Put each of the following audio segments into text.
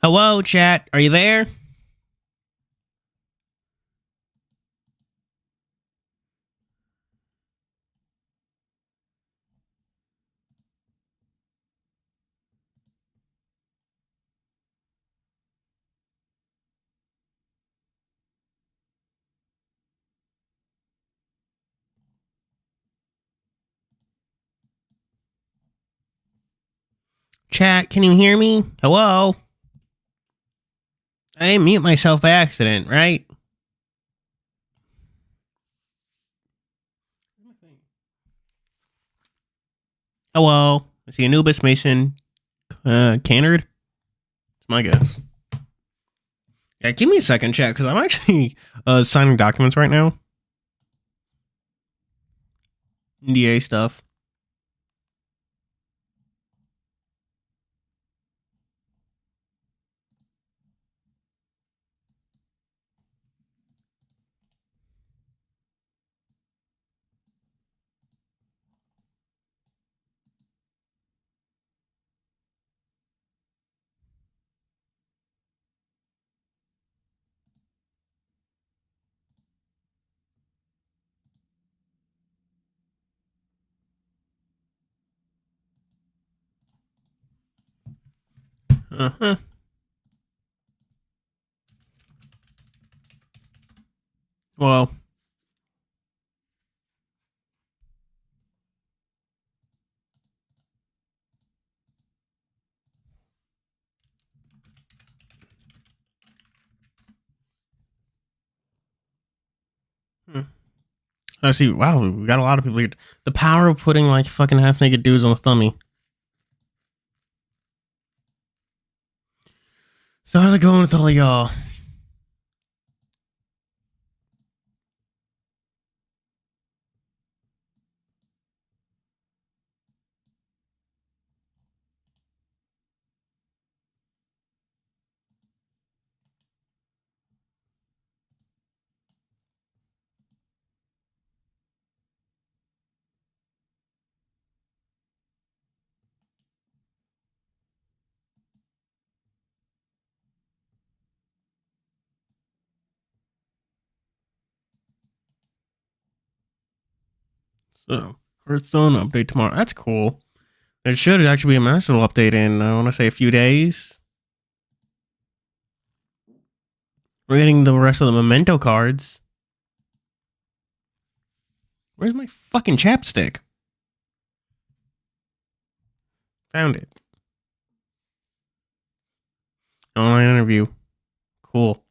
Hello, chat. Are you there? Chat, can you hear me? Hello? I didn't mute myself by accident, right? Hello? I see Anubis, Mason, Cannard. It's my guess. Yeah, give me a second, chat, because I'm actually signing documents right now. NDA stuff. Uh-huh. Well. I see. Wow, we got a lot of people here. The power of putting, like, fucking half-naked dudes on the thummy. So how's it going with all of y'all? So, Hearthstone update tomorrow. That's cool. There should actually be a masterful update in, I want to say, a few days. We're getting the rest of the memento cards. Where's my fucking chapstick? Found it. Online interview. Cool.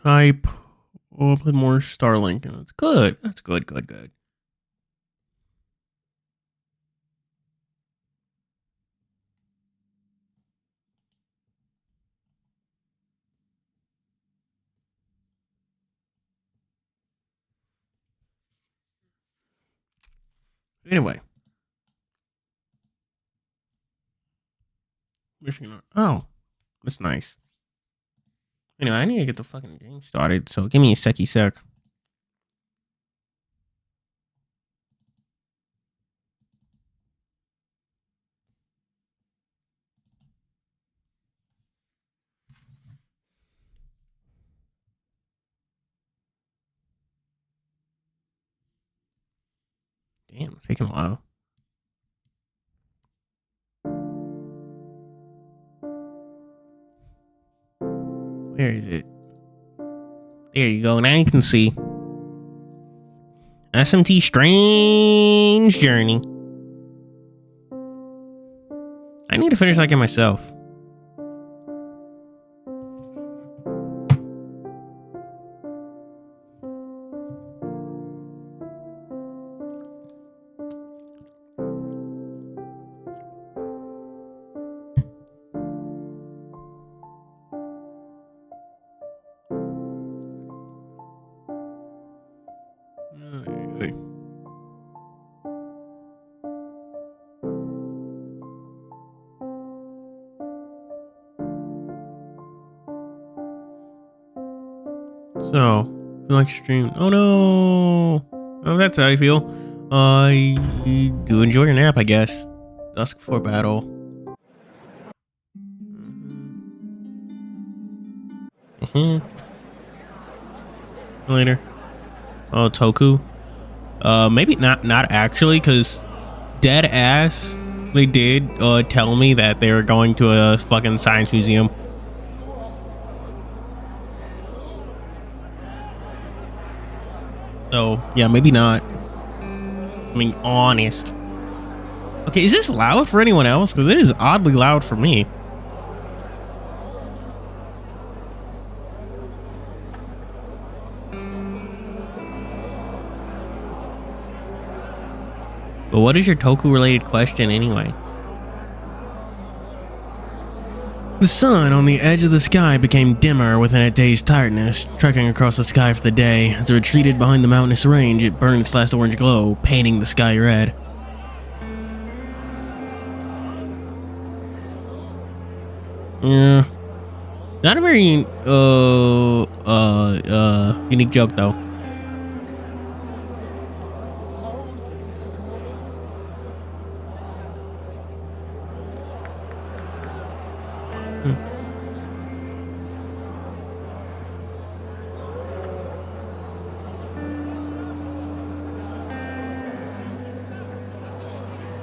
Hype. Oh, I'll play more Starlink. That's good. That's good. Anyway. Oh, that's nice. Anyway, I need to get the fucking game started, so give me a sec. Damn, it's taking a while. Where is it? There you go. Now you can see. SMT Strange Journey. I need to finish that game myself. So, feel like stream. Oh no! Oh, that's how I feel. You do enjoy your nap, I guess. Dusk before battle. Later. Oh, Toku. Maybe not actually, because dead ass, they did tell me that they were going to a fucking science museum. So, yeah, maybe not. I mean, honest. Okay, is this loud for anyone else? Because it is oddly loud for me. But what is your Toku-related question anyway? The sun on the edge of the sky became dimmer within a day's tiredness. Trekking across the sky for the day, as it retreated behind the mountainous range, it burned its last orange glow, painting the sky red. Yeah. Not a very, unique joke, though.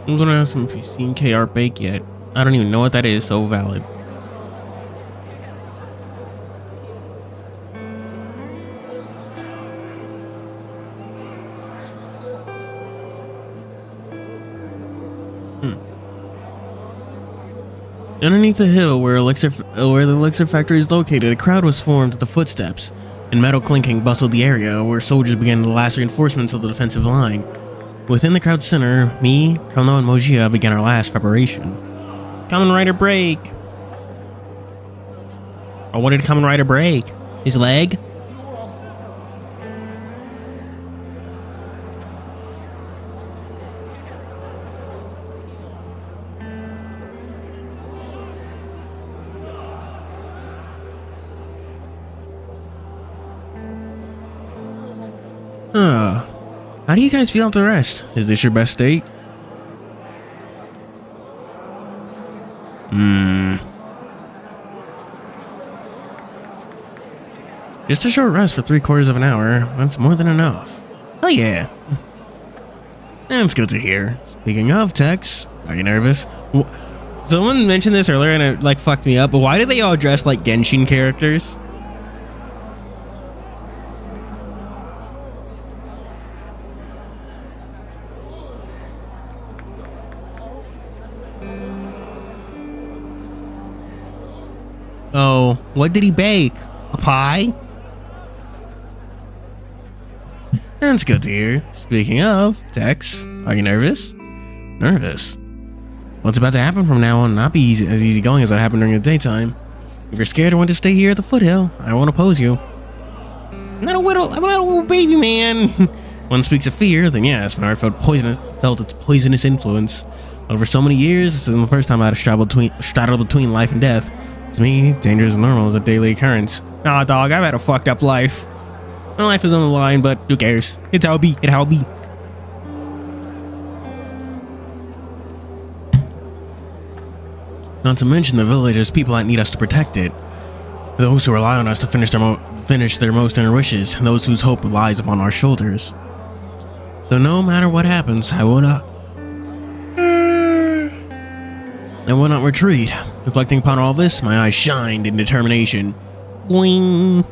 I'm gonna ask him if he's seen KR Bake yet. I don't even know what that is, so valid. Underneath the hill where the elixir factory is located, a crowd was formed at the footsteps, and metal clinking bustled the area where soldiers began to last reinforcements of the defensive line. Within the crowd's center, me, Kono, and Mojia began our last preparation. Kamen Rider break! Oh, what did Kamen Rider break? His leg? How do you guys feel after the rest? Is this your best state? Just a short rest for 3/4 of an hour. That's more than enough. Oh yeah. That's good to hear. Speaking of Tex, are you nervous? Someone mentioned this earlier and it like fucked me up, but why do they all dress like Genshin characters? Oh, what did he bake? A pie? That's good to hear. Speaking of, Tex, are you nervous? Nervous? What's about to happen from now on not be as easy going as what happened during the daytime. If you're scared or want to stay here at the foothill, I won't oppose you. I'm not a little baby man. One speaks of fear, then yes, my heart felt its poisonous influence. Over so many years, this isn't the first time I had straddled between life and death. To me, danger is normal as a daily occurrence. Nah, dog, I've had a fucked up life. My life is on the line, but who cares? It's how it be. It's how it be. Not to mention the village's people that need us to protect it. Those who rely on us to finish their most inner wishes, and those whose hope lies upon our shoulders. So no matter what happens, I will not retreat. Reflecting upon all this, my eyes shined in determination. Boing.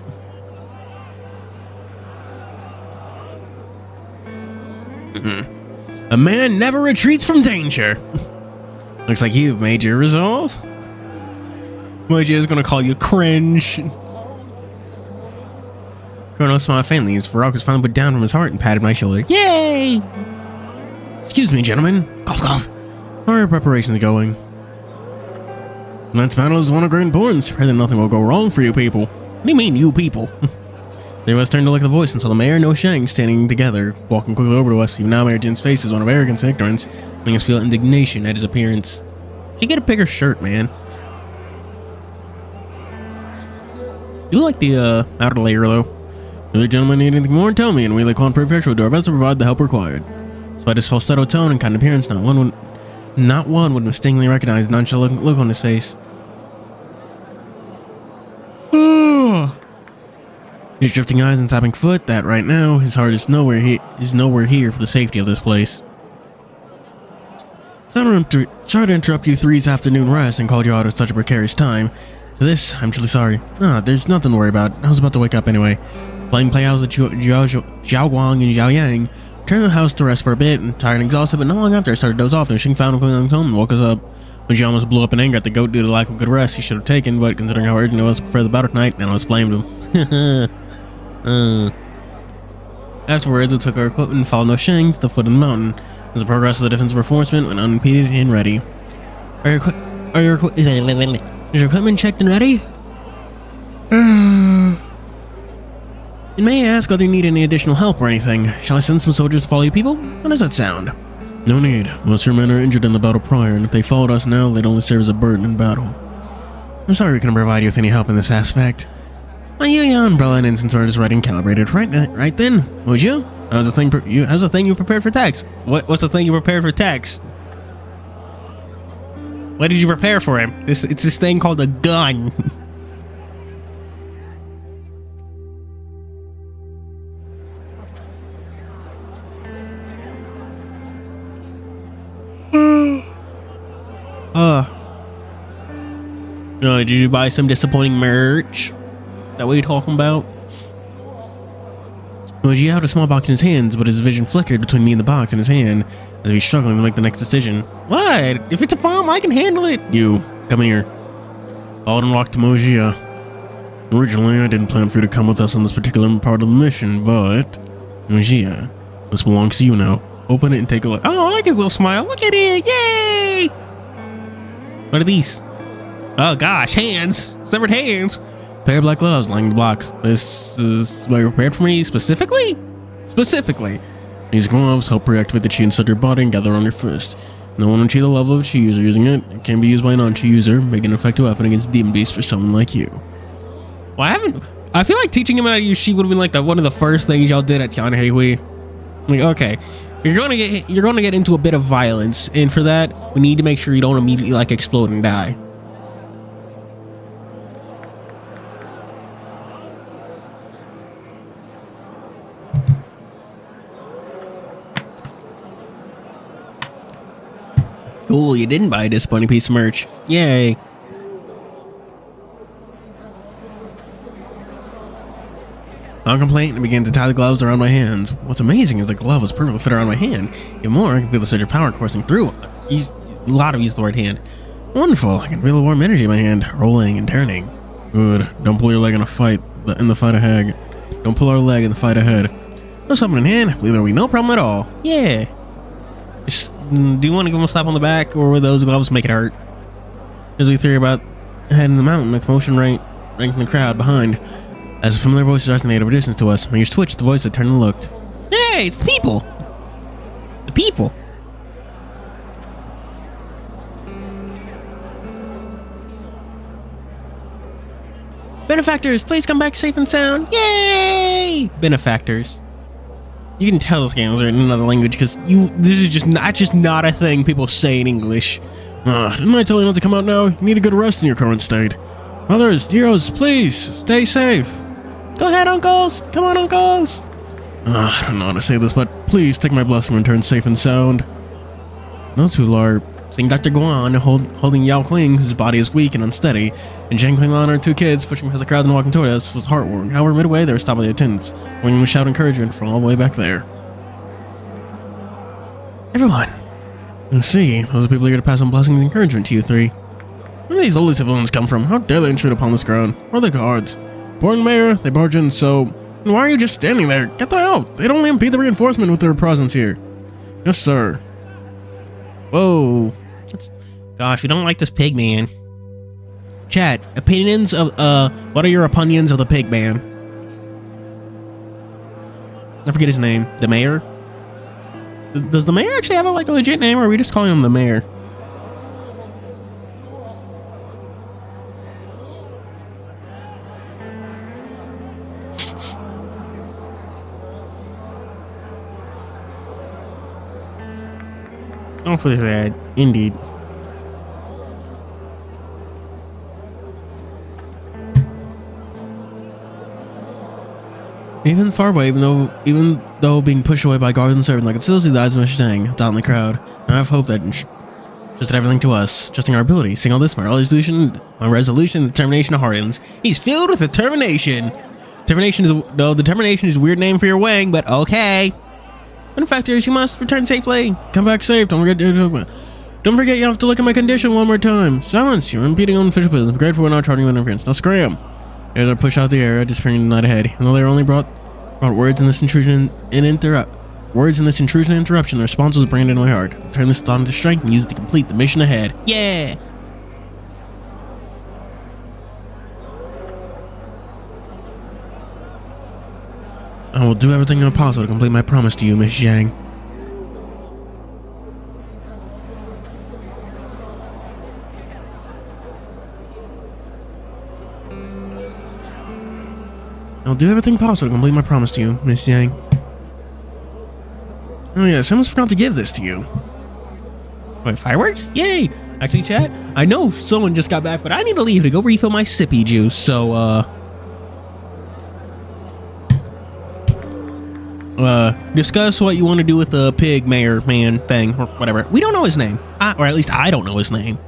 A man never retreats from danger. Looks like you've made your resolve. Moji is gonna call you cringe. Kronos smiled faintly as Varrock was finally put down from his heart and patted my shoulder. Yay! Excuse me, gentlemen. Cough, cough. How are your preparations going? Tonight's battle is one of great importance. Pray that nothing will go wrong for you people. What do you mean, you people? They must turn to look at the voice and saw the mayor and No Shang standing together, walking quickly over to us. Even now, Mayor Jin's face is one of arrogance and ignorance, making us feel indignation at his appearance. She get a bigger shirt, man. You like the outer layer, though. If the gentlemen need anything more, tell me, and we, like Quan Prefecture, will do our best to provide the help required. Despite his falsetto tone and kind appearance, not one would mistakenly recognize the nonchalant look on his face. His drifting eyes and tapping foot, that right now, his heart is nowhere here for the safety of this place. Sorry to interrupt you three's afternoon rest and called you out at such a precarious time. To this, I'm truly sorry. There's nothing to worry about. I was about to wake up anyway. Playing playouts with Zhao Guang and Zhao Yang. Returned to the house to rest for a bit, and tired and exhausted, but not long after I started to doze off, and Xing found him coming home and woke us up. When Zhao almost blew up in anger at the goat due to lack of good rest he should have taken, but considering how urgent it was to prepare the battle tonight, none of us blamed him. Afterwards, we took our equipment and followed Xing to the foot of the mountain. As the progress of the defensive reinforcement went unimpeded and ready. Is your equipment checked and ready? And may I ask whether you need any additional help or anything? Shall I send some soldiers to follow you people? How does that sound? No need. Most of your men are injured in the battle prior, and if they followed us now, they'd only serve as a burden in battle. I'm sorry we couldn't provide you with any help in this aspect. My umbrella and incense sword is ready and calibrated. Right then, would you? How's the thing you prepared for Tex? What's the thing you prepared for Tex? What did you prepare for him? It's this thing called a gun. Did you buy some disappointing merch? Is that what you're talking about? He held a small box in his hands, but his vision flickered between me and the box in his hand as he was struggling to make the next decision. What? If it's a bomb, I can handle it. You, come here. Followed and walked to Mojia. Originally, I didn't plan for you to come with us on this particular part of the mission, but Mojia, this belongs to you now. Open it and take a look. Oh, I like his little smile. Look at it. Yay! What are these? Oh gosh, hands. Severed hands. Pair of black gloves lining the blocks. This is what you prepared for me specifically? Specifically. These gloves help reactivate the chi inside your body and gather on your fist. No one will achieve the level of chi user using it. It can be used by a non-chi user, making an effective weapon against demon beasts for someone like you. Well, I feel like teaching him how to use chi would have been like one of the first things y'all did at TianheHui. Like, okay, you're gonna get into a bit of violence, and for that, we need to make sure you don't immediately like explode and die. Cool, you didn't buy a disappointing piece of merch. Yay. On complaint, I began to tie the gloves around my hands. What's amazing is the glove was perfectly fit around my hand. Even more, I can feel the surge of power coursing through. A lot of use the word hand. Wonderful, I can feel the warm energy in my hand, rolling and turning. Good, don't pull your leg in the fight ahead. Don't pull our leg in the fight ahead. No something in hand, I believe there will be no problem at all. Yeah. Do you want to give him a slap on the back, or will those gloves make it hurt? As we theory about heading the mountain, a commotion rang from the crowd behind. As a familiar voice resonated over distance to us, my ears twitched, the voice had turned and looked. Hey, it's the people! The people! Benefactors, please come back safe and sound! Yay! Benefactors. You can tell this game is written in another language because this is just not a thing people say in English. Didn't I tell you not to come out now? You need a good rest in your current state. Mothers, heroes, please, stay safe. Go ahead, uncles. Come on, uncles. I don't know how to say this, but please take my blessing and return safe and sound. Those who are seeing Dr. Guan holding Yao Qing, whose body is weak and unsteady, and Zhang Qinglan and our two kids pushing past the crowds and walking toward us was heartwarming. However, midway, they were stopped by the attendants, winging with shout encouragement from all the way back there. Everyone! I see, those are people here to pass on blessings and encouragement to you three. Where do these lowly civilians come from? How dare they intrude upon this ground? Where are the guards? Boring mayor, they barge in, so why are you just standing there? Get them out! They'd only impede the reinforcement with their presence here. Yes, sir. Whoa. Gosh, we don't like this pig man. Chat, opinions of, what are your opinions of the pig man? I forget his name. The mayor? Does the mayor actually have a legit name, or are we just calling him the mayor? Awfully sad, indeed. Even far away, even though being pushed away by guards and servants, I could still see the eyes of Mr. Zhang out in the crowd. And I have hope that just everything to us, trusting our ability, seeing all this, my resolution, determination of Hardens. He's filled with determination. Determination is a weird name for your wang, but okay. But in fact, you must return safely. Come back safe. Don't forget you have to look at my condition one more time. Silence! You're impeding on official business. I'm grateful we're not charging you interference. Now scram! As I push out the air, disappearing in the night ahead. And though they only brought words in this intrusion and interruption, the response was branded in my heart. Turn this thought into strength and use it to complete the mission ahead. Yeah! I will do everything possible to complete my promise to you, Miss Zhang. I'll do everything possible to complete my promise to you, Miss Zhang. Oh yes, I almost forgot to give this to you. Wait, fireworks? Yay! Actually, chat, I know someone just got back, but I need to leave to go refill my sippy juice, so, discuss what you want to do with the pig mayor man thing, or whatever. We don't know his name. Or at least I don't know his name.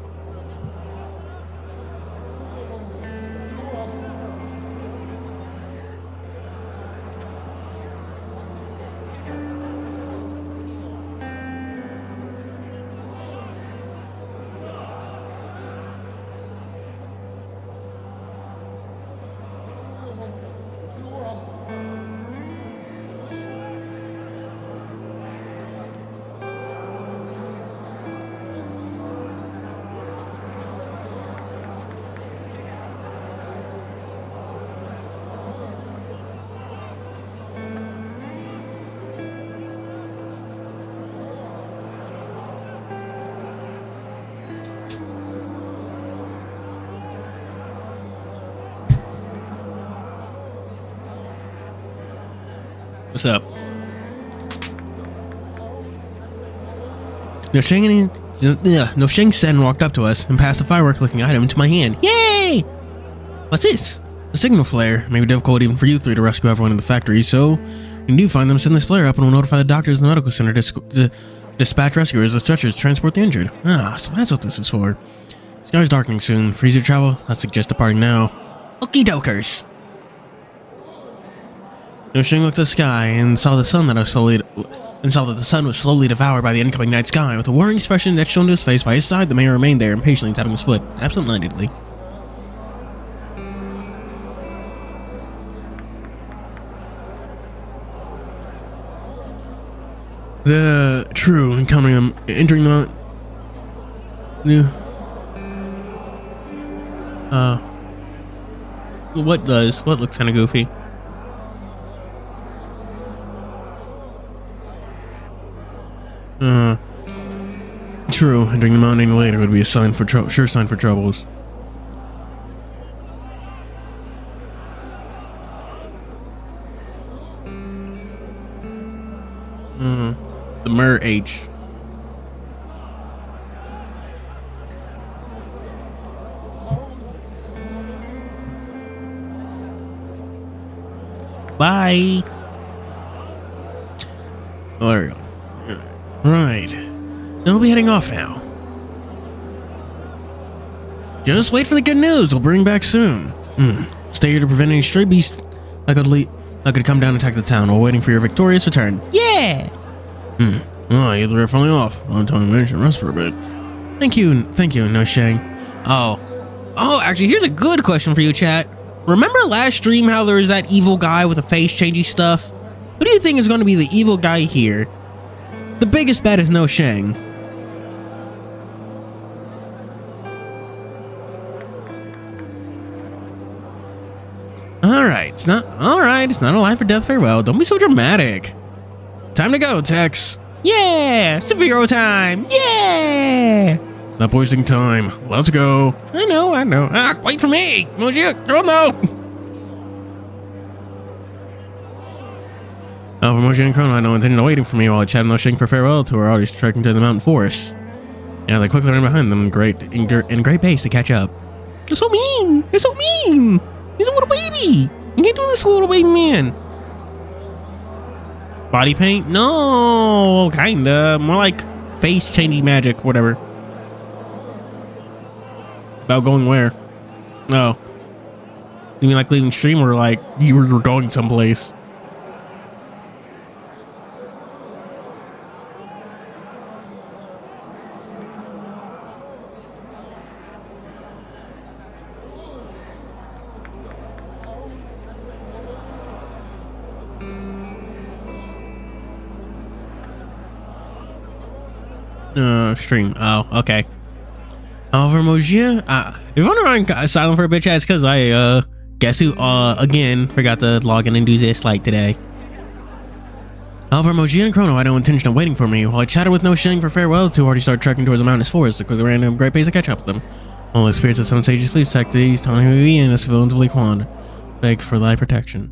What's up? No Sheng said and walked up to us and passed a firework-looking item into my hand. Yay! What's this? A signal flare. It may be difficult even for you three to rescue everyone in the factory, so when you do find them, send this flare up and we'll notify the doctors in the medical center to dispatch rescuers with stretchers to transport the injured. Ah, so that's what this is for. Sky's darkening soon. For easier travel, I suggest departing now. Okie dokers! No Sheng looked at the sky and saw the sun that the sun was slowly devoured by the incoming night sky. With a worrying expression etched onto his face by his side, the mayor remained there, impatiently tapping his foot, absent-mindedly. Entering the new. What looks kind of goofy? True. Entering the mountain later would be a sign for sure sign for troubles. The Mer H. Bye. Oh, there we go. Right. Then we'll be heading off now. Just wait for the good news. We'll bring back soon. Stay here to prevent any stray beasts that could come down and attack the town while waiting for your victorious return. Yeah! Oh, you three are finally off. Long time to mention rest for a bit. Thank you, No Sheng. Oh, actually, here's a good question for you, chat. Remember last stream how there was that evil guy with the face-changing stuff? Who do you think is going to be the evil guy here? The biggest bet is No Sheng. Alright, it's not a life or death farewell. Don't be so dramatic. Time to go, Tex. Yeah! Superhero time! Yeah! Stop wasting time. Let's go. I know. Wait for me! Oh no! Now, for Moshe and Chrono, I had no intention of waiting for me while I chatted no shing for farewell to our already trekking to the mountain forest. And I quickly ran behind them in great pace to catch up. They're so mean! They're so mean! He's a little baby! You can't do this to a little baby man! Body paint? No, kinda. More like face changing magic, whatever. About going where? No. You mean like leaving stream or like you were going someplace? Stream. Oh, okay. Over Mojia. If I'm running silent for a bit, chat, it's because I guess who again forgot to log in and do this like today. However, Mojia and Chrono had no intention of waiting for me. While I chatted with no shilling for farewell, two already started trekking towards the mountainous forest. I quickly ran at a great pace to catch up with them. All the spirits of some sages please protect these TianheHui and the civilians of Liquan. Beg for thy protection.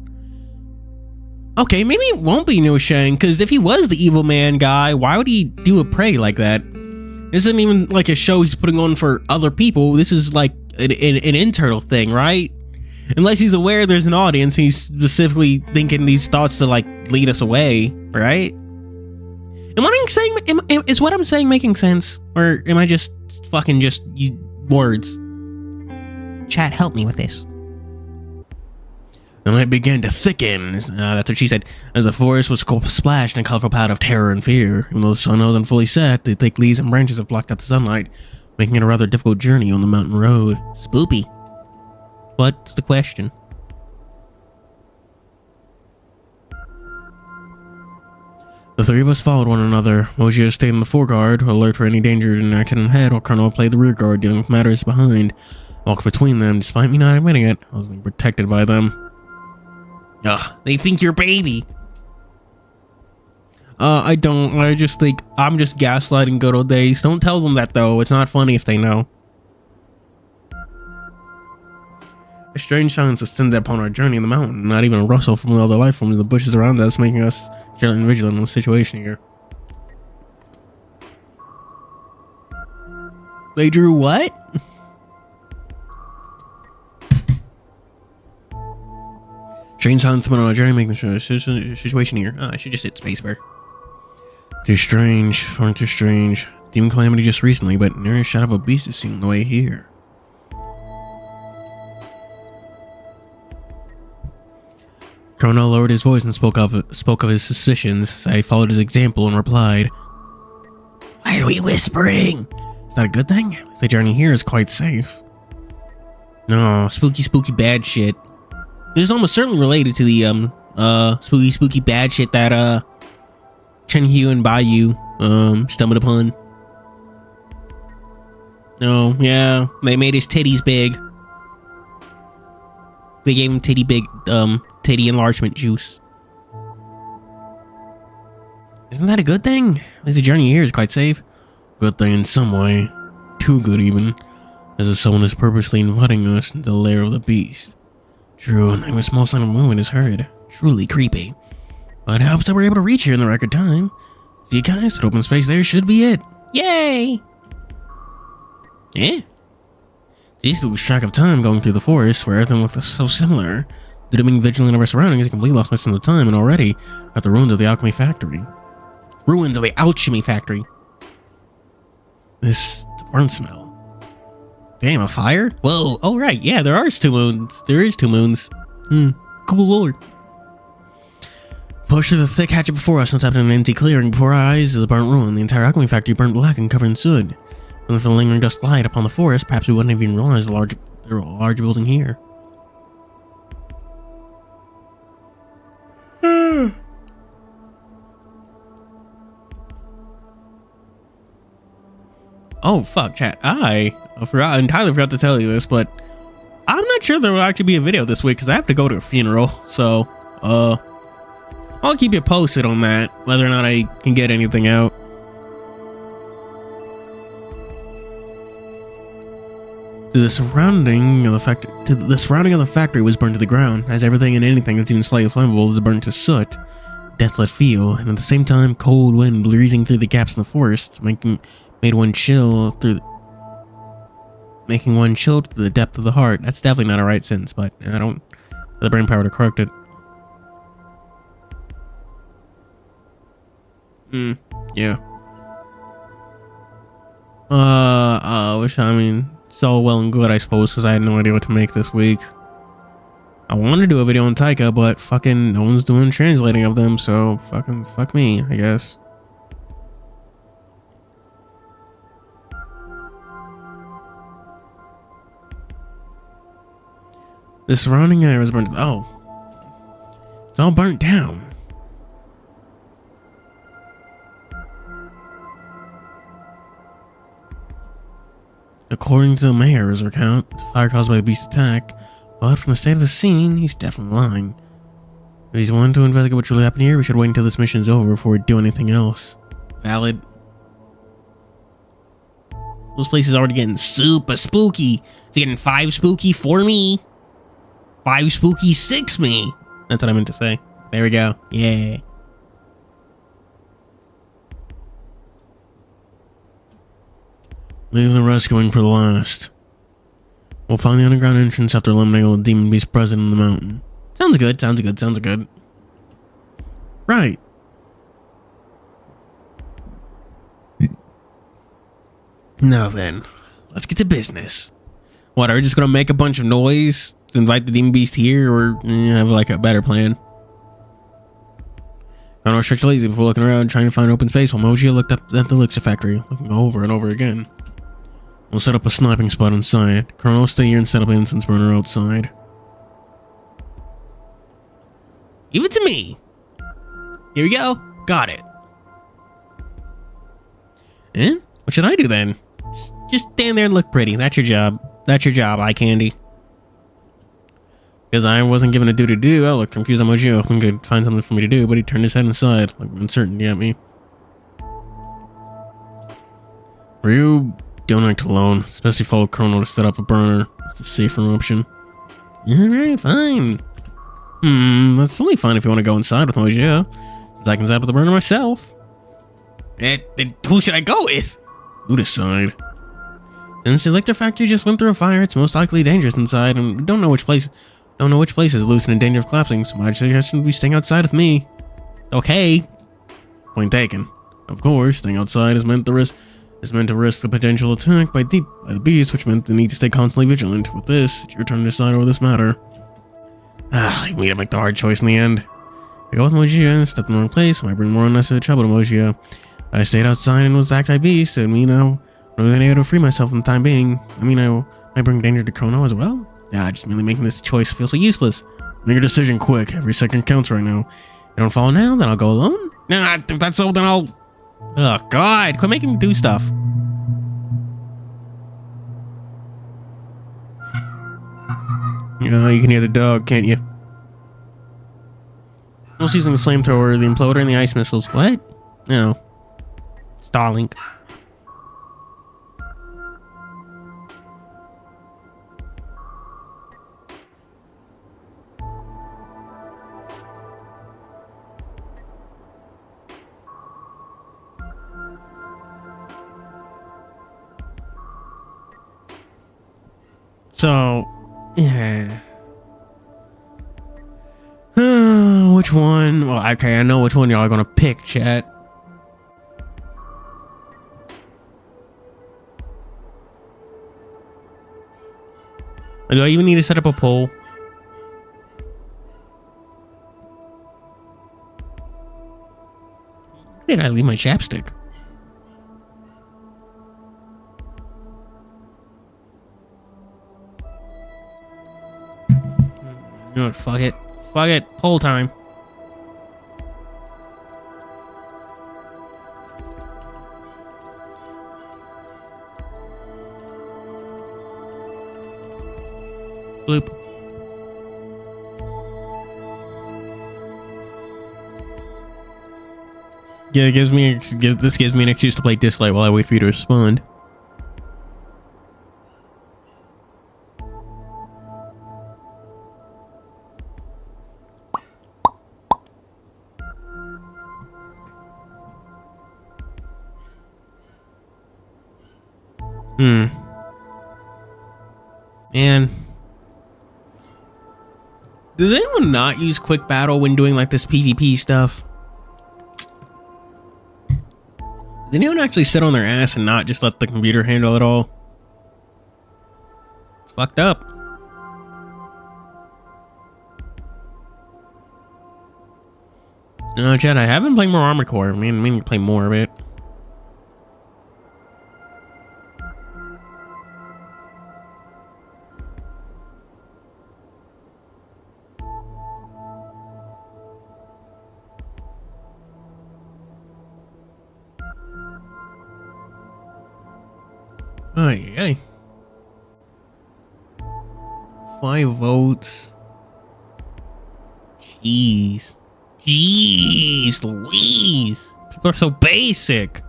Okay, maybe it won't be no shilling, because if he was the evil man guy, why would he do a prey like that? This isn't even like a show he's putting on for other people. This is like an internal thing, right? Unless he's aware there's an audience, he's specifically thinking these thoughts to like lead us away, right? Is what I'm saying making sense? Or am I just fucking just words? Chat, help me with this. The night began to thicken, that's what she said, as the forest was splashed in a colorful powder of terror and fear. Even though the sun wasn't fully set, the thick leaves and branches have blocked out the sunlight, making it a rather difficult journey on the mountain road. Spoopy. What's the question? The three of us followed one another. Mojia stayed in the foreguard, alert for any danger and accident ahead, while Chrono played the rear guard, dealing with matters behind. I walked between them, despite me not admitting it. I was being protected by them. Ugh, they think you're baby. I don't. I just think I'm just gaslighting good old days. Don't tell them that though. It's not funny if they know. A strange silence descended upon our journey in the mountain. Not even a rustle from the other life forms in the bushes around us, making us gently vigilant in the situation here. They drew what? Strange silence went on our journey, making the situation here. I should just hit spacebar. Too strange, far too strange. Demon calamity just recently, but near a shadow of a beast is seen on the way here. Chrono lowered his voice and spoke of his suspicions. So I followed his example and replied, "Why are we whispering? Is that a good thing? The journey here is quite safe." No, spooky bad shit. This is almost certainly related to the spooky bad shit that TianheHui and Bayou stumbled upon. Oh yeah, they made his titties big. They gave him titty enlargement juice. Isn't that a good thing? At least the journey here is quite safe. Good thing in some way. Too good even. As if someone is purposely inviting us into the lair of the beast. True, and a small sign of movement is heard. Truly creepy. But I hope that we're able to reach here in the record time. See you guys, that open space there should be it. Yay! Yeah. These lose track of time going through the forest where everything looked so similar. Due to being vigilant of our surroundings, I completely lost my sense of time and already at the ruins of the alchemy factory. Ruins of the alchemy factory. This burn smell. Damn, a fire? Whoa, oh right, yeah, there are 2 moons. There is 2 moons. Cool lord. Pushed through the thick hatchet before us, and tapped in an empty clearing before our eyes is a burnt ruin. The entire alchemy factory burnt black and covered in soot. And if the lingering dust light upon the forest, perhaps we wouldn't even realize there were a large building here. Oh fuck, chat. I entirely forgot to tell you this, but I'm not sure there will actually be a video this week because I have to go to a funeral. So, I'll keep you posted on that, whether or not I can get anything out. The surrounding of the factory was burned to the ground, as everything and anything that's even slightly flammable is burned to soot. desolate feel, and at the same time, cold wind breezing through the gaps in the forest, making one chill to the depth of the heart. That's definitely not a right sentence, but I don't have the brain power to correct it. Yeah. I mean, it's all well and good, I suppose, because I had no idea what to make this week. I wanted to do a video on Taika, but fucking no one's doing translating of them, so fuck me, I guess. The surrounding area was burnt. Oh. It's all burnt down. According to the mayor's account, it's a fire caused by the beast's attack, but from the state of the scene, he's definitely lying. If he's wanting to investigate what really happened here, we should wait until this mission's over before we do anything else. Valid. Those places are already getting super spooky. It's getting 5 spooky for me. 5 spooky 6 me. That's what I meant to say. There we go. Yeah. Leave the rescuing for the last. We'll find the underground entrance after eliminating all the demon beasts present in the mountain. Sounds good, sounds good, sounds good. Right. Now then, let's get to business. What, are we just gonna make a bunch of noise to invite the demon beast here, or have like a better plan? I don't stretch lazy before looking around trying to find open space while Moji looked up at the elixir factory, looking over and over again. We'll set up a sniping spot inside. Colonel, stay here and set up an incense burner outside. Give it to me. Here we go. Got it. And what should I do then? Just stand there and look pretty. That's your job. That's your job, eye candy. Because I wasn't given a duty to do, I looked confused on Moji, hoping he could find something for me to do, but he turned his head aside, like uncertainty at me. Were you... Don't act alone, especially follow Colonel to set up a burner. It's a safer option. Alright, fine. That's only fine if you want to go inside with Mojo, since I can set up the burner myself. Then who should I go with? Who decide? Since the electric factory just went through a fire, it's most likely dangerous inside, and we don't know which place is loose and in danger of collapsing, so my suggestion would be staying outside with me. Okay. Point taken. Of course, staying outside is meant to risk the potential attack by the beast, which meant the need to stay constantly vigilant. With this, it's your turn to decide over this matter. Leave me to make the hard choice in the end. I go with Mojia and stepped in the wrong place, I might bring more unnecessary trouble to Mojia. I stayed outside and was attacked by beast, and I'm not able to free myself in the time being. I might bring danger to Chrono as well. Just merely making this choice feels so useless. Make a decision quick, every second counts right now. You don't follow now, then I'll go alone? Nah, if that's so, then I'll... Oh god, quit making me do stuff. You can hear the dog, can't you? We'll using the flamethrower, the imploder, and the ice missiles. What? No. Starlink. So, yeah. Which one? Well, okay, I know which one y'all are gonna pick, chat. Do I even need to set up a poll? Where did I leave my chapstick? You know what? Fuck it. Fuck it. Poll time. Bloop. Yeah, this gives me an excuse to play Dislight while I wait for you to respond. And does anyone not use quick battle when doing like this PvP stuff? Does anyone actually sit on their ass and not just let the computer handle it all? It's fucked up. No, Chad, I have been playing more Armored Core. I mean to play more of it. Ay. 5 votes. Jeez Louise. People are so basic.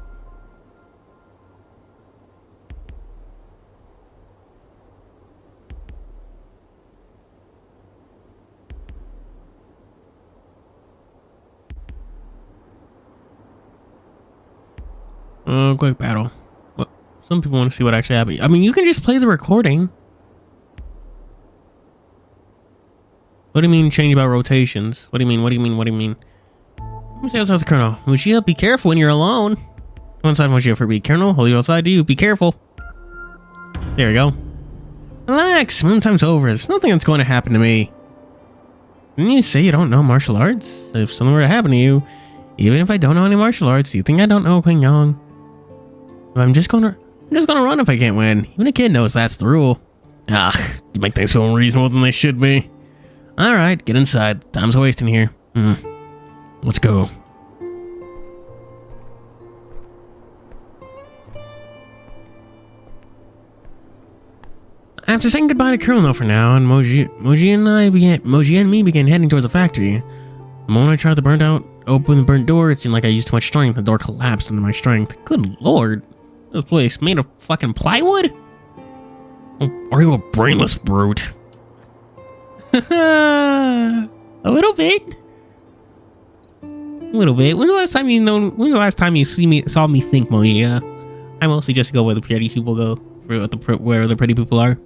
Quick battle. What? Some people want to see what actually happened. I mean, you can just play the recording. What do you mean change about rotations? What do you mean? Let me say outside the Colonel. Mujia, be careful when you're alone. Go inside, Mujia, for me. Colonel, I'll leave outside to you. Be careful. There we go. Relax. Time's over. There's nothing that's going to happen to me. Didn't you say you don't know martial arts? If something were to happen to you, even if I don't know any martial arts, do you think I don't know Qing Yang? I'm just gonna run if I can't win. Even a kid knows that's the rule. You make things so unreasonable than they should be. Alright, get inside. Time's wasting here. Let's go. After saying goodbye to Colonel for now, and Moji and me began heading towards the factory. The moment I tried to open the burnt door, it seemed like I used too much strength. The door collapsed under my strength. Good lord. This place made of fucking plywood? Are you a brainless brute? A little bit. When's the last time you saw me think, Moya? I mostly just go where the pretty people go. Where the pretty people are.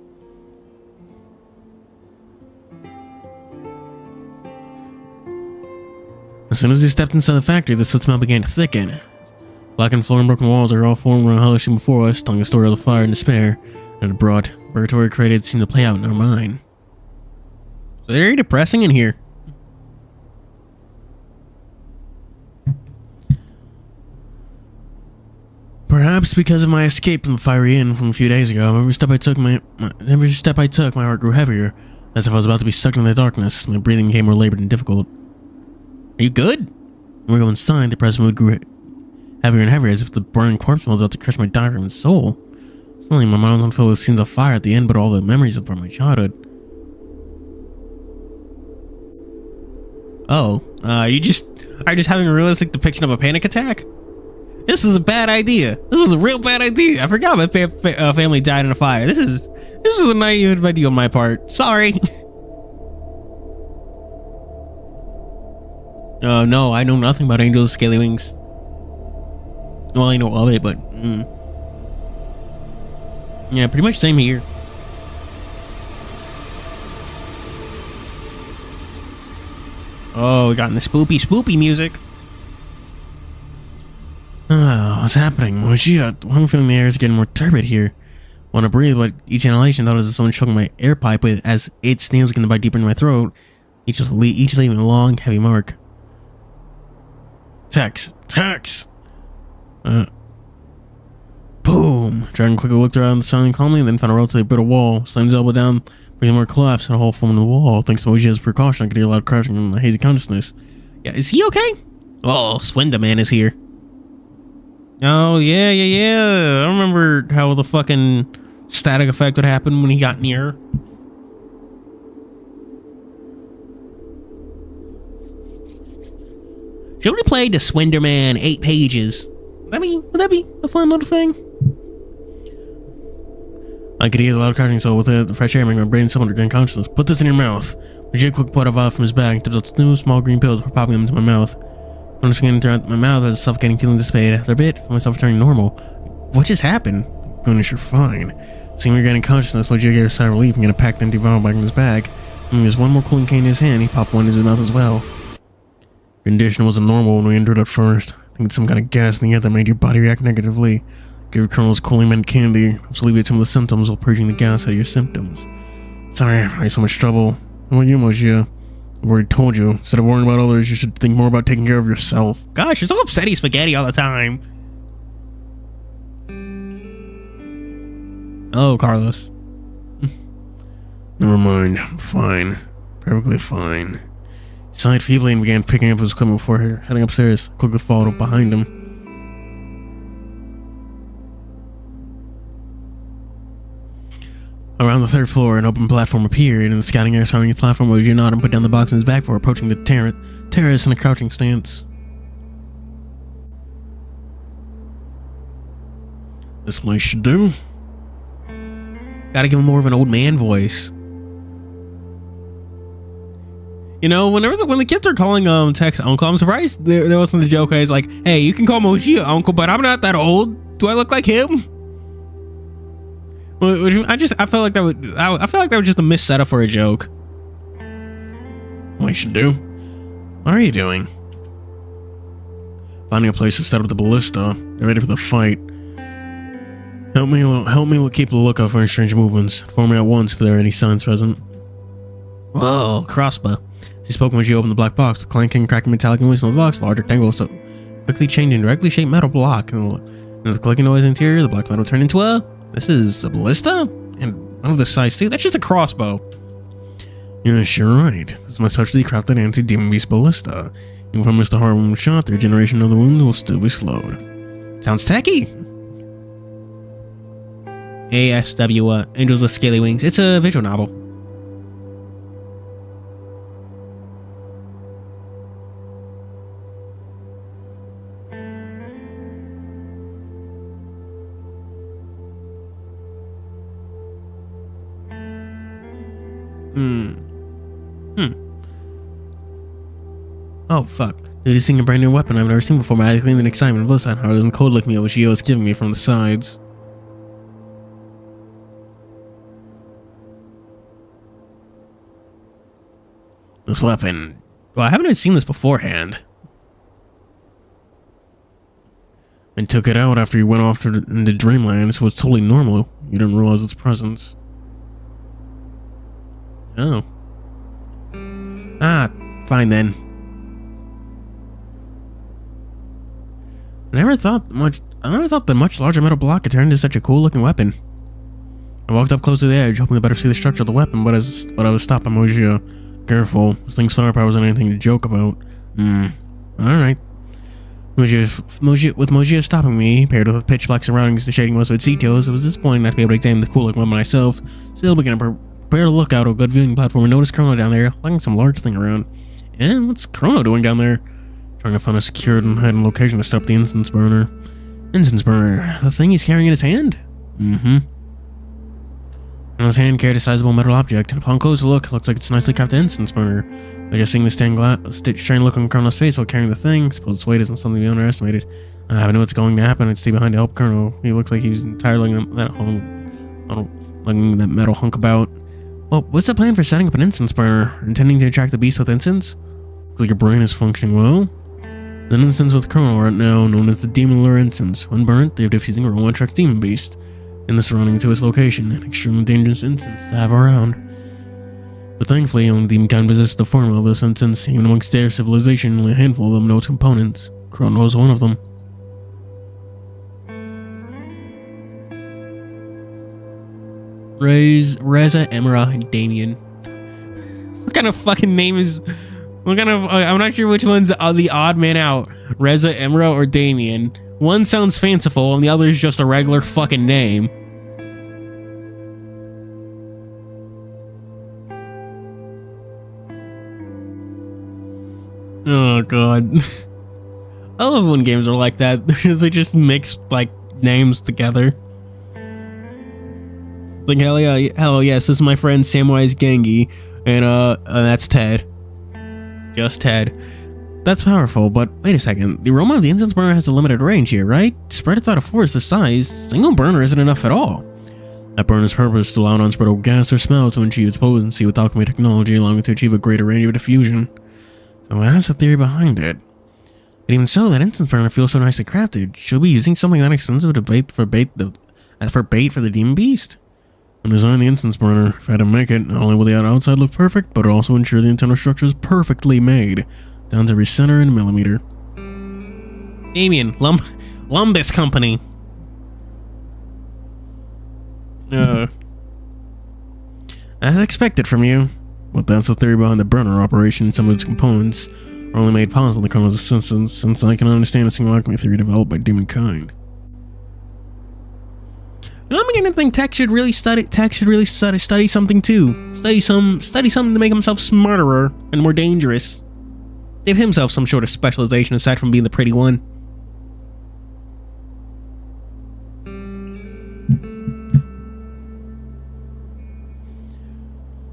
As soon as we stepped inside the factory, the soot smell began to thicken. Blackened floor and broken walls are all formed around hellish before us, telling a story of the fire and despair that it brought. Purgatory created seemed to play out in our mind. Very depressing in here. Perhaps because of my escape from the fiery inn from a few days ago, every step I took, my heart grew heavier, as if I was about to be sucked into the darkness. My breathing became more labored and difficult. Are you good? When we go inside, the present mood grew heavier and heavier, as if the burning corpse was about to crush my diaphragm soul. Suddenly, my mind was filled with scenes of fire at the end, but all the memories from my childhood. Oh, you just having a realistic depiction of a panic attack? This is a bad idea. This is a real bad idea. I forgot my family died in a fire. This is a naive idea on my part. Sorry. No, I know nothing about angels with scaly wings. Well, I know of it, but yeah, pretty much same here. Oh, we got the spoopy music. What's happening? I'm feeling the air is getting more turbid here. Want to breathe, but each inhalation thought as if someone choking my air pipe with as its snails begin to bite deeper into my throat. Each leaving a long, heavy mark. Tex. Boom. Dragon quickly looked around, sounding calmly, and then found a relatively brittle wall. Slammed his elbow down, bringing more collapse and a hole formed in the wall. Thanks to Moji's precaution, I could hear a loud crashing in my hazy consciousness. Yeah, is he okay? Oh, Swindle Man is here. Oh, yeah. I remember how the fucking static effect would happen when he got near. Should we play the Swindle Man 8 pages? Would that be a fun little thing? I could hear the loud crashing, so with the fresh air, making my brain somewhat regain consciousness. Put this in your mouth. Majid quick pulled a vial from his bag, took out 2 small green pills before popping them into my mouth. When I was getting into my mouth, I was suffocating, feeling dissipated. After a bit, I found myself returning normal. What just happened? Goodness, you're fine. Seeing you're getting consciousness, Mojia gave a sigh of relief and get a packed empty vial back in his bag. And there's one more cooling cane in his hand, he popped one in his mouth as well. Your condition wasn't normal when we entered at first. I think it's some kind of gas in the air that made your body react negatively. Give your colonel's cooling mint candy, which alleviate some of the symptoms while purging the gas out of your symptoms. Sorry, I had so much trouble. How about you, Mojia? I've already told you, instead of worrying about others, you should think more about taking care of yourself. Gosh, you're so upsetty spaghetti all the time. Oh, Carlos. Never mind, I'm fine. Perfectly fine. He sighed feebly and began picking up his equipment before heading upstairs. I quickly followed up behind him. Around the third floor, an open platform appeared, and the scouting area surrounding the platform was nodded and put down the box in his bag before approaching the terrace in a crouching stance. This place should do. Gotta give him more of an old man voice. You know, when the kids are calling Tex uncle, I'm surprised there wasn't a joke. It's like, hey, you can call Mojia uncle, but I'm not that old. Do I look like him? I feel like that was just a missed setup for a joke. What you should do? What are you doing? Finding a place to set up the ballista. They're ready for the fight. Help me keep a lookout for any strange movements. Inform me at once if there are any signs present. Whoa, crossbow. She spoke when she opened the black box. The clanking, cracking metallic noise from the box, the large rectangle so quickly changed into a directly shaped metal block. And with the clicking noise in the interior, the black metal turned into a... This is a ballista? And one of the size 2? That's just a crossbow. Yes, you're right. This is my specially crafted anti-demon beast ballista. Even if I missed a hard wound shot, their generation of the wound will still be slowed. Sounds techy! ASW, Angels with Scaly Wings. It's a visual novel. Oh, fuck. Dude, he's seeing a brand new weapon I've never seen before. My eyes gleamed in excitement and bliss on how it doesn't cold lick me, which he was giving me from the sides. This weapon... Well, I haven't seen this beforehand. And took it out after you went off into Dreamland, so it's totally normal. You didn't realize its presence. Oh. Ah, fine then. I never thought the much larger metal block could turn into such a cool looking weapon. I walked up close to the edge, hoping to better see the structure of the weapon, but I was stopped by Mojia. Careful, this thing's firepower wasn't anything to joke about. Alright. With Mojia stopping me, paired with pitch black surroundings, the shading most of its details, it was disappointing not to be able to examine the cool looking weapon myself. Still began to prepare to look out a good viewing platform and noticed Chrono down there, lugging some large thing around. And what's Chrono doing down there? Trying to find a secured and hidden location to set up the incense burner. Incense burner? The thing he's carrying in his hand? And his hand carried a sizable metal object, and upon closer look, it looks like it's a nicely crafted incense burner. But just seeing the strange look on Chrono's face while carrying the thing, suppose its weight isn't something to be underestimated. I know what's going to happen. I'd stay behind to help Chrono. He looks like he was entirely lugging that metal hunk about. Well, what's the plan for setting up an incense burner? Intending to attract the beast with incense? Looks like your brain is functioning well. The incense with Chrono right now, known as the Demon Lure Incense. When burnt, they have diffusing aroma attracts demon beast in the surrounding to its location, an extremely dangerous incense to have around. But thankfully, only demon kind possess the formula of this incense. Even amongst their civilization, only a handful of them know its components. Chrono is one of them. Reza, Emra, and Damien. What kind of fucking name is... What kind of... I'm not sure which one's the odd man out. Reza, Emra, or Damien. One sounds fanciful, and the other is just a regular fucking name. Oh, God. I love when games are like that. They just mix, like, names together. Like, hell yes, this is my friend Samwise Gange, and that's Ted. Just Ted. That's powerful, but wait a second. The aroma of the incense burner has a limited range here, right? Spread throughout a forest this size, single burner isn't enough at all. That burner's purpose is to allow non-spreadable gas or smell to achieve its potency with alchemy technology, allowing it to achieve a greater range of diffusion. So that's the theory behind it. But even so, that incense burner feels so nicely crafted. Should we be using something that expensive to bait for bait for the demon beast? When designing the incense burner, if I had to make it, not only will the outside look perfect, but it will also ensure the internal structure is perfectly made, down to every center and millimeter. Damien, Lumbus Company. As expected from you. But that's the theory behind the burner operation. Some of its components are only made possible in the Chrono's assistance, since I can understand a single alchemy theory developed by demonkind. You know, I'm beginning to think Tech should really study something too. Study something to make himself smarter and more dangerous. Give himself some sort of specialization aside from being the pretty one.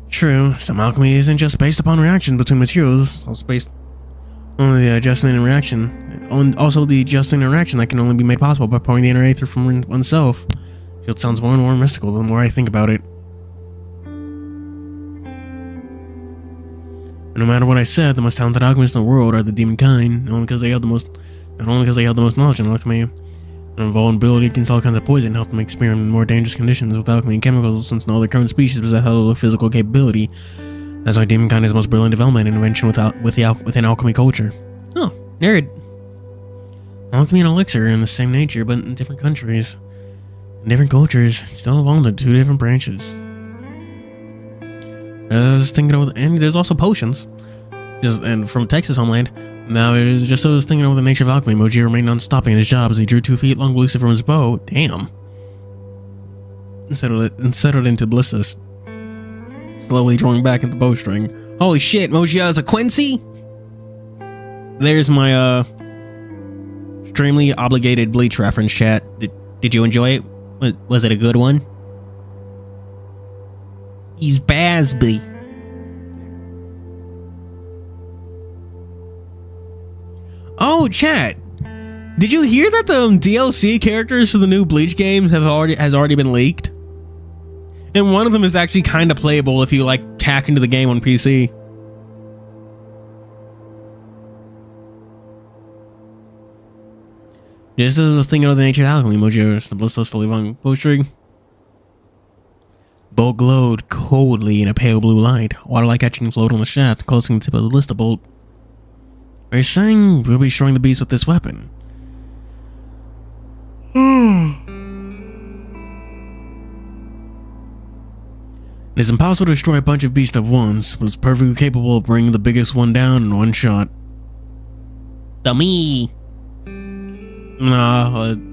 True, some alchemy isn't just based upon reactions between materials, it's also based on the adjustment and reaction. Also the adjustment and reaction that can only be made possible by pouring the inner aether from oneself. It sounds more and more mystical the more I think about it. No matter what I said, the most talented alchemists in the world are the demon kind, not only because they have the most knowledge in alchemy. Their vulnerability against all kinds of poison helped them experiment in more dangerous conditions with alchemy and chemicals, since no other current species possess that physical capability. That's why demon kind is the most brilliant development and invention within alchemy culture. Oh, nerd. Alchemy and elixir are in the same nature, but in different countries. In different cultures, still involved in two different branches. I was thinking of, and there's also potions, and from Texas homeland. Now it is just so I was thinking of the nature of alchemy. Moji remained non-stopping in his job as he drew 2 feet long ballistic from his bow. Damn. And settled into Blissus, slowly drawing back at the bowstring. Holy shit, Moji has a Quincy? There's my extremely obligated Bleach reference, chat. Did you enjoy it? Was it a good one? He's Basby. Oh, chat. Did you hear that the DLC characters for the new Bleach games has already been leaked? And one of them is actually kind of playable if you like hack into the game on PC. Just as I was thinking of the nature of alchemy, Mojo, the blister still on bowstring. Bolt glowed coldly in a pale blue light. Water-like etching flowed on the shaft, closing the tip of the blister bolt. Are you saying we'll be destroying the beast with this weapon? It is impossible to destroy a bunch of beasts at once, but it's perfectly capable of bringing the biggest one down in one shot. Dummy!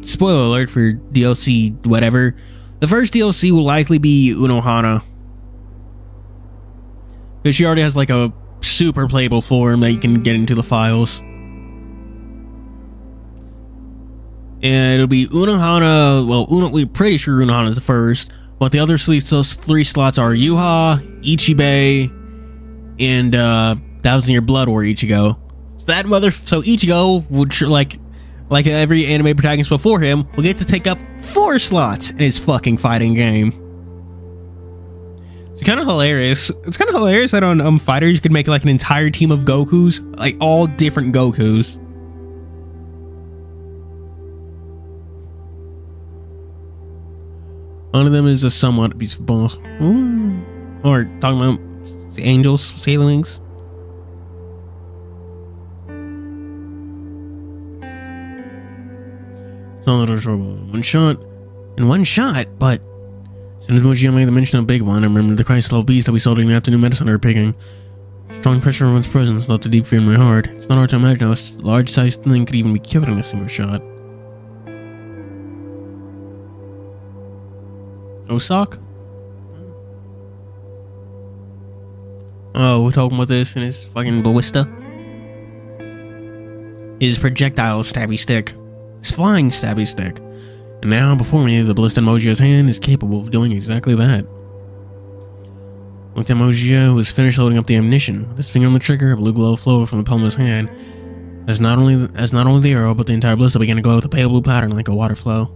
Spoiler alert for DLC whatever. The first DLC will likely be Unohana, because she already has like a super playable form that you can get into the files. And it'll be Unohana. Well, we're pretty sure Unohana is the first, but the other three slots are Yuha, Ichibei, and 1000-Year Blood War Ichigo. So Ichigo would like every anime protagonist before him, will get to take up 4 slots in his fucking fighting game. It's kind of hilarious. It's kind of hilarious that on Fighters you could make like an entire team of Gokus, like all different Gokus. One of them is a somewhat abusive boss. Or talking about angels, sailings. One shot. In one shot, but as soon as Moji made the mention of a big one, I remembered the Christ-level beast that we saw during the afternoon medicine we were picking. Strong pressure from its presence left a deep fear in my heart. It's not hard to imagine how a large-sized thing could even be killed in a single shot. Osaka? Oh, we're talking about this in his fucking ballista. His projectile stabby stick. His flying stabby stick. And now, before me, the ballista in Mojia's hand is capable of doing exactly that. Looked at Mojia, who was finished loading up the ammunition. With his finger on the trigger, a blue glow flowed from the palm of his hand. As not only the arrow, but the entire ballista began to glow with a pale blue pattern like a water flow.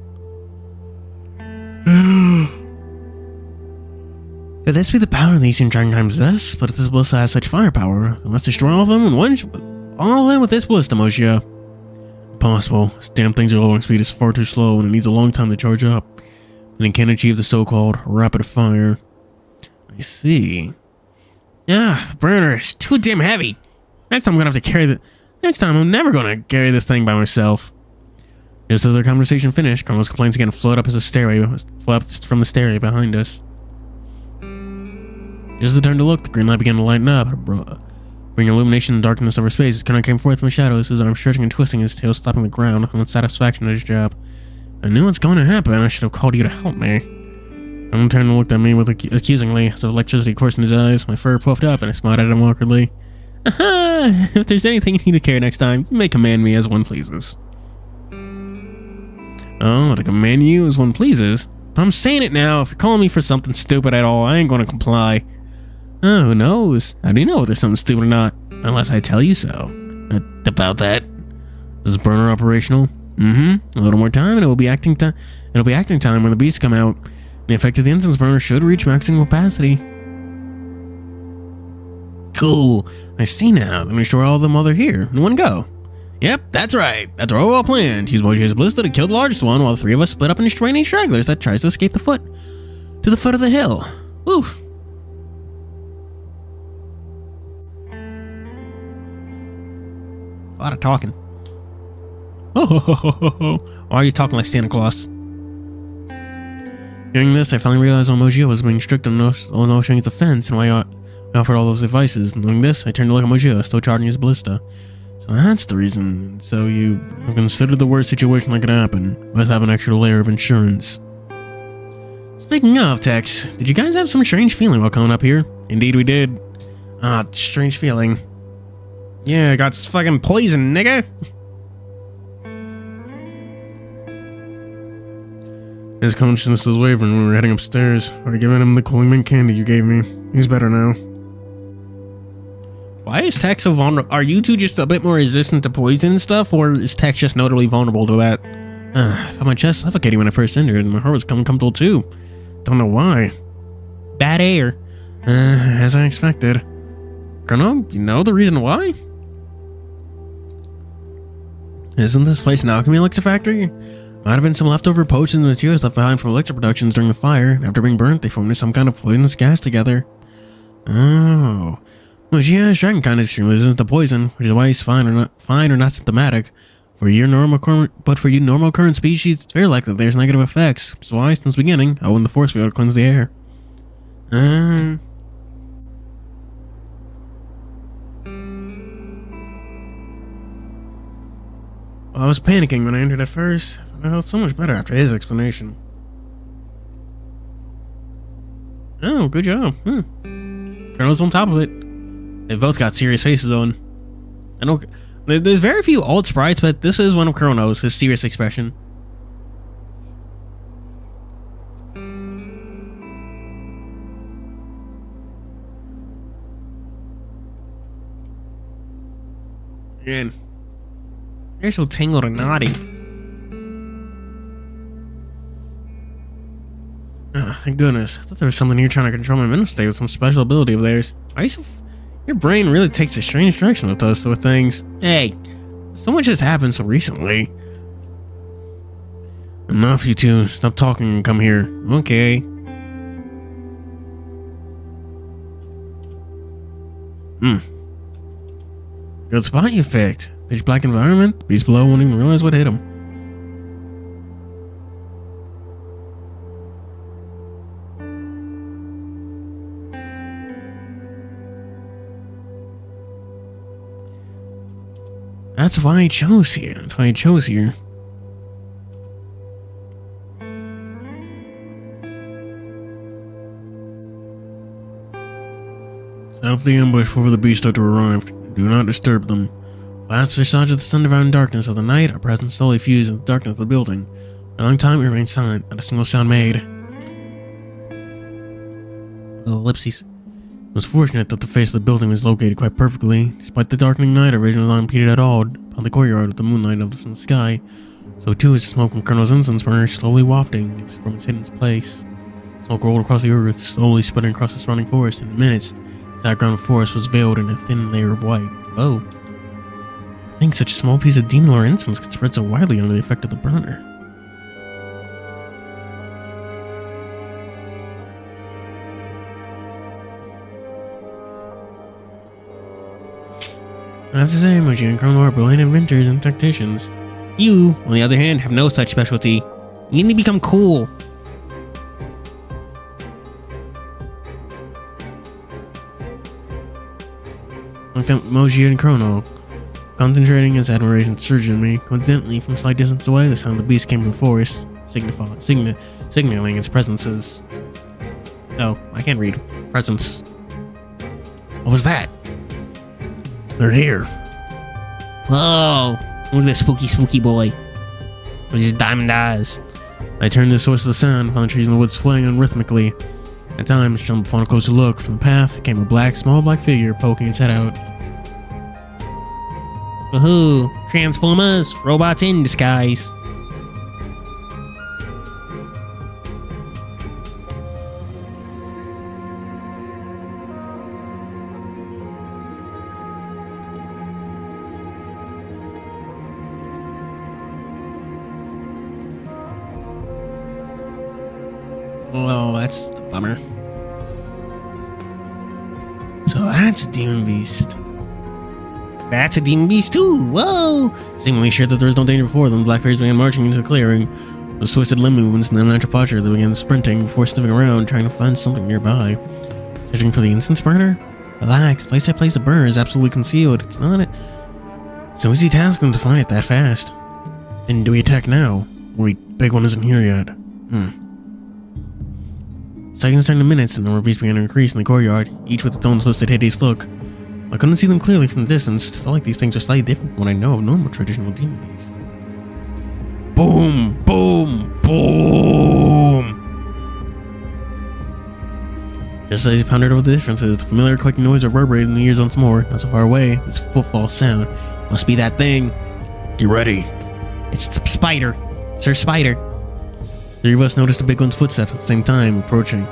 Could this be the power these dragon kind possess? But if this ballista has such firepower, then let's destroy all of them in all of them with this ballista, Moshe. Impossible. This damn thing's lowering speed is far too slow and it needs a long time to charge up. And it can't achieve the so-called rapid fire. I see. Yeah, the burner is too damn heavy. Next time I'm never gonna carry this thing by myself. Just as our conversation finished, Carlos' complaints again float up from the stairway behind us. Just as I turned to look, the green light began to lighten up, bringing illumination and darkness over space. Connor came forth from the shadows, his arms stretching and twisting, his tail slapping the ground with satisfaction at his job. I knew what's going to happen. I should have called you to help me. Connor turned and looked at me with accusingly, as if electricity coursed in his eyes. My fur puffed up, and I smiled at him awkwardly. Aha! If there's anything you need to carry next time, you may command me as one pleases. Oh, to command you as one pleases? But I'm saying it now. If you're calling me for something stupid at all, I ain't going to comply. Oh, who knows? How do you know if there's something stupid or not? Unless I tell you so. About that. Is this burner operational? Mm-hmm. A little more time and it'll be acting time when the beasts come out. The effect of the incense burner should reach maximum capacity. Cool. I see now. Then we destroy all of them while they're here in one go. Yep, that's right. That's all well planned. Use Moshe's ballista to kill the largest one while the three of us split up and destroy any stragglers that tries to escape to the foot of the hill. Woo. A lot of talking. Oh, why are you talking like Santa Claus? Hearing this, I finally realized why Mojio was being strict on no showing his offense and why I offered all those advices. Knowing this, I turned to look at Mojio, still charging his ballista. So that's the reason. So you have considered the worst situation that could happen. Let's have an extra layer of insurance. Speaking of, Tex, did you guys have some strange feeling while coming up here? Indeed we did. Ah, strange feeling. Yeah, I got fucking poison, nigga. His consciousness was wavering when we were heading upstairs. I given him the cooling mint candy you gave me. He's better now. Why is Tex so vulnerable? Are you two just a bit more resistant to poison and stuff, or is Tex just notably vulnerable to that? I felt my chest suffocating when I first entered, and my heart was comfortable too. Don't know why. Bad air. As I expected. Colonel, you know the reason why? Isn't this place an alchemy elixir factory? Might have been some leftover potions and materials left behind from elixir productions during the fire. After being burnt, they formed some kind of poisonous gas together. Oh. Well, yeah, dragon kind of extremely resistant to poison, which is why he's fine or not symptomatic. For you normal current species, it's very likely that there's negative effects. Which is why, since the beginning, I opened the force field to cleanse the air. I was panicking when I entered at first. I felt so much better after his explanation. Oh, good job. Colonel's on top of it. They've both got serious faces on. I know there's very few old sprites, but this is one of Colonel's, his serious expression. Again. You're so tangled and naughty. Ah, thank goodness. I thought there was something here trying to control my mental state with some special ability of theirs. Why are you so your brain really takes a strange direction with those sort of things. Hey, so much has happened so recently. Enough, you two. Stop talking and come here. Okay. Good spot you picked. Pitch black environment. Beast below won't even realize what hit him. That's why I chose here. That's why I chose here. Set up the ambush before the beast start to arrive. Do not disturb them. Last visage of the sun-devouring darkness of the night, our presence slowly fused in the darkness of the building. For a long time we remained silent, not a single sound made. Oh, ellipses. It was fortunate that the face of the building was located quite perfectly. Despite the darkening night, our vision was not impeded at all upon the courtyard with the moonlight up from the sky. So too is the smoke from Colonel's incense burner slowly wafting from its hidden place. Smoke rolled across the earth, slowly spreading across the surrounding forest. In minutes, the background forest was veiled in a thin layer of white. Whoa. I think such a small piece of demon lore incense could spread so widely under the effect of the burner. I have to say, Moji and Colonel are brilliant inventors and tacticians. You, on the other hand, have no such specialty. You need to become cool. Like that Moji and Chrono. Concentrating his admiration surged in me. Coincidentally, from a slight distance away, the sound of the beast came from the forest, signaling its presences. Oh, I can't read. Presence. What was that? They're here. Whoa! Look at this spooky boy. With his diamond eyes. I turned to the source of the sound, found the trees in the woods swaying unrhythmically. At times, jumped upon a closer look. From the path came a small black figure poking its head out. Woohoo! Transformers! Robots in disguise! Well, that's a bummer. So that's a demon beast. That's a demon beast too! Whoa! Seemingly sure that there was no danger before them, the black fairies began marching into the clearing. With twisted limb movements and unnatural posture, they began sprinting before sniffing around, trying to find something nearby. Searching for the incense burner? Relax, place the burner is absolutely concealed. It's no easy task for them to find it that fast. Then do we attack now? Wait, big one isn't here yet. Seconds turned to minutes, and the number of beasts began to increase in the courtyard, each with its own twisted, hideous look. I couldn't see them clearly from the distance. It felt like these things are slightly different from what I know of normal traditional demon beasts. Boom! Boom! Boom! Just as he pondered over the differences, the familiar clicking noise reverberated in the ears once more. Not so far away, this footfall sound. Must be that thing. Get ready. It's Spider. Sir Spider. Three of us noticed the big one's footsteps at the same time, approaching.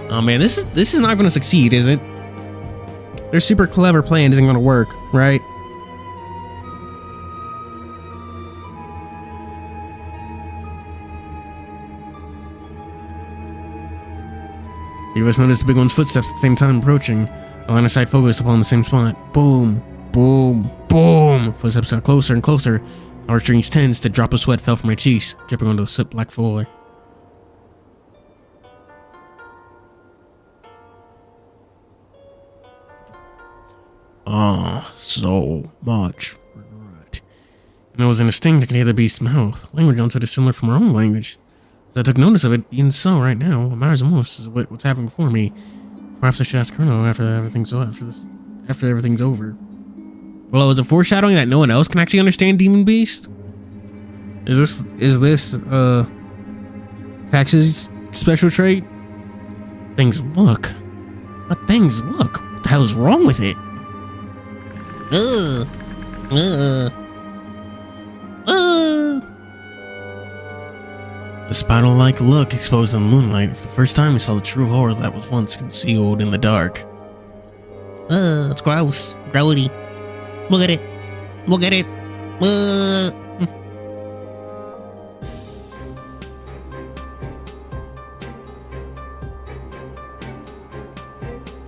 Oh man, this is not going to succeed, is it? Their super clever plan isn't going to work, right? Three of us noticed the big one's footsteps at the same time, approaching. A line of sight focused upon the same spot. Boom, boom, boom. Footsteps got closer and closer. Our strings tensed, a drop of sweat fell from my cheeks, dripping onto the slip black floor. So much regret. And there was an instinct I could hear the beast's mouth. Language onset is similar from our own language. As I took notice of it, even so, right now, what matters most is what's happening before me. Perhaps I should ask Colonel after everything's over. Well, is it foreshadowing that no one else can actually understand Demon Beast? Is this Tax's special trait? Things look. What things look? What the hell is wrong with it? The spider-like look exposed in the moonlight. For the first time, we saw the true horror that was once concealed in the dark. It's gross. Grody. Look at it. Look at it.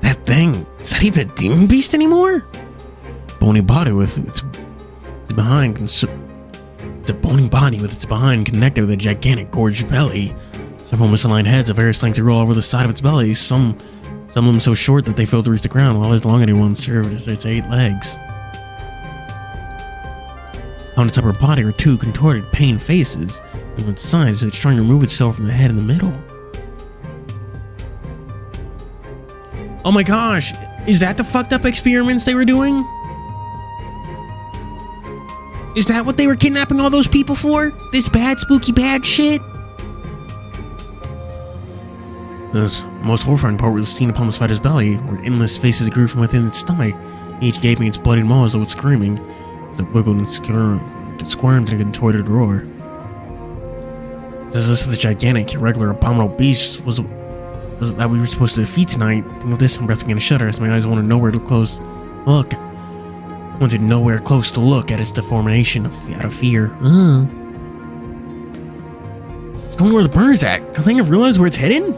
That thing, is that even a demon beast anymore? Bony body with its behind. It's a bony body with its behind connected with a gigantic gorged belly. Several misaligned heads of various lengths roll over the side of its belly. Some of them so short that they fail to reach the ground, while its elongated ones served as its 8 legs. On its upper body are 2 contorted, pained faces, and on its sides it's trying to remove itself from the head in the middle. Oh my gosh, is that the fucked up experiments they were doing? Is that what they were kidnapping all those people for? This bad, spooky, bad shit? The most horrifying part was seen upon the spider's belly, where endless faces grew from within its stomach, each gaping its bloody maw as though it's screaming, as it wiggled and squirmed and contorted a roar. This is the gigantic, irregular, abominable beast was that we were supposed to defeat tonight. Think of this and breath began to shudder as my eyes wanted nowhere to close. Look. Wanted nowhere close to look at its deformation out of fear. It's going where the burner's at. I think I've realized where it's heading.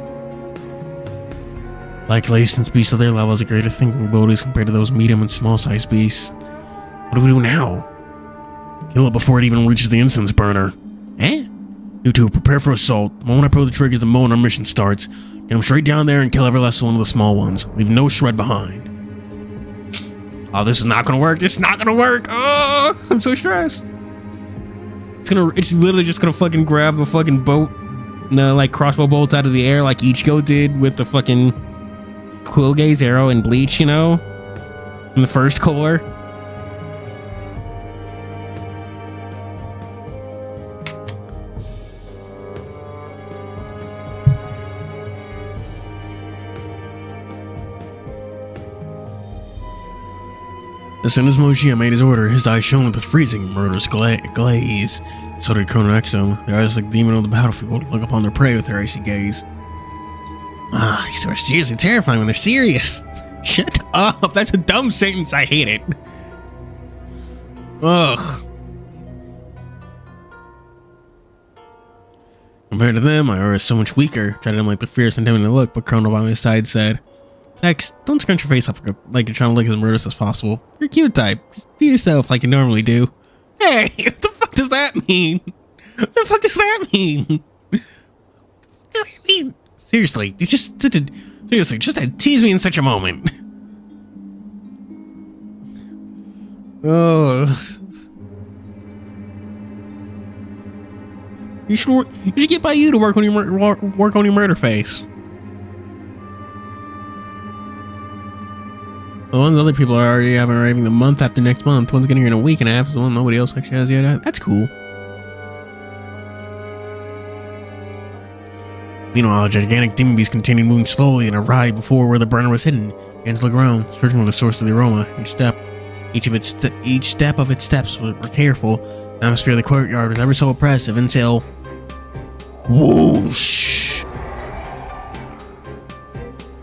Likely, since beasts of their level has a greater thinking abilities compared to those medium and small sized beasts. What do we do now? Kill it before it even reaches the incense burner. Eh? You two, prepare for assault. The moment I pull the trigger is the moment our mission starts. Get them straight down there and kill every last one of the small ones. Leave no shred behind. Oh, this is not gonna work. This is not gonna work. Oh, I'm so stressed. It's literally just gonna fucking grab the fucking boat, like crossbow bolts out of the air like Ichigo did with the fucking Quill Gaze arrow and Bleach, you know, in the first core. As soon as Mojia made his order, his eyes shone with a freezing, murderous glaze. So did Chrono Exo, their eyes like demon on the battlefield, look upon their prey with their icy gaze. Ah, these two are seriously terrifying when they're serious. Shut up, that's a dumb sentence, I hate it. Ugh. Compared to them, my aura is so much weaker. Tried to emulate the fierce and intimidating look, but Chrono by my side said, Tex, don't scrunch your face up like you're trying to look as murderous as possible. You're a cute type. Just be yourself like you normally do. Hey, what the fuck does that mean? What the fuck does that mean? Seriously, you just had tease me in such a moment. Oh. You should get by you to work on your murder face. The ones other people are already having arriving the month after next month. One's getting here in a week and a half. So nobody else actually has yet. That's cool. Meanwhile, a gigantic demon beast continued moving slowly and arrived before where the burner was hidden. Began to look around, searching for the source of the aroma. Each step of its steps were careful. The atmosphere of the courtyard was ever so oppressive until whoosh!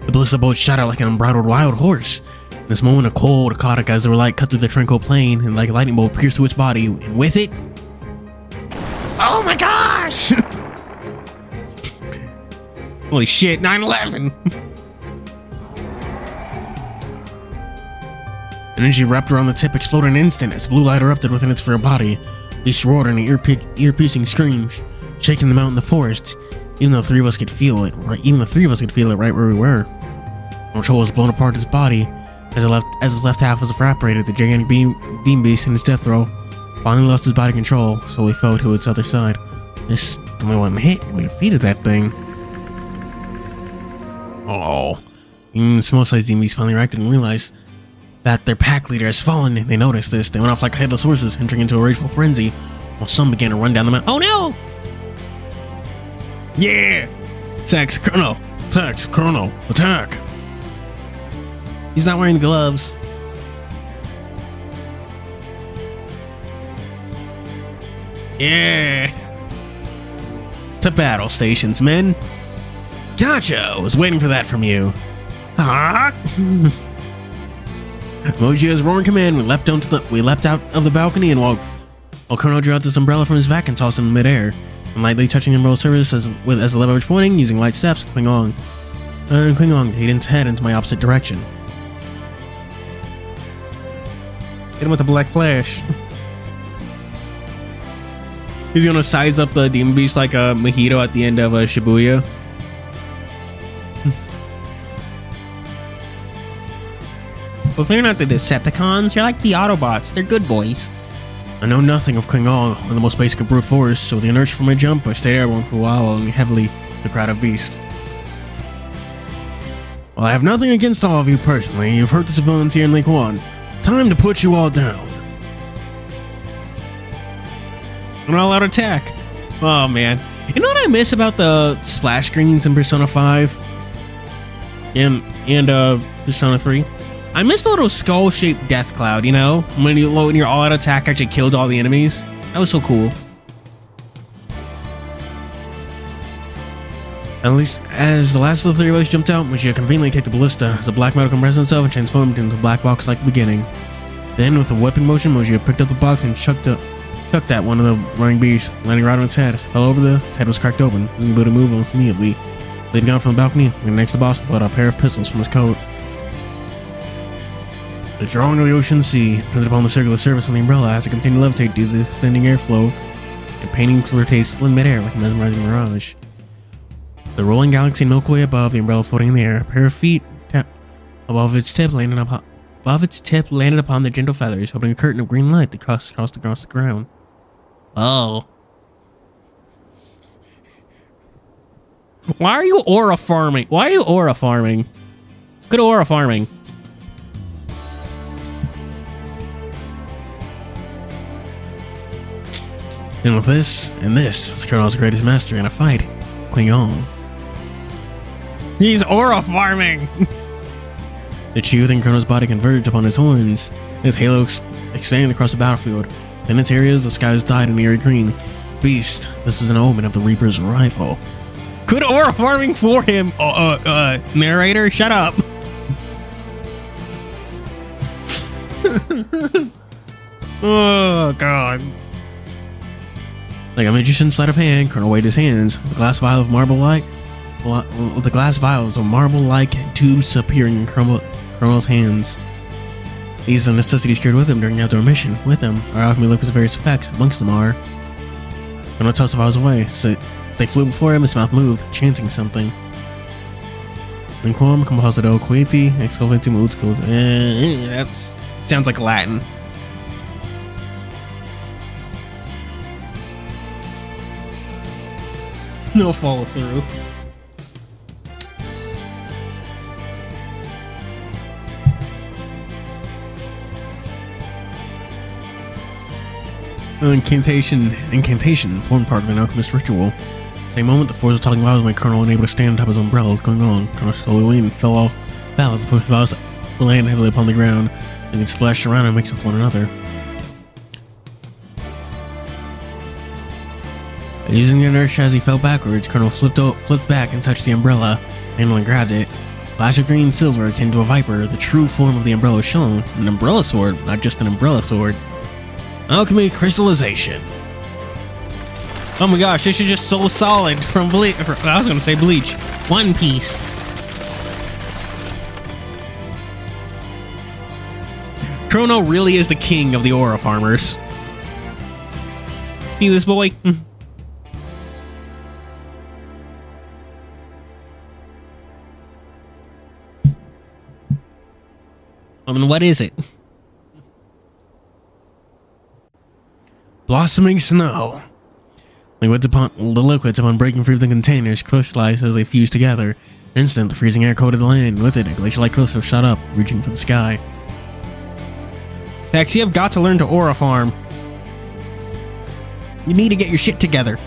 The ballista bolt shot out like an unbridled wild horse. In this moment, a cold, aquatic as the light cut through the tranquil plain and like a lightning bolt pierced through its body, and with it, oh my gosh! Holy shit, 9/11! An energy wrapped around the tip exploded in an instant as blue light erupted within its frail body. Beast roared in an ear-piercing scream, shaking them out in the forest. Even the three of us could feel it right where we were. Control was blown apart his body. As his left half was evaporated, the gigantic beam beast in his death throw finally lost his body control, slowly fell to its other side. This only one hit, and we defeated that thing. Oh. Even the small-sized demon beast finally reacted and realized that their pack leader has fallen. They noticed this. They went off like headless horses, entering into a rageful frenzy, while some began to run down the mountain. Oh no! Yeah! Tex, Chrono! Tex, Chrono! Attack! He's not wearing gloves. Yeah! To battle stations, men. Gotcha! I was waiting for that from you. Ah! Mojia's roaring command, we leapt out of the balcony, and while Chrono drew out this umbrella from his back and tossed it in midair, and lightly touching the umbrella's surface as the lever was pointing, using light steps, Kling-Long hit its head into my opposite direction. Hit him with a black flash. He's gonna size up the demon beast like a mojito at the end of Shibuya. Well, they're not the Decepticons. You're like the Autobots. They're good boys. I know nothing of Kling-Long or the most basic of brute force, so with the inertia from my jump, I stayed airborne for a while and heavily the crowd of beast. Well, I have nothing against all of you personally. You've hurt the civilians here in Lake One. Time to put you all down. An all-out attack. Oh man. You know what I miss about the splash screens in Persona 5? and Persona 3. I missed the little skull-shaped death cloud, you know? When your all-out attack actually killed all the enemies. That was so cool. At least, as the last of the three of us jumped out, Mojia conveniently kicked the ballista as the black metal compressed itself and transformed into a black box like the beginning. Then, with a weapon motion, Mojia picked up the box and chucked at one of the running beasts, landing right on its head. As it fell over, its head was cracked open. It was able to move almost immediately. Leaping out from the balcony, and next to the boss, pulled out a pair of pistols from his coat. The drawing of the ocean sea printed upon the circular surface of the umbrella as it continued to levitate due to the ascending airflow, and paintings rotated still in midair like a mesmerizing mirage. The rolling galaxy and Milky Way above, the umbrella floating in the air, a pair of feet above its tip landed upon the gentle feathers, opening a curtain of green light that crossed across the ground. Oh. Why are you aura farming? Why are you aura farming? Good aura farming. And with this was Colonel's greatest mastery in a fight, Clinching. He's aura farming! The chi within Colonel's body converged upon his horns. His halo expanded across the battlefield. In its areas, the skies dyed in eerie green. Beast, this is an omen of the Reaper's arrival. Good aura farming for him! Narrator, shut up! Oh, God. Like a magician's sleight of hand, Colonel waved his hands. The glass vial of marble-like, with the glass vials of marble-like tubes appearing in Colonel's hands. These are the necessities carried with him during the outdoor mission. With him are alchemy liquids with various effects. Amongst them are. Colonel tossed the vials away. So as they flew before him, his mouth moved, chanting something. Linquam composito queti excoventum utcult. That sounds like Latin. No follow through. Incantation formed part of an alchemist ritual. Same moment, the force was talking loud when Colonel unable to stand on top of his umbrella. What's going on? Colonel slowly leaned and fell as the push vials landed heavily upon the ground, and then splashed around and mixed with one another. Using the inertia as he fell backwards, Colonel flipped back and touched the umbrella, and grabbed it. Flash of green and silver akin to a viper, the true form of the umbrella was shown. An umbrella sword, not just an umbrella sword. Alchemy crystallization. Oh my gosh, this is just so solid from Bleach. I was gonna say Bleach. One Piece. Chrono really is the king of the aura farmers. See this boy? I mean, what is it? Blossoming snow. The liquids upon breaking free of the containers crystallized as they fused together. In an instant, the freezing air coated the land. With it, a glacial-like crystal shot up, reaching for the sky. Tex, you have got to learn to aura farm. You need to get your shit together.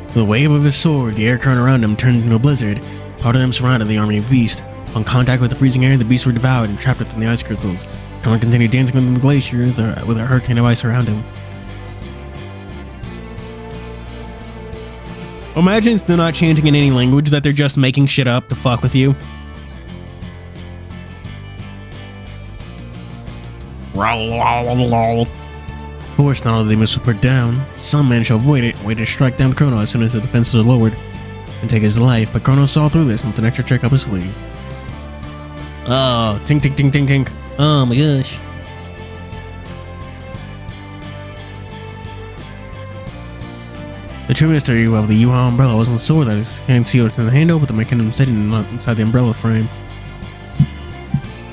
With the wave of his sword, the air current around him turned into a blizzard. Part of them surrounded the army of beasts. On contact with the freezing air, the beasts were devoured and trapped within the ice crystals. Colonel continued dancing within the glacier with a hurricane of ice around him. Imagine they're not chanting in any language, that they're just making shit up to fuck with you. Of course, not all of the missiles were put down. Some men shall avoid it, waited to strike down Chrono as soon as the defenses were lowered and take his life, but Chrono saw through this and with an extra trick up his sleeve. Oh, tink, tink, tink, tink, tink. Oh my gosh. The true mystery of the Yuha umbrella wasn't the sword that is concealed in the handle, but the mechanism sitting inside the umbrella frame.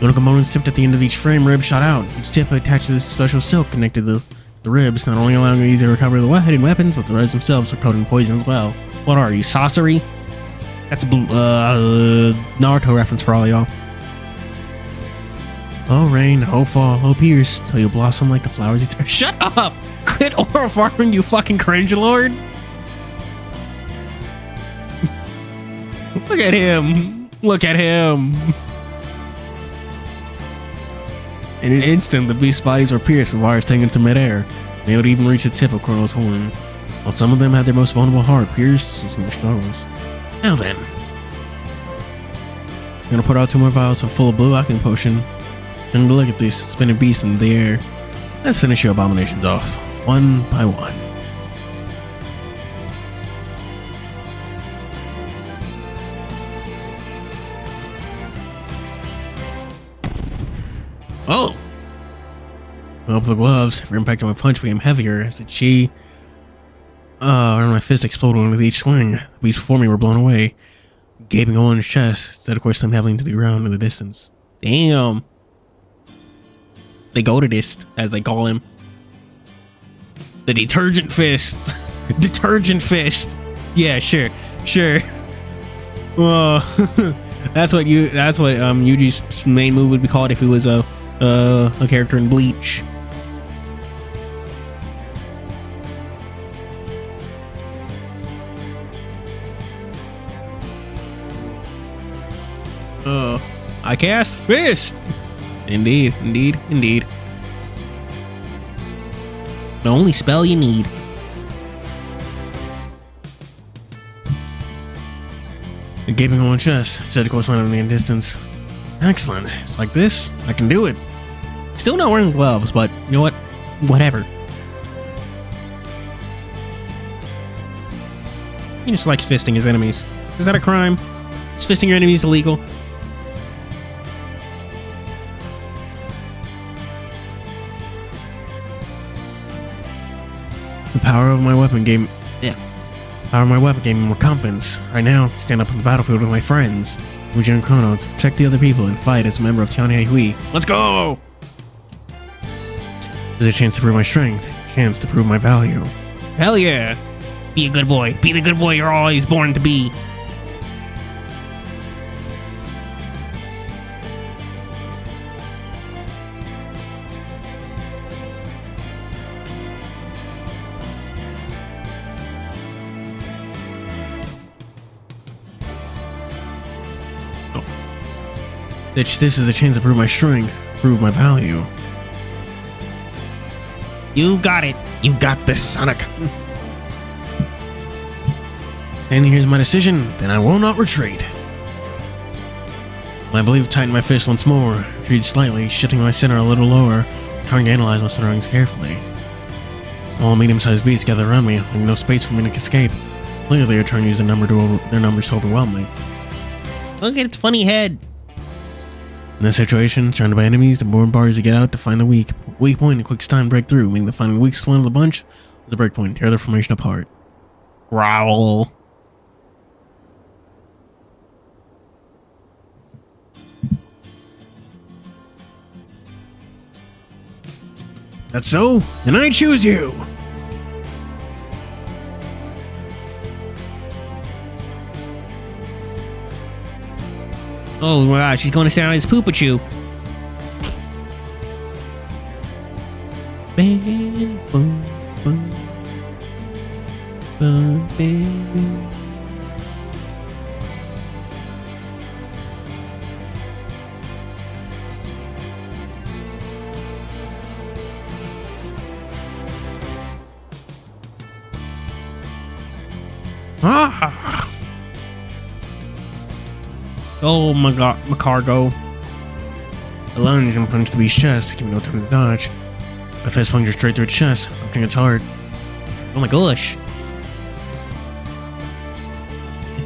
Little components tipped at the end of each frame rib shot out. Each tip attached to this special silk connected the ribs, not only allowing it easy to recover the hidden weapons, but the ribs themselves were coated in poison as well. What are you, sorcery? That's a Naruto reference for all y'all. Oh rain, oh fall, oh pierce, till you blossom like the flowers you turn. Shut up! Quit aura farming, you fucking cringe lord! Look at him. Look at him. In an instant, the beast's bodies were pierced with wires taken to midair. They would even reach the tip of Chrono's horn. While some of them had their most vulnerable heart pierced in some struggles. Now then. I'm gonna put out 2 more vials of full of blue alchemy potion. And look at these spinning beasts in the air. Let's finish your abominations off, one by one. Oh! Well, the gloves, every impact of my punch became heavier as the chi around my fist exploded with each swing. The beasts before me were blown away, gaping hole in his chest, instead of course slammed heavily into the ground in the distance. Damn. They go to this, as they call him. The detergent fist. Detergent fist. Yeah, sure. That's what Yuji's main move would be called if he was a character in Bleach. I cast fist. Indeed. The only spell you need. The gaping hole in chest, said to correspond in the distance. Excellent. It's like this. I can do it. Still not wearing gloves, but you know what? Whatever. He just likes fisting his enemies. Is that a crime? Is fisting your enemies illegal? The power of my weapon gave me more confidence. Right now, I stand up on the battlefield with my friends, Fuuri and Chrono, to protect the other people and fight as a member of TianheHui. Let's go! There's a chance to prove my strength, a chance to prove my value. Hell yeah! Be a good boy. Be the good boy you're always born to be. This is a chance to prove my strength, prove my value. You got it. You got this, Sonic. And here's my decision, then I will not retreat. I believe tighten my fist once more, retreat slightly, shifting my center a little lower, trying to analyze my surroundings carefully. Small medium-sized beasts gather around me, leaving no space for me to escape. Clearly they are trying to use their numbers to overwhelm me. Look at its funny head. In this situation, surrounded by enemies, the more bars you get out to find the weak point and quickest time break through, meaning the finding the weakest one of the bunch is the break point and tear their formation apart. Growl. That's so? Then I choose you! Oh my gosh, she's going to stand on his poopachu. Ah! Oh my god, my cargo. I lunged and punched the beast's chest, giving no time to dodge. My fist punctured straight through its chest, rupturing its heart. Oh my gosh.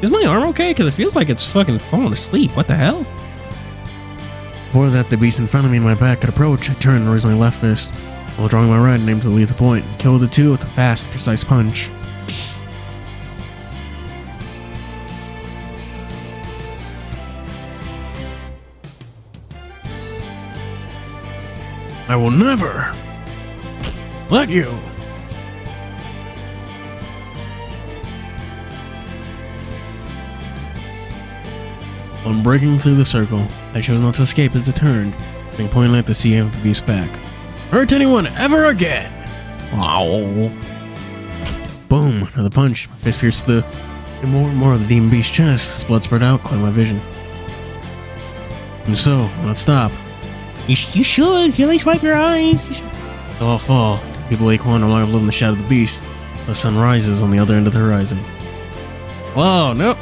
Is my arm okay? Because it feels like it's fucking falling asleep. What the hell? Before that, the beast in front of me in my back could approach. I turned and raised my left fist, while drawing my right and aimed to lead the point, and killed the two with a fast, precise punch. I will never let you. On breaking through the circle, I chose not to escape as it turned, being pointed at the sea of the beast's back. Hurt anyone ever again! Wow. Boom! Another punch. My fist pierced the And more of the demon beast's chest. His blood spread out, caught my vision. And so, not stop. You should at least wipe your eyes. So I'll fall. The people of Lake One no longer live in the shadow of the beast. The sun rises on the other end of the horizon. Whoa, no.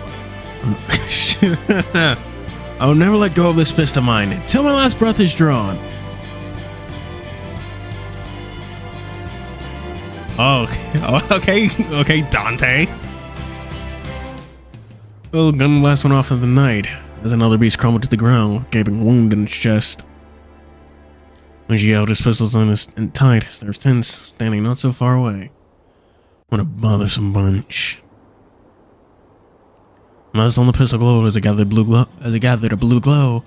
I will never let go of this fist of mine until my last breath is drawn. Oh, okay, Dante. Well, gun blast went off in the night as another beast crumbled to the ground with a gaping wound in its chest. When she held his pistols in tight, their tents standing not so far away. What a bothersome bunch. Muzzled on the pistol glowed as it gathered a blue glow,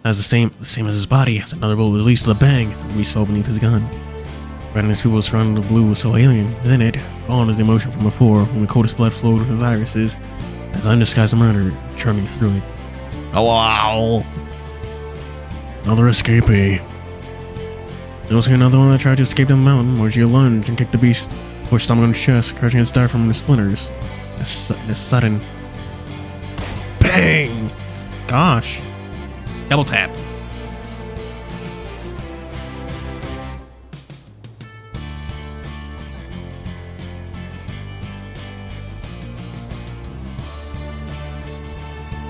as the same as his body, as another bullet was released with a bang. The beast fell beneath his gun. Redness people surrounding the blue was so alien. Within it, gone as the emotion from before, when the coldest blood flowed with his irises, as undisguised murder churning through it. Oh wow! Another escapee. You'll see another one that tried to escape down the mountain, where she lunged and kicked the beast, pushed stomach on his chest, crushing his diaphragm into splinters. A sudden bang! Gosh. Double tap.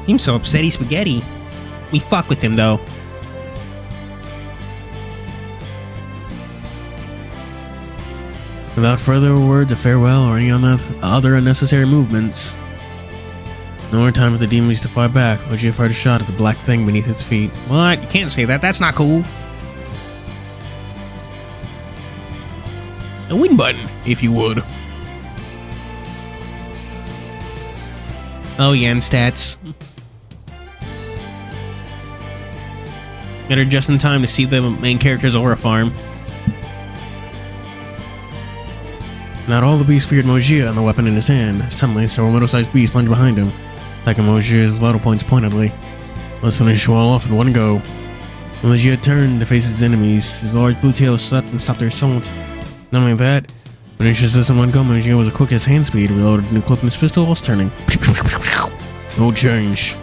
Seems so upsetty spaghetti. We fuck with him though. Without further words of farewell or any other unnecessary movements, no more time for the demon beast to fight back. Oji fired a shot at the black thing beneath its feet. What? You can't say that. That's not cool. A win button, if you would. Oh yeah, and stats. Got her just in time to see the main character's aura farm. Not all the beasts feared Mojia and the weapon in his hand. Suddenly, several middle-sized beasts lunged behind him, attacking Mojia's vital points pointedly. Let's finish you all off in one go. When Mojia turned to face his enemies, his large blue tail swept and stopped their assault. Not only that, finishes this in one go, Mojia was quick as hand speed, reloaded a new clip in his pistol whilst turning. No change.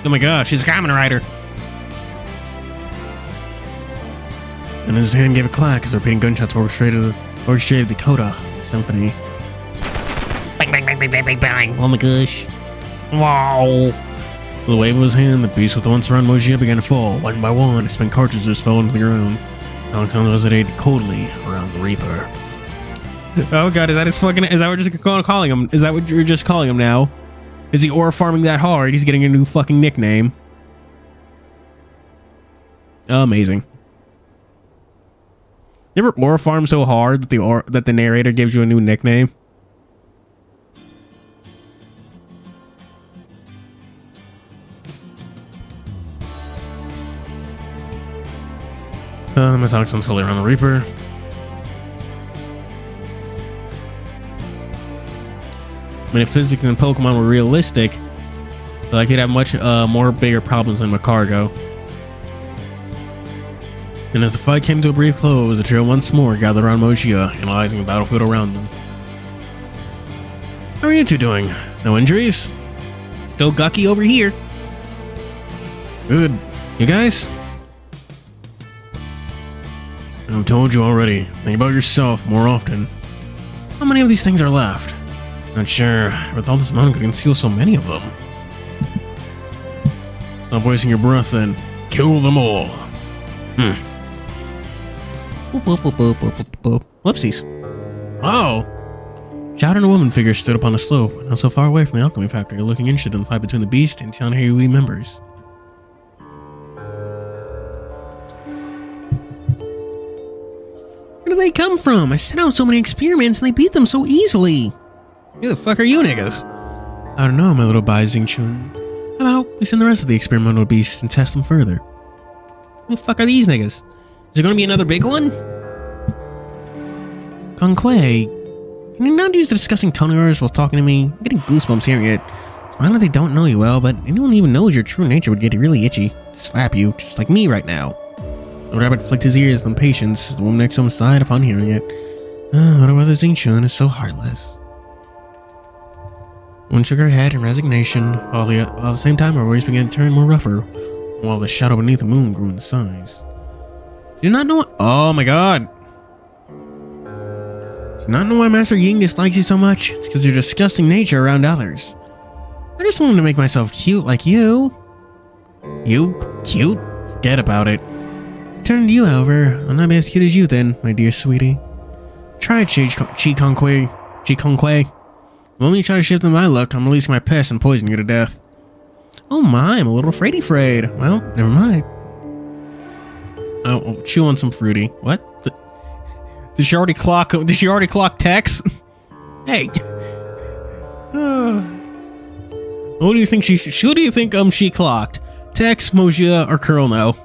Oh my gosh, he's a Kamen Rider. And his hand gave a clack as the repeating gunshots orchestrated the coda symphony. Bang, bang, bang, bang, bang, bang, bang. Oh my gosh. Wow. With a wave of his hand, the beast with the once around Mojia began to fall. One by one, his spent cartridges fell into the ground. Tongue resonated coldly around the Reaper. Oh god, is that what you're just calling him? Is that what you're just calling him now? Is he aura farming that hard? He's getting a new fucking nickname. Amazing. You ever aura farm so hard that the narrator gives you a new nickname? My song's slowly around the Reaper. I mean, if physics and Pokemon were realistic, I could have much more bigger problems than Macargo. And as the fight came to a brief close, the trio once more gathered around Mojia, analyzing the battlefield around them. How are you two doing? No injuries? Still gucky over here. Good. You guys? I've told you already. Think about yourself more often. How many of these things are left? Not sure. I never thought this mountain could conceal so many of them. Stop wasting your breath then. Kill them all. Whoopsies. Oh! Child and a woman figure stood upon a slope, not so far away from the alchemy factory, looking interested in the fight between the beast and TianheHui members. Where do they come from? I sent out so many experiments and they beat them so easily. Who the fuck are you niggas? I don't know, my little Bai Xingchun. How about we send the rest of the experimental beasts and test them further? Who the fuck are these niggas? Is there gonna be another big one? Kong Kuei, can you not use the disgusting tone of yours while talking to me? I'm getting goosebumps hearing it. It's fine that they don't know you well, but anyone who even knows your true nature would get really itchy. Slap you, just like me right now. The rabbit flicked his ears with impatience as the woman next to him sighed upon hearing it. What about the Xingchun is so heartless? One shook her head in resignation, while at the same time her voice began to turn more rougher, while the shadow beneath the moon grew in size. Do you not know what— oh my god! Do you not know why Master Ying dislikes you so much? It's because of your disgusting nature around others. I just wanted to make myself cute like you. You? Cute? Forget about it. Turning to you, however, I'll not be as cute as you then, my dear sweetie. Try it, Chi Kong Kui. The moment you try to shift in my look, I'm releasing my piss and poison you to death. Oh my, I'm a little afraid. Well, never mind. I'll chew on some fruity. What? Did she already clock Tex? Hey. What do you think who do you think she clocked? Tex, Mojia, or Curl No?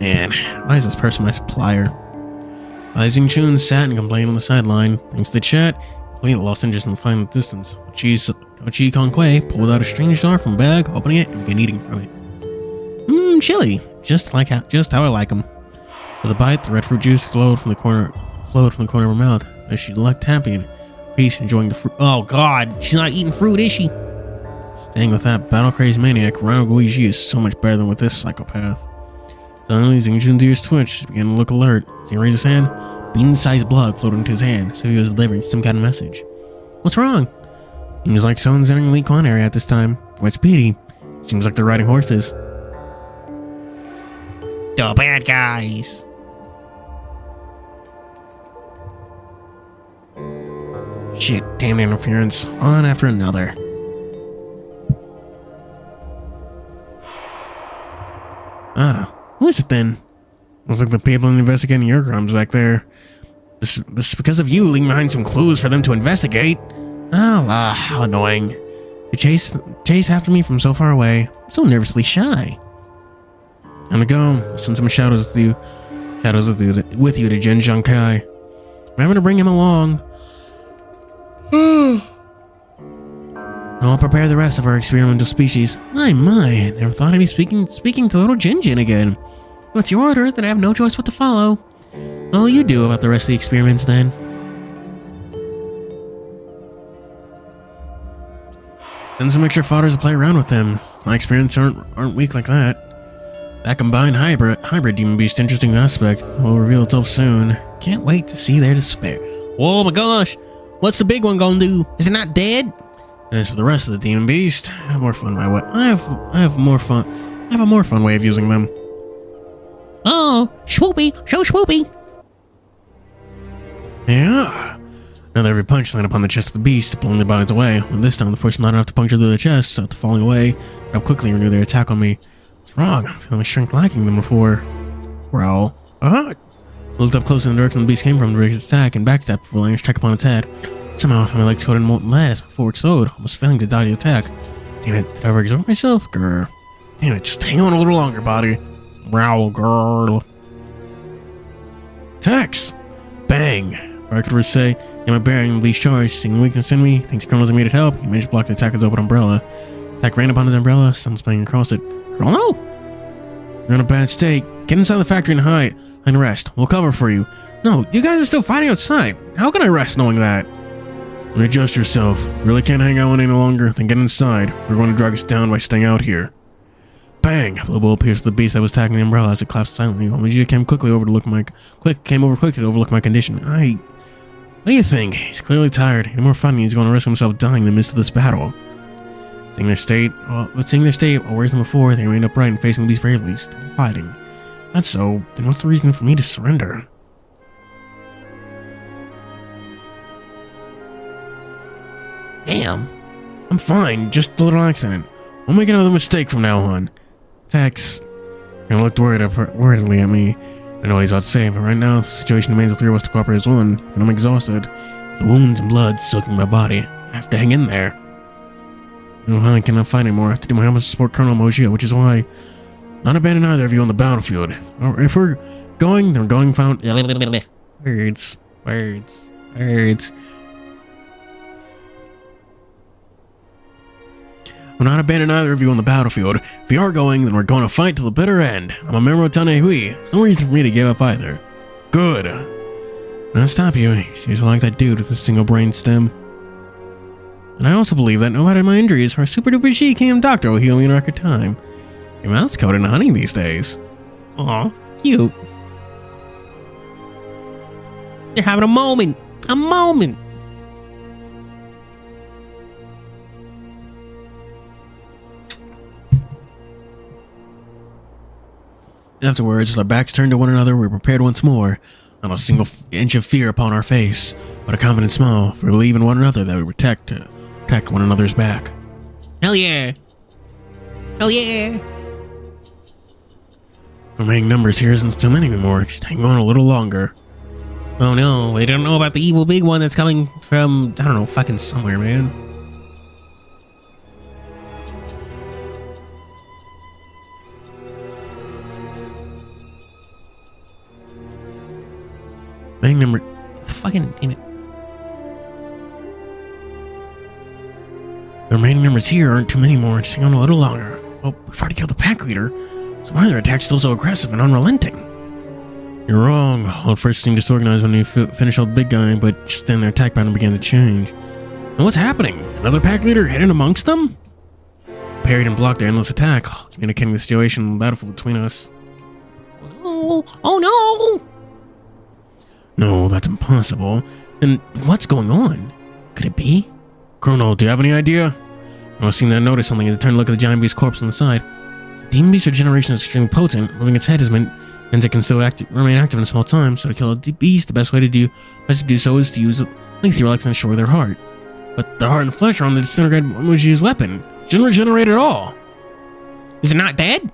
Man, why is this person my supplier? Rising Chun sat and complained on the sideline. Thanks to the chat, completely lost interest in the final distance. Chi Kong Kui pulled out a strange jar from a bag, opening it, and began eating from it. Chili, just how I like them. With a bite, the red fruit juice flowed from the corner of her mouth as she looked happy and peace, enjoying the fruit. Oh God, she's not eating fruit, is she? Staying with that battle-crazed maniac, Rano Guiji is so much better than with this psychopath. Suddenly, Xing Jun's ears twitched, began to look alert. As he raised his hand, bean-sized blood flowed into his hand, so he was delivering some kind of message. What's wrong? Seems like someone's entering the Li Quan area at this time. Quite speedy. Seems like they're riding horses. The bad guys. Shit, damn interference. One after another. Who is it then? Looks like the people investigating your crimes back there. This is because of you leaving behind some clues for them to investigate. Oh, how annoying. You chase after me from so far away. I'm so nervously shy. Time to go. Send some shadows with you to Jen Zhangkai. Remember to bring him along. I'll prepare the rest of our experimental species. My, never thought I'd be speaking to little Jin again. What's your order? Then I have no choice but to follow. What'll you do about the rest of the experiments then? Send some extra fodders to play around with them. My experiments aren't weak like that. That combined hybrid demon beast interesting aspect will reveal itself soon. Can't wait to see their despair. Oh my gosh! What's the big one gonna do? Is it not dead? As for the rest of the demon beast, I have more fun my way. I have a more fun way of using them. Oh, swoopy, so swoopy. Yeah. Another every punch landed upon the chest of the beast, pulling their bodies away. And this time, the force was not enough to puncture through their chests, so after falling away, they quickly renewed their attack on me. What's wrong? I'm feeling my strength lacking than before. Growl. I looked up close in the direction the beast came from to break its attack and backstep before laying its check upon its head. Somehow, my legs coated in molten lead as my forward slowed, almost failing to dodge the attack. Damn it, did I overexert myself? Grr. Damn it, just hang on a little longer, body. Growl, girl. Attacks! Bang! If I could say, get my bearing and leash charge, seeing the weakness in me, thanks to Colonel's immediate help, he managed to block the attack with his open umbrella. Attack ran upon his umbrella, sun spinning across it. Girl, no! You're in a bad state. Get inside the factory and hide. And rest. We'll cover for you. No, you guys are still fighting outside. How can I rest knowing that? Readjust yourself. If you really can't hang out any longer, then get inside. We're going to drag us down by staying out here. Bang! A blue bullet pierced the beast that was attacking the umbrella as it collapsed silently. Omijia came quickly over to overlook my condition. What do you think? He's clearly tired. Any more fighting, he's going to risk himself dying in the midst of this battle. Seeing their state, or worse than before, they remained upright and facing the beast bravely, still fighting. That's so. Then what's the reason for me to surrender? Damn. I'm fine. Just a little accident. Won't make another mistake from now on. Tex kind of looked worriedly at me. I know what he's about to say, but right now, the situation demands the three of us to cooperate as one. And I'm exhausted. The wounds and blood soaking my body. I have to hang in there. I cannot fight anymore. I have to do my utmost to support Colonel Mojia, which is why not abandon either of you on the battlefield. If we're going, then we're going found. Words. We'll not abandon either of you on the battlefield. If we are going, then we're going to fight till the bitter end. I'm a member of TianheHui. There's no reason for me to give up either. Good. I'll stop you. You seem like that dude with the single brain stem. And I also believe that no matter my injuries, our super duper G Kingdom doctor will heal me in record time. Your mouth's coated in honey these days. Aw, cute. They're having a moment. A moment. Afterwards, with our backs turned to one another, we prepared once more, not a single inch of fear upon our face, but a confident smile, for we believe in one another that we protect one another's back. Hell yeah! Hell yeah! The remaining numbers here isn't too many anymore, just hang on a little longer. Oh no, we don't know about the evil big one that's coming from, I don't know, fucking somewhere, man. Remaining number, fucking damn it. The remaining numbers here aren't too many more, just hang on a little longer. Oh, we've already killed the pack leader, so why are their attacks still so aggressive and unrelenting? You're wrong. Well, at first it seemed disorganized when you finished all the big guy, but just then their attack pattern began to change. And what's happening? Another pack leader hidden amongst them? Parried and blocked their endless attack, communicating the situation battlefield between us. Oh no! Oh no! No, that's impossible. Then what's going on? Could it be? Chrono, do you have any idea? I seem to notice something as I turn to look at the giant beast's corpse on the side. The demon beast's regeneration is extremely potent. Moving its head has meant it can still remain active in a small time, so to kill a beast, the best way to do so is to use lengthy relics and destroy their heart. But their heart and flesh are on the disintegrated Muji's weapon. It didn't regenerate at all. Is it not dead?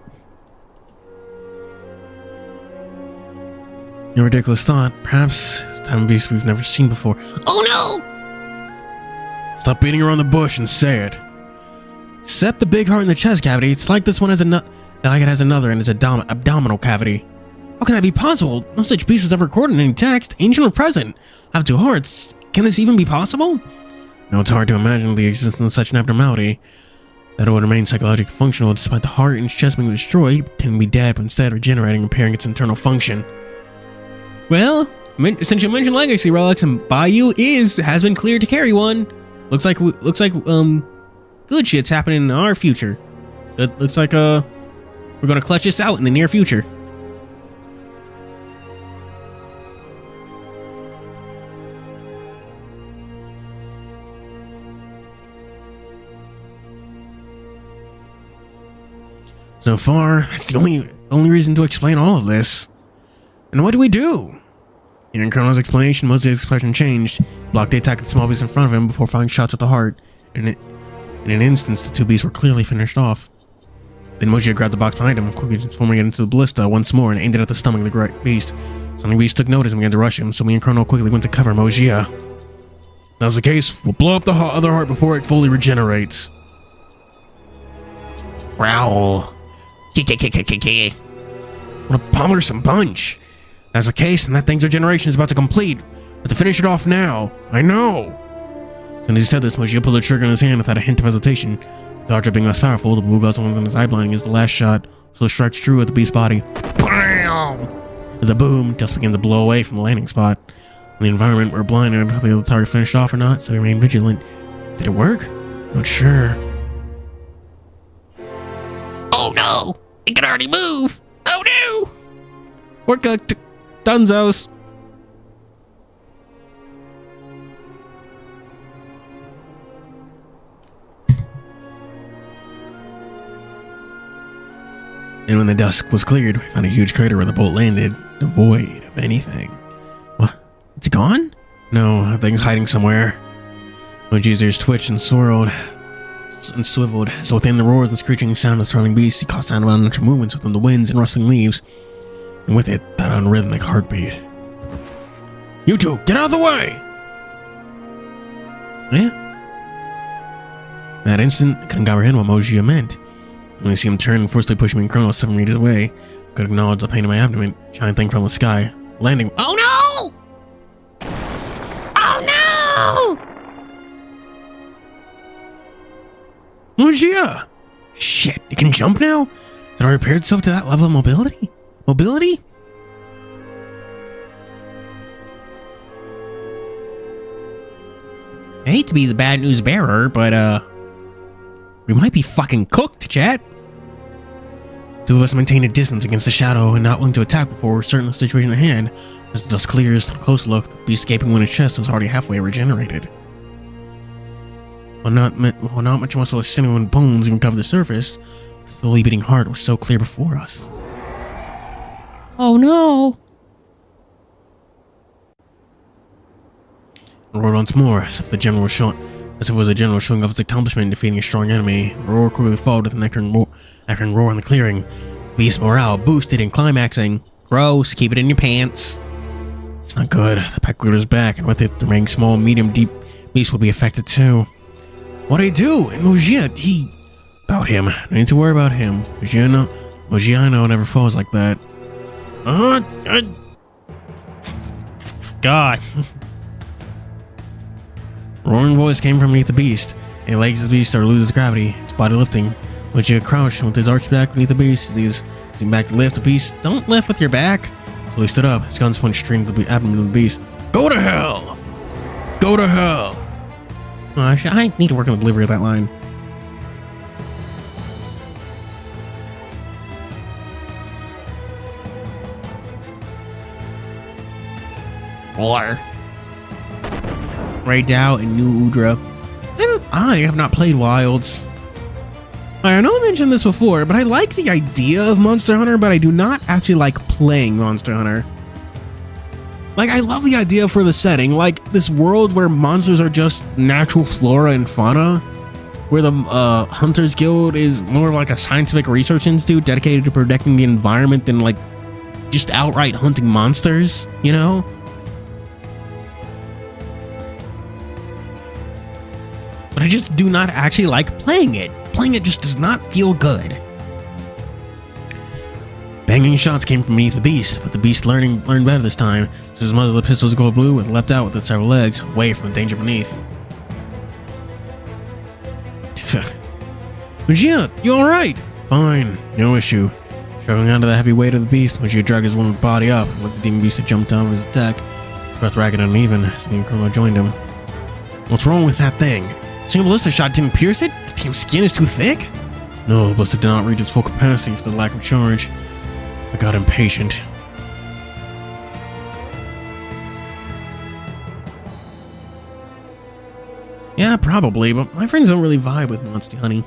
A ridiculous thought. Perhaps it's a type of beast we've never seen before. Oh no! Stop beating around the bush and say it. Except the big heart in the chest cavity, it's like this one has another in its abdominal cavity. How can that be possible? No such beast was ever recorded in any text, ancient or present. I have two hearts. Can this even be possible? No, it's hard to imagine the existence of such an abnormality. That it would remain psychologically functional despite the heart in its chest being destroyed, pretending to be dead, but instead regenerating and repairing its internal function. Well, since you mentioned legacy relics, and Bayou has been cleared to carry one. Looks like good shit's happening in our future. It looks like we're gonna clutch this out in the near future. So far, that's the only reason to explain all of this. And what do we do? Hearing Chrono's explanation, most of his expression changed. Blocked the attack of the small beast in front of him before firing shots at the heart. In an instant, the two beasts were clearly finished off. Then Mojia grabbed the box behind him, quickly transforming it into the ballista once more and aimed it at the stomach of the great beast. Sonic Beast took notice and began to rush him, so me and Chrono quickly went to cover Mojia. If that's the case, we'll blow up the other heart before it fully regenerates. Growl. What a bothersome bunch. If that's the case, and that thing's regeneration is about to complete. We have to finish it off now. I know. As soon as he said this, Mojia pulled the trigger in his hand without a hint of hesitation. The object being less powerful, the blue guzzle ones in his eye blinding as the last shot, so it strikes true at the beast's body. Bam! With a boom, dust begins to blow away from the landing spot. In the environment, we're blinded whether the target finished off or not, so we remain vigilant. Did it work? Not sure. Oh no! It can already move! Oh no! We're cooked. Dunzos. And when the dusk was cleared, we found a huge crater where the bolt landed, devoid of anything. What? It's gone? No, that thing's hiding somewhere. Moji's ears twitched and swirled and swiveled, so within the roars and screeching sound of the surrounding beasts, he caught sound of unnatural movements within the winds and rustling leaves, and with it, that unrhythmic heartbeat. You two, get out of the way! Yeah? In that instant, I couldn't comprehend what Mojia meant. When I see him turn and forcibly push me and Chrono 7 meters away, I could acknowledge the pain in my abdomen, giant thing from the sky, landing. Oh no! Oh no! Mojia! Shit, it can jump now? Did it repair itself to that level of mobility? Mobility? I hate to be the bad news bearer, but, we might be fucking cooked, chat. Two of us maintain a distance against the shadow and not willing to attack before we're certain of the situation at hand. As the dust clears, a close look, the beast gaping when its chest is already halfway regenerated. While not much muscle or sinew and bones even cover the surface, the slowly beating heart was so clear before us. Oh no! I roared once more, as if it was a general showing off its accomplishment in defeating a strong enemy. The roar quickly followed with an echoing roar in the clearing. Beast morale boosted and climaxing. Gross, keep it in your pants. It's not good. The pack leader's back, and with it, the remaining small, medium, deep beast will be affected too. What do I do? And Mojia, about him. I need to worry about him. Mogiano never falls like that. God. Roaring voice came from beneath the beast, and the legs of the beast started to lose gravity, his body lifting. Mojia crouched with his arched back beneath the beast as he was using back to lift the beast. Don't lift with your back. So he stood up, his guns pointed straight into the abdomen of the beast. Go to hell! Go to hell! Oh, I need to work on the delivery of that line. Or Ray Dow and New Udra. I have not played Wilds. I know I mentioned this before, but I like the idea of Monster Hunter, but I do not actually like playing Monster Hunter. Like, I love the idea for the setting, like this world where monsters are just natural flora and fauna, where the Hunters Guild is more like a scientific research institute dedicated to protecting the environment than like just outright hunting monsters, you know? But I just do not actually like playing it. Playing it just does not feel good. Banging shots came from beneath the beast, but the beast learned better this time. So his muzzle of the pistols glowed blue and leapt out with its several legs, away from the danger beneath. Mojia, you alright? Fine, no issue. Struggling under the heavy weight of the beast, Mojia dragged his wounded body up and let the demon beast that jumped down with his attack. Breath ragged and uneven as the Chrono joined him. What's wrong with that thing? A single ballistic shot didn't pierce it? The team's skin is too thick? No, the ballistic did not reach its full capacity for the lack of charge. I got impatient. Yeah, probably, but my friends don't really vibe with Monster Honey.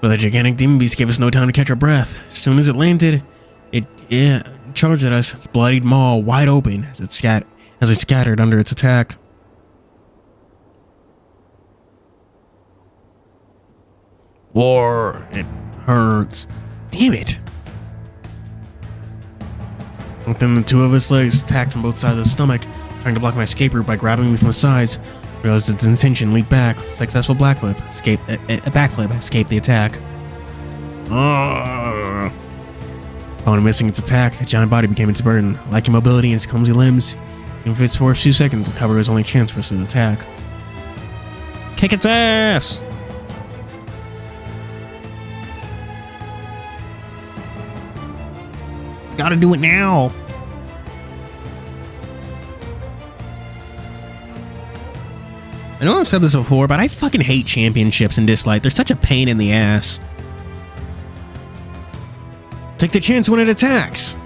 But the gigantic demon beast gave us no time to catch our breath. As soon as it landed, it charged at us, its bloodied maw wide open as it scattered under its attack. War, it hurts. Damn it. And then the two of us legs attacked from both sides of the stomach, trying to block my escape route by grabbing me from the sides. Realized its intention, leaped back. Successful backflip, escaped the attack. Upon missing its attack, the giant body became its burden. Lacking mobility in its clumsy limbs, even if it's for a few seconds, the cover was only chance for us to attack. Kick its ass! Gotta do it now! I know I've said this before, but I fucking hate championships in this light. They're such a pain in the ass. Take the chance when it attacks.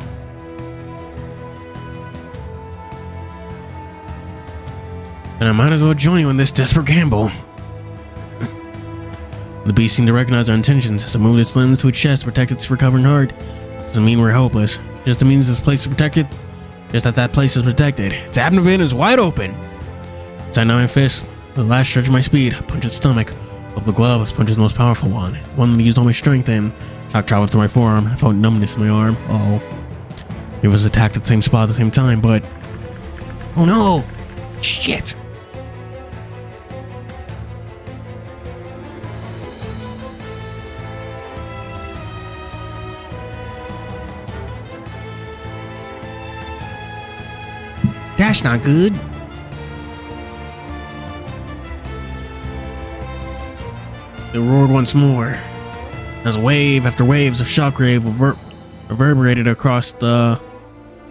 And I might as well join you in this desperate gamble. The beast seemed to recognize our intentions as it moved its limbs to its chest to protect its recovering heart. Doesn't mean we're hopeless. Just means this place is protected. Just that place is protected. Its abdomen is wide open. Inside now my fist. The last stretch of my speed, I punch its stomach. Of the glove, this punch is the most powerful one. One that I used all my strength in. Shock traveled to my forearm. I felt numbness in my arm. Oh. It was attacked at the same spot at the same time, but... Oh no! Shit! That's not good. It roared once more. as wave after waves of shockwave reverberated across the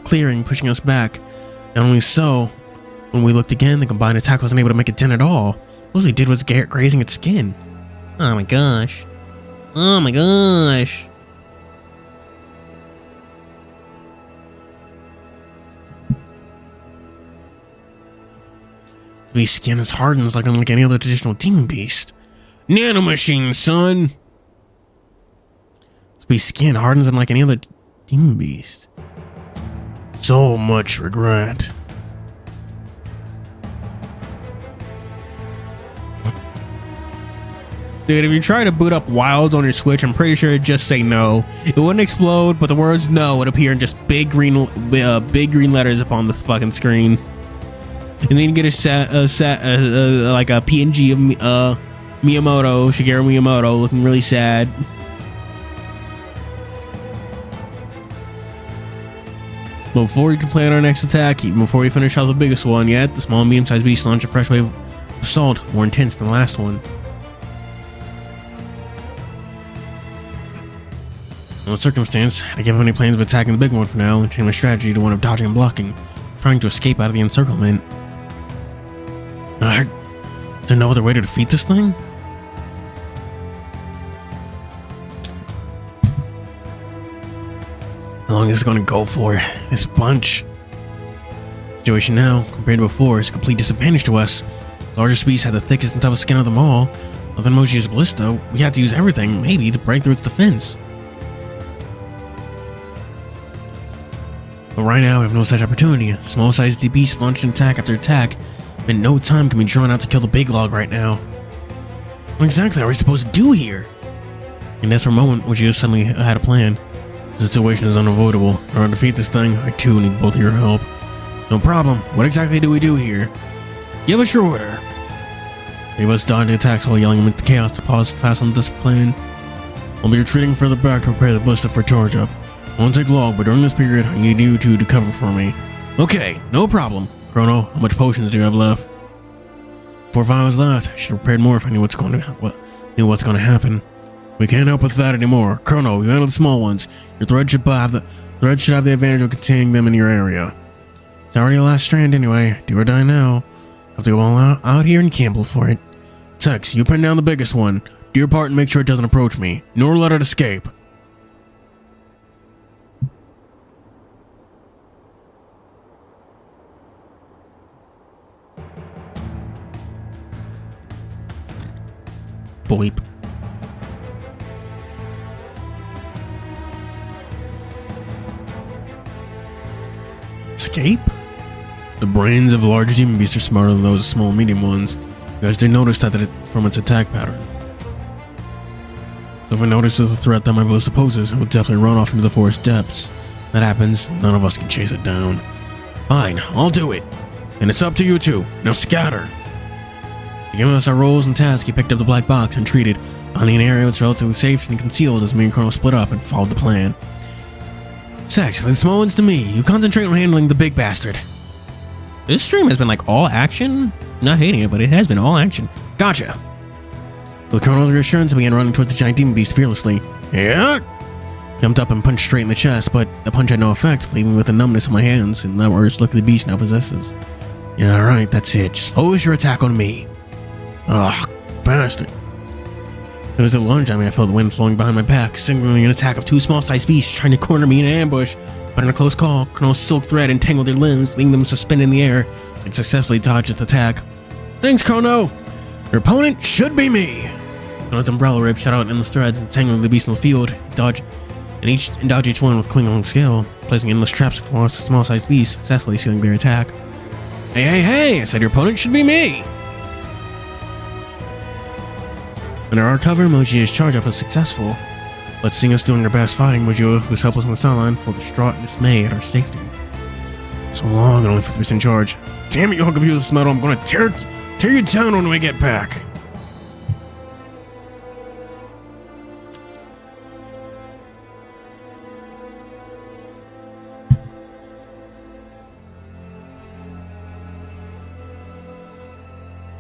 clearing, pushing us back. Not only so, when we looked again, the combined attack wasn't able to make a dent at all. All we did was grazing its skin. Oh my gosh. Oh my gosh. The beast's skin is hardened like unlike any other traditional demon beast. Nanomachine, son! This beast's skin hardens unlike any other demon beast. So much regret. Dude, if you try to boot up Wilds on your Switch, I'm pretty sure it'd just say no. It wouldn't explode, but the words no would appear in just big green letters upon the fucking screen. And then you get like a PNG of Miyamoto, Shigeru Miyamoto, looking really sad. But before you can plan our next attack, even before we finish out the biggest one yet, the small and medium-sized beast launch a fresh wave of assault, more intense than the last one. In the circumstance, I gave up any plans of attacking the big one for now and changed my strategy to one of dodging and blocking, trying to escape out of the encirclement. Is there no other way to defeat this thing? How long is it going to go for? This bunch. The situation now, compared to before, is a complete disadvantage to us. The largest beast had the thickest and toughest skin of them all. Other than Moji's ballista, we had to use everything, maybe, to break through its defense. But right now, we have no such opportunity. A small-sized beast launched an attack after attack, and no time can be drawn out to kill the big log right now. What exactly are we supposed to do here? And that's our moment, Moji suddenly had a plan. The situation is unavoidable. In order to defeat this thing, I too need both of your help. No problem. What exactly do we do here? Give us your order. Three of us dodged attacks while yelling amidst the chaos to pass on this plan. I'll be retreating further back to prepare the ballista for charge up. It won't take long, but during this period, I need you two to cover for me. Okay, no problem. Chrono, how much potions do you have left? 4 vials left. I should have prepared more if I knew what's going to happen. We can't help with that anymore. Chrono, you handle the small ones. Your thread should have the advantage of containing them in your area. It's already a last strand anyway. Do or die now. Have to go all out here and gamble for it. Tex, you pin down the biggest one. Do your part and make sure it doesn't approach me, nor let it escape. Boip. Escape? The brains of the large demon beasts are smarter than those of small and medium ones. You guys did notice that from its attack pattern. So if it notices the threat that my ballista poses, it will definitely run off into the forest depths. If that happens, none of us can chase it down. Fine, I'll do it. And it's up to you two. Now scatter. To give us our roles and tasks, he picked up the black box and treated, finding an area that's relatively safe and concealed as me and Chrono split up and followed the plan. Sex, leave the small ones to me. You concentrate on handling the big bastard. This stream has been like all action. Not hating it, but it has been all action. Gotcha. With Chrono's reassurance, I began running towards the giant demon beast fearlessly. Yeah. Jumped up and punched straight in the chest, but the punch had no effect, leaving me with a numbness in my hands, and that urge lucky the beast now possesses. Yeah, alright, that's it. Just focus your attack on me. Ugh, bastard. As soon as it lunged at me, I felt the wind flowing behind my back, signaling an attack of 2 small-sized beasts trying to corner me in an ambush. But in a close call, Chrono's silk thread entangled their limbs, leaving them suspended in the air, so I successfully dodged its attack. Thanks, Chrono! Your opponent should be me! Chrono's umbrella rib shot out endless threads, entangling the beast in the field, dodge each one with quick-long skill, placing endless traps across the small-sized beast, successfully sealing their attack. Hey! I said your opponent should be me! Under our cover, Moji's charge up was successful. But seeing us doing our best fighting, Moji, who was helpless on the sideline, felt distraught and dismay at our safety. So long, and only 50% in charge. Damn it, you hunk of useless metal, I'm gonna tear you down when we get back.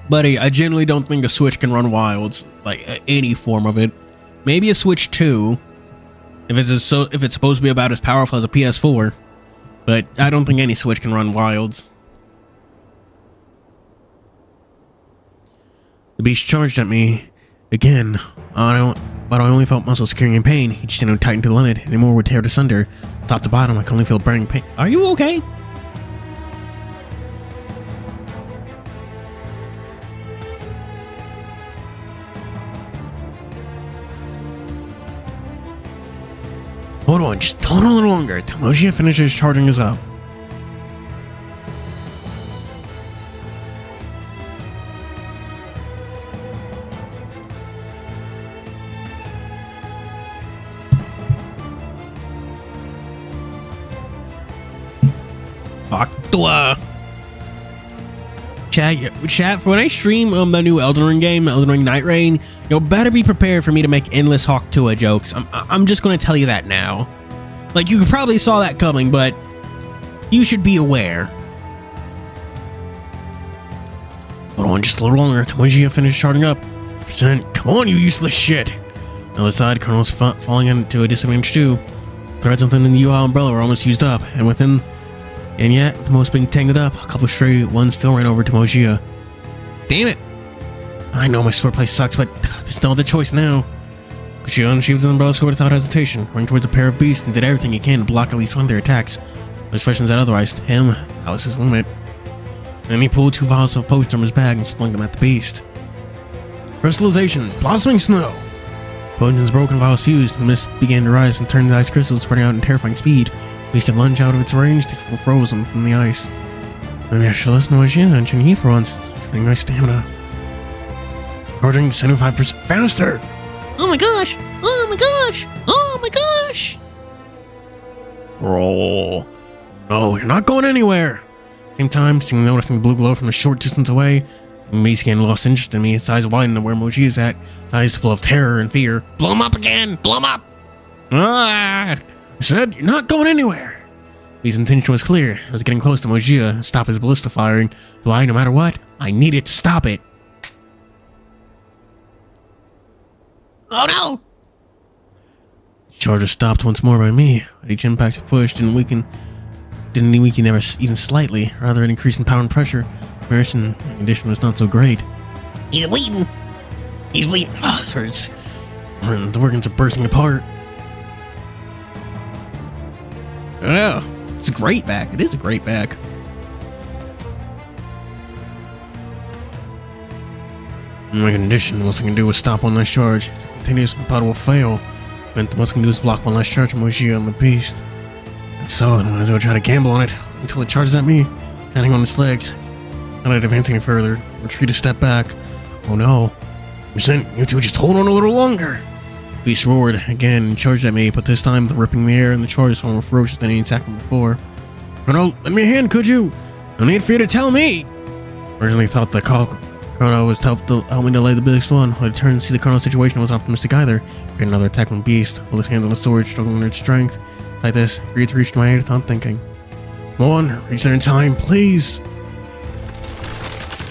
Buddy, I genuinely don't think a Switch can run Wilds, like any form of it. Maybe a Switch 2. If it's supposed to be about as powerful as a PS4. But I don't think any Switch can run Wilds. The beast charged at me again. But I only felt muscles searing in pain. Each tendon tightened to the limit. Any more would tear it asunder. Top to bottom, I could only feel burning pain. Are you okay? Hold on, just hold on a little longer. Tamoshia finishes charging us up. Chat, for when I stream the new Elden Ring game, Elden Ring Night Rain, you'll better be prepared for me to make endless Hawk Tua jokes. I'm just going to tell you that now. Like, you probably saw that coming, but you should be aware. Hold on just a little longer. Tamoshia finished charging up. 6%. Come on, you useless shit. On the other side, Colonel's falling into a disadvantage too. Threads within the UI umbrella were almost used up, and yet, with the most being tangled up, a couple stray ones still ran over to Tamoshia. Damn it! I know my sword play sucks, but there's no other choice now. She unsheathed the umbrella sword without hesitation, running towards a pair of beasts and did everything he can to block at least one of their attacks. As fresh as that otherwise, to him, that was his limit. Then he pulled 2 vials of potions from his bag and slung them at the beast. Crystallization, blossoming snow. Potions broken, vials fused, the mist began to rise and turned the ice crystals spreading out in terrifying speed. We could lunge out of its range to frozen from the ice. Maybe I should listen to what she and TianheHui for once. Such a nice stamina. Charging 75% faster! Oh my gosh! Oh my gosh! Oh my gosh! Roll. No, you're not going anywhere! Same time, noticing the blue glow from a short distance away, the beast again lost interest in me. Its eyes widened to where Moji is at. Its eyes full of terror and fear. Blow him up again! Blow him up! Ah! I said, you're not going anywhere. His intention was clear. I was getting close to Mojia, stop his ballista firing. So no matter what, I needed to stop it. Oh no! The charger stopped once more by me. But each impact it pushed didn't weaken ever even slightly. Rather, an increase in power and pressure. Comparison and condition was not so great. He's bleeding. He's bleeding. Ah, it hurts. The organs are bursting apart. Yeah, it's a great back. It is a great back. In my condition, the most I can do is stop one last charge. If it continues, the battle will fail. The most I can do is block one last charge from Mojia on the beast. And so, I might as well try to gamble on it until it charges at me, standing on its legs. Not advancing any further. Retreat a step back. Oh no. You two just hold on a little longer. The beast roared again and charged at me, but this time the ripping the air and the charge was more ferocious than any attack before. Chrono, lend me a hand, could you? No need for you to tell me. Originally thought that Chrono was to help me delay the biggest one. When I turned to see the Chrono situation was optimistic either. We had another attack from the beast, with his hands on the sword, struggling under its strength. Like this, agreed to reach my aid without thinking. Come on, reach there in time, please.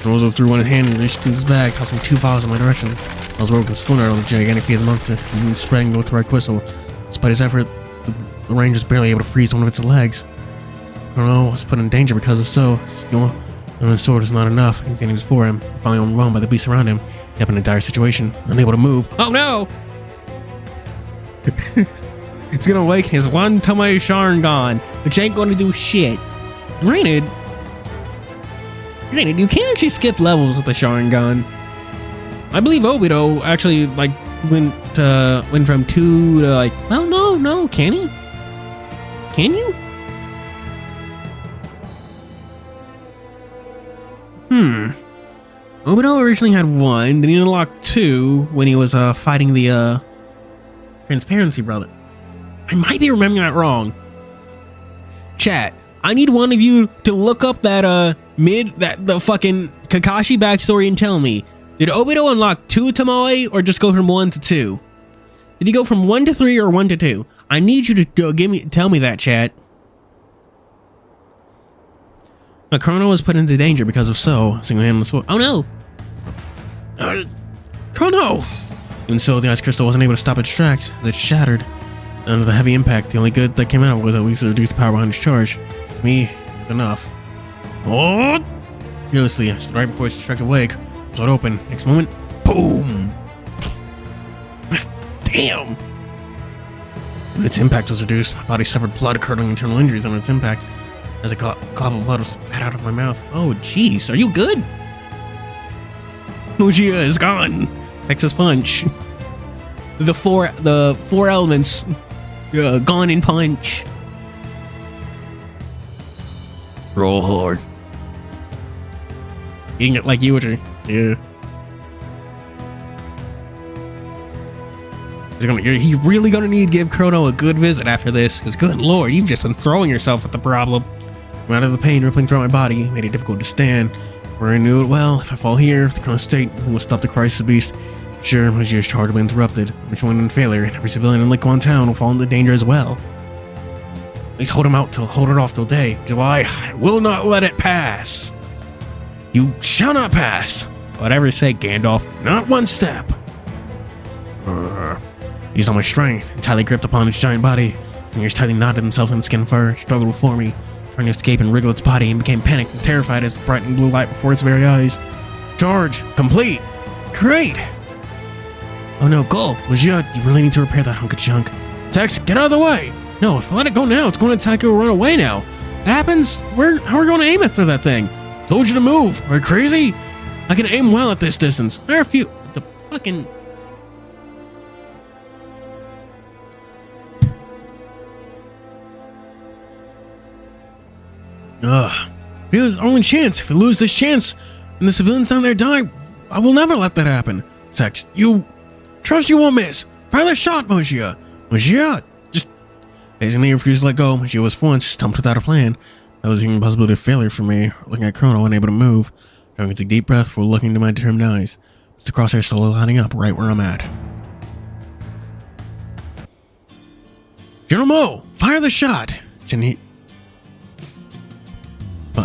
Rosa threw one hand and reached into his bag, tossing 2 vials in my direction. I was broken splintered on the gigantic feet of the monster, spreading the right crystal. Despite his effort, the range was barely able to freeze one of its legs. Chrono was put in danger because of so. Skill and his sword was not enough. His enemies before him, finally overwhelmed by the beasts around him. He up in a dire situation, unable to move. Oh no! He's gonna awaken his one Tomoe Sharingan, which ain't gonna do shit. Granted, you can't actually skip levels with the Sharingan. I believe Obito actually went from 2 to well, no, can he? Can you? Obito originally had 1, then he unlocked 2 when he was fighting the Transparency Brother. I might be remembering that wrong. Chat, I need one of you to look up that the fucking Kakashi backstory and tell me, did Obito unlock 2 Tomoe or just go from 1 to 2? Did he go from 1 to 3 or 1 to 2? I need you to tell me that, chat. Now, Chrono was put into danger because of so, single-handed sword. Oh no! Chrono! Even so, the ice crystal wasn't able to stop its tracks as it shattered. Under the heavy impact, the only good that came out was at least to reduce the power behind its charge. To me, it was enough. Oh! Fearlessly, I stood right before its destructive wake. It was wide open. Next moment, boom! Damn! When its impact was reduced, my body suffered blood-curdling internal injuries under its impact. As a clot of blood was spat out of my mouth. Oh, jeez, are you good? Mojia is gone. Texas Punch. The four elements. Gone in punch. Roll hard. Eating it like you would. Yeah. He's really gonna need to give Chrono a good visit after this, because good lord, you've just been throwing yourself at the problem. I'm out of the pain rippling throughout my body, made it difficult to stand. For I knew it well, if I fall here, the Chrono state will stop the crisis beast. Sure, Mojia's charge will be interrupted, which one in failure, and every civilian in Liquan town will fall into danger as well. At least hold it off till day. Do I will not let it pass. You shall not pass. Whatever you say, Gandalf, not one step. Used all my strength, entirely gripped upon its giant body. Fingers tightly knotted themselves in the skin and fur, struggled before me, trying to escape and wriggle its body, and became panicked and terrified as the brightening blue light before its very eyes. Charge complete. Great. Oh no, go! Mojia, you really need to repair that hunk of junk. Tex, get out of the way! No, if I let it go now, it's going to attack you or run away now. That happens, how are we going to aim it through that thing? Told you to move. Are you crazy? I can aim well at this distance. There are a few... The fucking... If there's only chance, if we lose this chance, and the civilians down there die, I will never let that happen. Tex, trust you won't miss. Fire the shot, Mojia. Mojia, just basically refused to let go. Mojia was for once stumped without a plan. That was even a possibility of failure for me. Looking at Chrono, unable to move. Trying to take a deep breath before looking into my determined eyes. It's the crosshair slowly lining up right where I'm at. General Mo, fire the shot.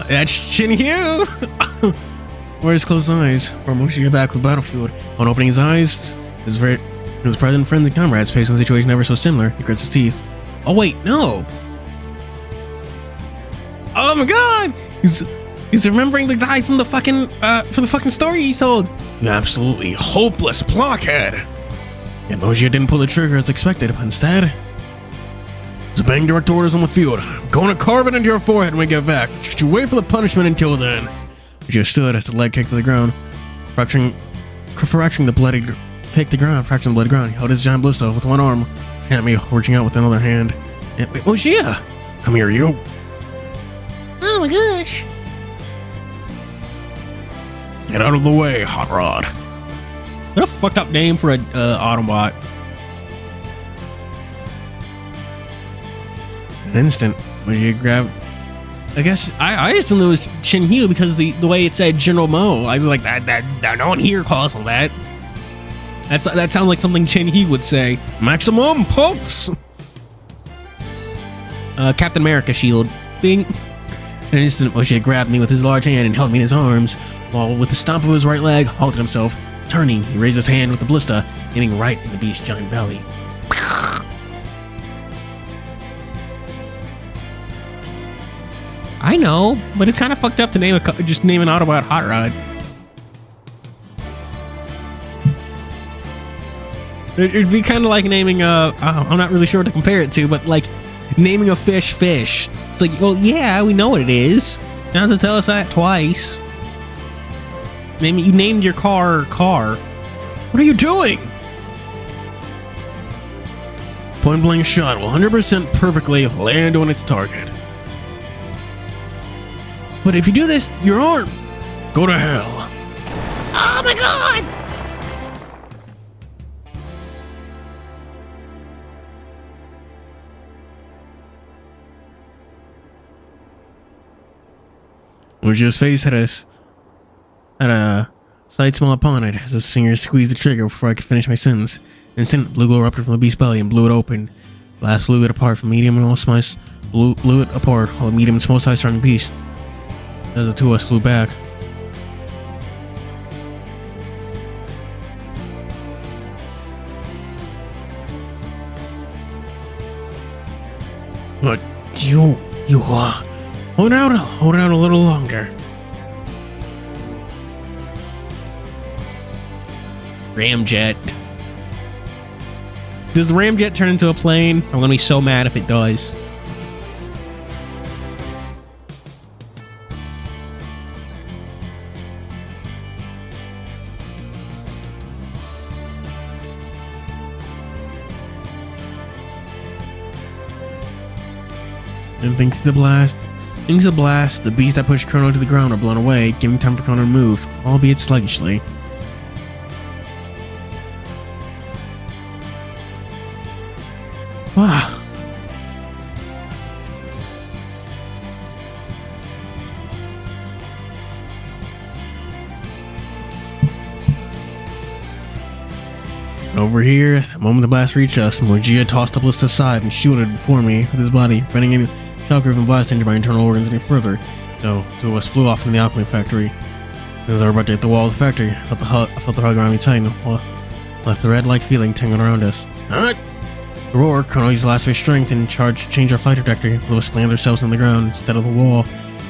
That's TianheHui. Where his closed eyes, or Mojia back with battlefield. On opening his eyes, his present friends and comrades facing a situation ever so similar. He grits his teeth. Oh wait, no. Oh my god! He's remembering the guy from the fucking story he told. The absolutely hopeless blockhead. Yet Mojia didn't pull the trigger as expected, but instead, just bang direct orders on the field. I'm going to carve it into your forehead when we get back. Just you wait for the punishment until then. Mojia stood as the leg kicked to the ground, fracturing the bloody ground. He held his giant blister with one arm, looking at me, reaching out with another hand. Wait, Mojia! Come here, you. Oh my gosh. Get out of the way, Hot Rod. What a fucked up name for an Autobot. An instant, Mojia grabbed... I guess I assumed it was TianheHui because the way it said General Mo. I was like, that no one here calls him that. That sounds like something TianheHui would say. Maximum pulse. Captain America shield. Bing. In an instant, Mojia grabbed me with his large hand and held me in his arms, while with the stomp of his right leg, halted himself. Turning, he raised his hand with the blister, aiming right in the beast's giant belly. I know, but it's kind of fucked up to name just name an Autobot Hot Rod. It'd be kind of like naming I'm not really sure what to compare it to, but like naming a fish. It's like, well, yeah, we know what it is. You don't have to tell us that twice. You named your car. What are you doing? Point blank shot will 100% perfectly land on its target. But if you do this, your arm, go to hell. Oh my god! Mojia's face had a slight smile upon it as his fingers squeezed the trigger before I could finish my sentence. Instant blue glow erupted from the beast's belly and blew it open. Blast blew it apart from medium and small size, blew it apart while the medium and small size surrounding beast. As the two of us flew back. But you hold out a little longer. Ramjet. Does the ramjet turn into a plane? I'm gonna be so mad if it does. And thanks to the blast, the beasts that pushed Chrono to the ground are blown away, giving time for Chrono to move, albeit sluggishly. Wow. Over here, the moment the blast reached us, Mojia tossed the ballista aside and shielded before me with his body, preventing any shock-driven blast injured my internal organs any further. So, two of us flew off into the alchemy factory. As I were about to hit the wall of the factory, I felt the hug around me tighten, a thread-like feeling tingling around us. The roar, Chrono used the last of his strength and changed our flight trajectory. Blew us slammed ourselves on the ground instead of the wall.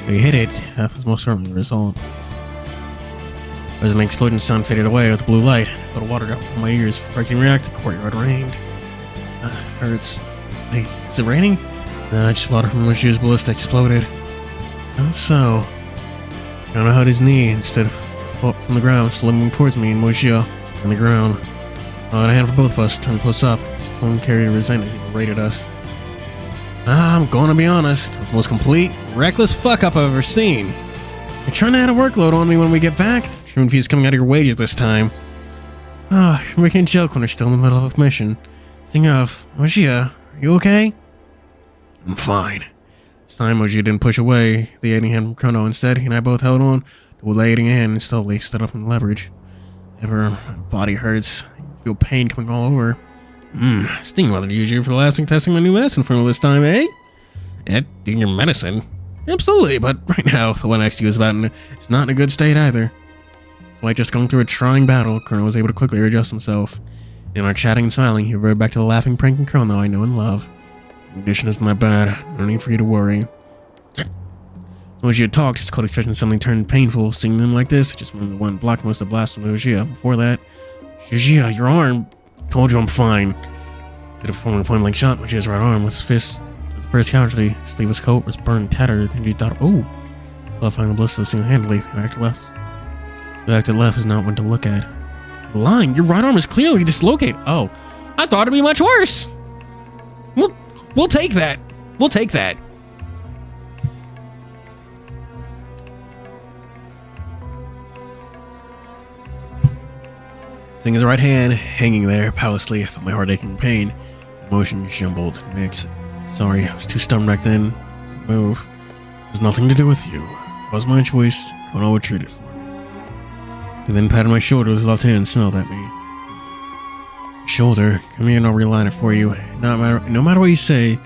We hit it. That was most certainly the result. As an explosion sound faded away with the blue light, I felt water drop on my ears before I can react. The courtyard rained. Hurts. Wait, is it raining? No, just water from Mojia's ballista exploded. And so, Chrono held his knee instead of from the ground, slowly moving towards me and Mojia on the ground. I had a hand for both of us, turned close up. His tone carried resentment as he berated us. I'm gonna be honest, that's the most complete, reckless fuck-up I've ever seen. You're trying to add a workload on me when we get back? Human fees coming out of your wages this time. You're making a joke when we're still in the middle of a mission. Speaking of, Mojia, are you okay? I'm fine. This time Mojia didn't push away the aiding hand from Chrono. Instead, he and I both held on to the aiding hand and slowly stood up from the leverage. Ever, my body hurts. I feel pain coming all over. Sting weather usually for the last thing testing my new medicine formula this time, eh? Doing your medicine? Absolutely, but right now, the one next to you is not in a good state either. So like just going through a trying battle, Chrono was able to quickly readjust himself. In our chatting and smiling, he reverted back to the laughing, pranking Chrono I know and love. The condition isn't that bad. No need for you to worry. So when she had talked, his cold expression suddenly turned painful. Seeing them like this, I just remembered the one blocked most of the blast from Mojia. Before that, Mojia, your arm. Told you I'm fine. Did a forward point-blank shot. Mojia's right arm was fist with the first casualty. Sleeveless coat was burned, tattered, and she thought, oh. Left finding the blister single-handedly. The back to the left is not one to look at. Lying, your right arm is clearly dislocated. Oh, I thought it'd be much worse. We'll take that. We'll take that. Seeing his right hand hanging there powerlessly, I felt my heart aching in pain. Emotions jumbled, mixed. Sorry, I was too stubborn back then to move. It was nothing to do with you. It was my choice. Chrono would treat it for me. He then patted my shoulder with his left hand and smiled at me. Shoulder, come here and I'll realign it for you. No matter what you say,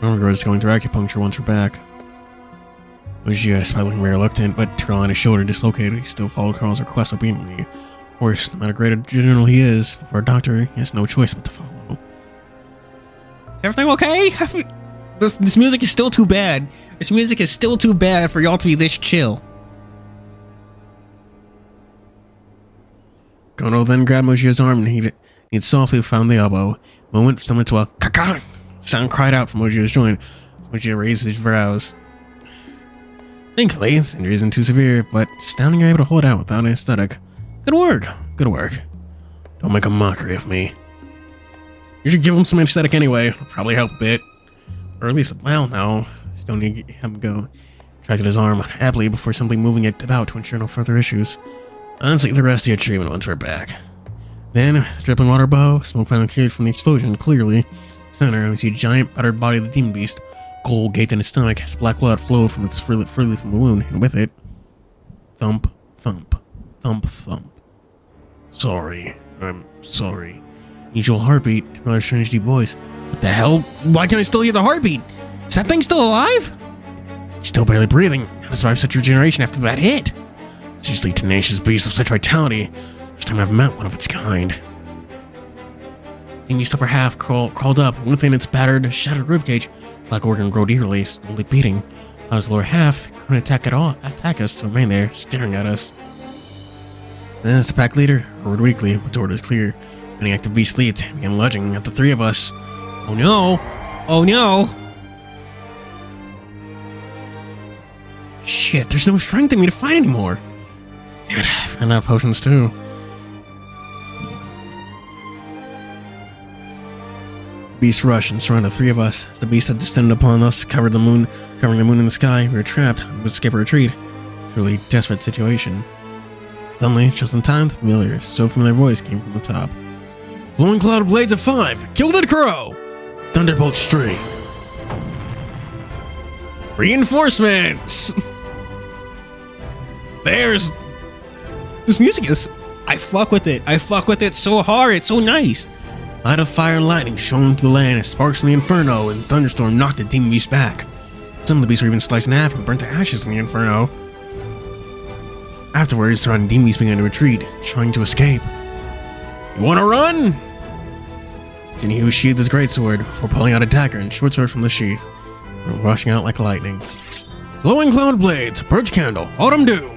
Murmur is going through acupuncture once we're back. Mojia, despite looking very reluctant, but to realign his shoulder dislocated, he still followed Chrono's request obediently. Of course, no matter great a general he is, for a doctor, he has no choice but to follow. Is everything okay? This music is still too bad. This music is still too bad for y'all to be this chill. Chrono then grabbed Mojia's arm and he softly found the elbow. Moment similar to a caca sound cried out from Mojia's joint. Mojia raised his brows. Thankfully, this injury isn't too severe, but astounding you're able to hold out without anesthetic. Good work. Good work. Don't make a mockery of me. You should give him some anesthetic anyway. It'll probably help a bit. Or at least, well, no. Still need to have him go. Tracted his arm happily before simply moving it about to ensure no further issues. Let's take the rest of your treatment once we're back. Then, the dripping water above, smoke finally cleared from the explosion. Clearly, center, we see a giant battered body of the demon beast. Gold gaped in his stomach as black blood flowed from freely from the wound, and with it, thump, thump, thump, thump. Sorry, I'm sorry. Usual heartbeat, another strange deep voice. What the hell? Why can't I still hear the heartbeat? Is that thing still alive? It's still barely breathing. How to survive such regeneration after that hit? Seriously tenacious beast of such vitality. First time I've met one of its kind. Demon's upper half crawled up within its battered, shattered ribcage. Black organ growed eagerly, slowly beating. While its lower half couldn't attack us, so remained there, staring at us. Then, as the pack leader, roared weakly, but the order was clear. When the active beast leaped, and began lunging at the three of us. Oh no! Oh no! Shit, there's no strength in me to fight anymore! Damn it, I found out potions too. The beast rushed and surrounded the three of us. As the beast had descended upon us, covering the moon in the sky, we were trapped, and would escape a retreat. Truly desperate situation. Suddenly, just in time, the familiar voice came from the top. Flowing cloud of blades of 5! Kill that crow! Thunderbolt stream! Reinforcements! There's... This music is... I fuck with it. I fuck with it so hard. It's so nice. Light of fire and lightning shone to the land as sparks from the inferno and thunderstorm knocked the demon beast back. Some of the beasts were even sliced in half and burnt to ashes in the inferno. Afterwards, surrounding demon beasts began to retreat, trying to escape. You wanna run? TianheHui sheathed his greatsword before pulling out a dagger and short sword from the sheath, and rushing out like lightning. Glowing cloud blades, birch candle, autumn dew!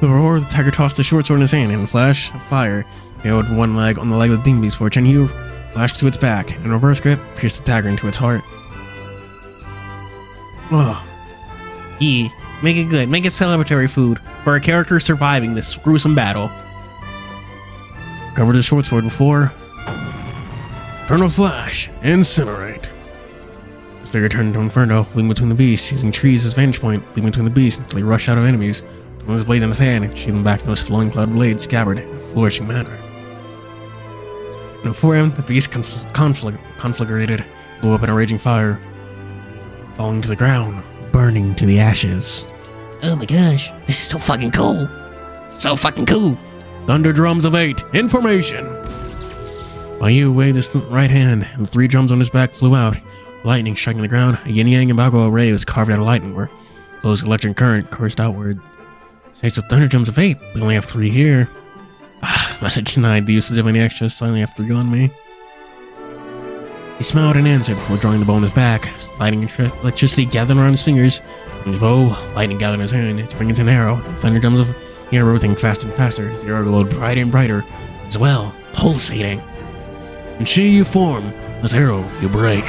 The roar of the tiger tossed the short sword in his hand, and in a flash of fire, nailed one leg on the leg of the demon beast before TianheHui flashed to its back, and in reverse grip, pierced the dagger into its heart. Oh. Yeah, make it good. Make it celebratory food for our character surviving this gruesome battle. Covered his short sword before... Inferno Flash, incinerate. His figure turned into Inferno, fleeing between the beasts, using trees as vantage point, leaping between the beasts until he rushed out of enemies, throwing his blade in his hand and shooting them back into his flowing cloud blade scabbard in a flourishing manner. And before him, the beast conflagrated, blew up in a raging fire, falling to the ground, burning to the ashes. Oh my gosh, this is so fucking cool. So fucking cool. Thunder drums of 8, information. Yu waved his right hand, and the 3 drums on his back flew out. Lightning striking the ground, a yin-yang and Bago array was carved out of lightning where flows electric current coursed outward. States of thunder drums of 8, we only have 3 here. Message denied, the usage of any extras, so I only have 3 on me. He smiled and answered before drawing the bow on his back. Lightning and electricity gathered around his fingers. In his bow, lightning gathered in his hand, turning into an arrow. And thunder drums of the arrow rotating faster and faster as the arrow glowed brighter and brighter, as well, pulsating. And she you form, as arrow you break.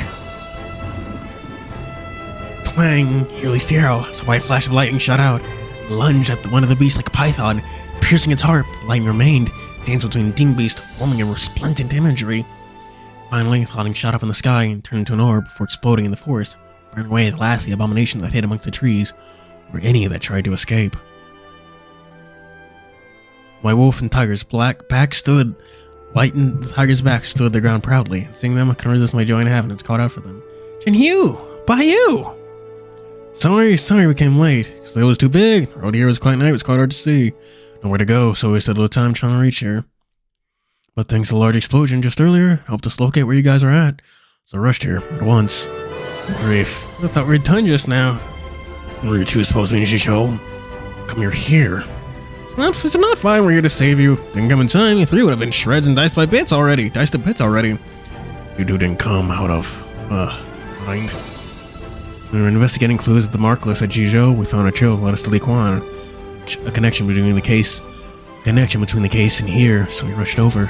Twang! He released the arrow, as a white flash of lightning shot out, lunged at one of the beasts like a python, piercing its heart. The lightning remained, danced between the demon beast, forming a resplendent imagery. Finally, the lightning shot up in the sky and turned into an orb before exploding in the forest, burning away the last of the abominations that hid amongst the trees, or any that tried to escape. White wolf and tiger's back stood their ground proudly. Seeing them, I couldn't resist my joy in heaven and called out for them. TianheHui! By you! Sorry we came late, because it was too big. The road here was quite night, it was quite hard to see. Nowhere to go, so we wasted a little time trying to reach here. But thanks to the large explosion just earlier, it helped us locate where you guys are at. So I rushed here at once. Grief. I thought we were done just now. Were you two supposed to be show? Come here. It's not fine, we're here to save you. Didn't come in time, you 3 would have been shreds and diced to bits already. You two didn't come out of, mind. We were investigating clues at the mark list at Jizhou. We found a trail that led us to Li Quan. A connection between the case and here, so we rushed over.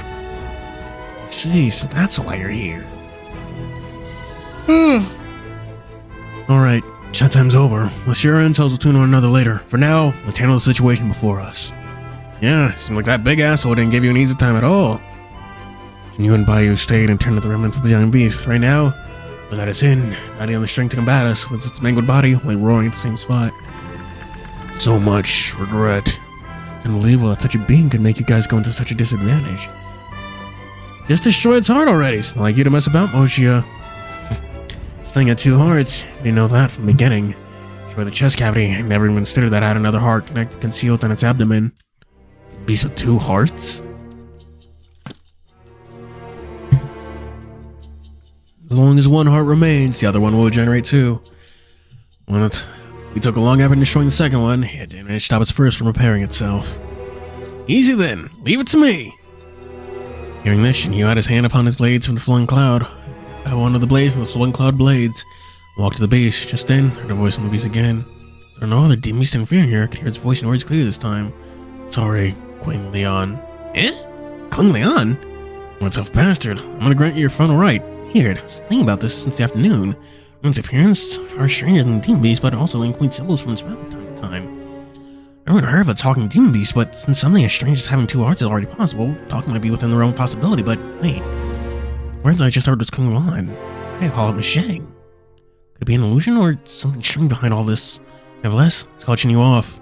See, so that's why you're here. Alright, chat time's over. We'll share our intel between one another later. For now, let's handle the situation before us. Yeah, seemed like that big asshole didn't give you an easy time at all. And you and Bayu stayed and turned to the remnants of the giant beast. Right now, was at its end, not even the strength to combat us, with its mangled body only roaring at the same spot. So much regret. It's unbelievable that such a being could make you guys go into such a disadvantage. Just destroy its heart already. It's not like you to mess about, Moshia. This thing had 2 hearts. I didn't know that from the beginning. Destroy the chest cavity. I never even considered that had another heart concealed in its abdomen. Beast with 2 hearts? As long as 1 heart remains, the other one will regenerate too. We took a long effort in destroying the second one, it didn't manage to stop its first from repairing itself. Easy then, leave it to me. Hearing this, Shinyu had his hand upon his blades from the flowing cloud. I one of the blades from the flowing cloud blades. Walked to the base. Just then, heard a voice on the beast again. There are no other demon beasts interfering here. I could hear its voice and words clearly this time. Sorry, Queen Leon. Eh? Queen Leon? What a tough bastard. I'm gonna grant you your final right. Weird. I was thinking about this since the afternoon. Its appearance far stranger than the demon beast, but also includes symbols from its mouth from time to time. I haven't heard of a talking demon beast, but since something as strange as having two hearts is already possible, talking might be within the realm of possibility, but wait. The words I just heard was Kung Lan. Why do you call it Mishang? Could it be an illusion or something strange behind all this? Nevertheless, let's call Shinyu off.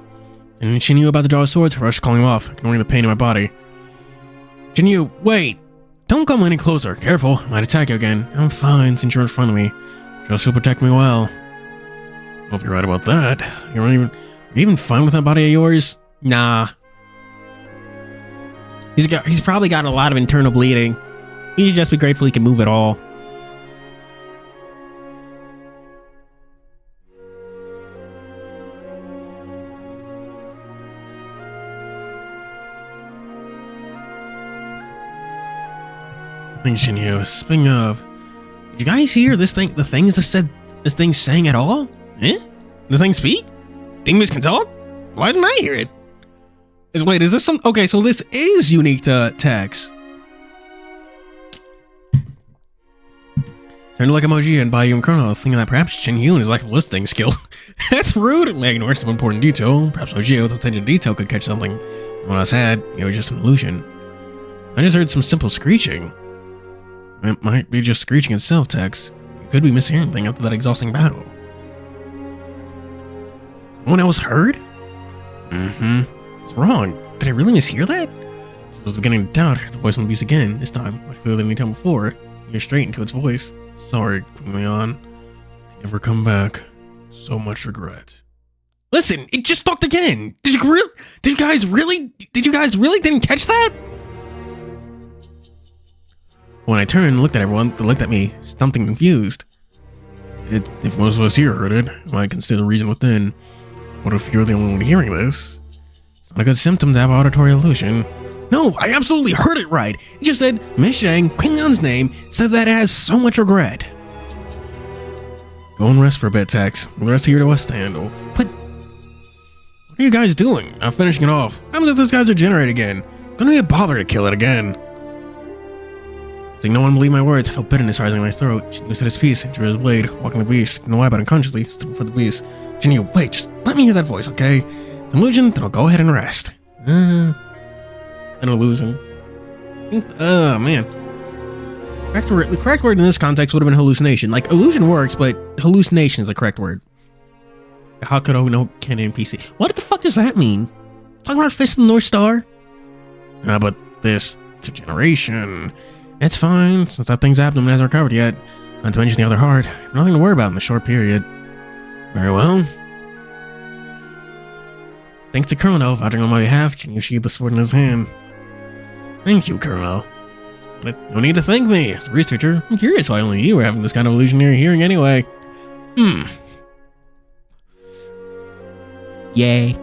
And when Shinyu about to draw his swords, I rushed calling him off, ignoring the pain in my body. Shinyu, wait! Don't come any closer. Careful, I might attack you again. I'm fine since you're in front of me. Trust you'll protect me well. Hope you're right about that. You're even fine with that body of yours? Nah. He's probably got a lot of internal bleeding. He should just be grateful he can move at all. Thanks, Shinyu. Speaking of, did you guys hear this thing? The things this thing's saying at all? Eh? The thing speak? Demons can talk? Why didn't I hear it? Wait, is this some? Okay, so this is unique to text. Turn to like emoji and buy you and Chrono, thinking that perhaps Shinyu and his lack of listening skill. That's rude. I ignore some important detail. Perhaps Oji with attention to detail could catch something. When I was had, it was just an illusion. I just heard some simple screeching. It might be just screeching itself, Tex. You could be mishearing something after that exhausting battle. No one else heard? What's wrong? Did I really mishear that? I was beginning to doubt. I heard the voice on the beast again. This time, much clearer than any time before. You're straight into its voice. Sorry, Queen Leon. Can never come back. So much regret. Listen, it just talked again. Did you guys really didn't catch that? When I turned and looked at everyone, they looked at me, stumped and confused. If most of us here heard it, I might consider the reason within. What if you're the only one hearing this? It's not a good symptom to have auditory illusion. No, I absolutely heard it right. It just said, Mishang, Queen Leon's name, said that it has so much regret. Go and rest for a bit, Tex. The rest here to us to handle. But what are you guys doing? I'm finishing it off. What happens if this guy's regenerate again? Gonna be a bother to kill it again. Seeing no one believe my words, I felt bitterness rising in my throat. Shinyu said his piece and drew his blade, walking the beast. Didn't know why, but unconsciously stood for the beast. Shinyu, wait, just let me hear that voice, okay? It's an illusion, then I'll go ahead and rest. An illusion. Oh, man. The correct word in this context would have been hallucination. Like, illusion works, but hallucination is the correct word. Hakudo no Ken NPC. What the fuck does that mean? Talking about Fist of the North Star? But this, it's a generation. It's fine, since that thing's abdomen hasn't recovered yet. Not to mention the other heart. I have nothing to worry about in the short period. Very well. Thanks to Chrono, vouching on my behalf, Shinyu sheathed the sword in his hand. Thank you, Chrono. But no need to thank me. As a researcher, I'm curious why only you were having this kind of illusionary hearing anyway. Yay.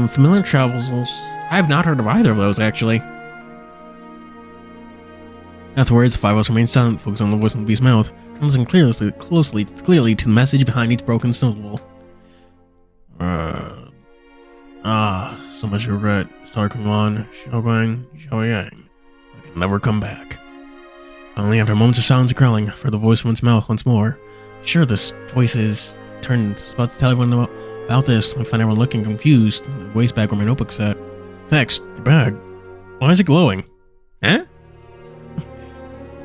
Familiar travels. I have not heard of either of those, actually. Afterwards, the five of us remained silent, focused on the voice in the beast's mouth, listening clearly to the message behind each broken syllable. So much regret. Star Kung Lan, Xiaoguang, Xiaoyang. I can never come back. Finally, after moments of silence and growling, I heard the voice from its mouth once more. Sure, this voice is turned, about to tell everyone about this. I find everyone looking confused. The waste bag where my notebook's at. Tex, your bag. Why is it glowing? Huh?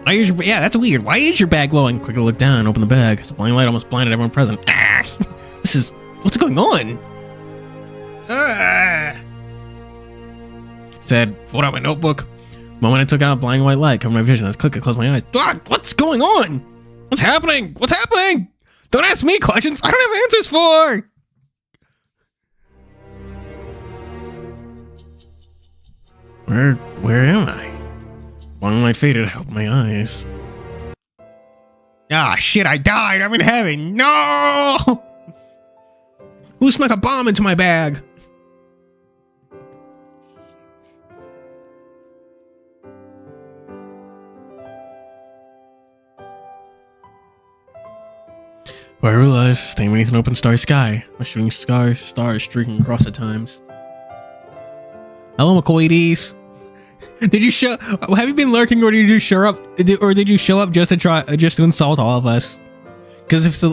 Why is yeah, that's weird. Why is your bag glowing? Quickly look down and open the bag. The blinding light almost blinded everyone present. What's going on? Said, pulled out my notebook. The moment I took out a blinding white light, covered my vision. I quickly closed my eyes. What's going on? What's happening? What's happening? Don't ask me questions I don't have answers for. Where am I? One light faded, I opened my eyes. Ah, shit, I died. I'm in heaven. No! Who snuck a bomb into my bag? Where I realized, staying beneath an open starry sky, a shooting stars streaking across at times. Hello, McCoyties. Did you show? Have you been lurking, or did you show up? Or did you show up just to insult all of us? Because if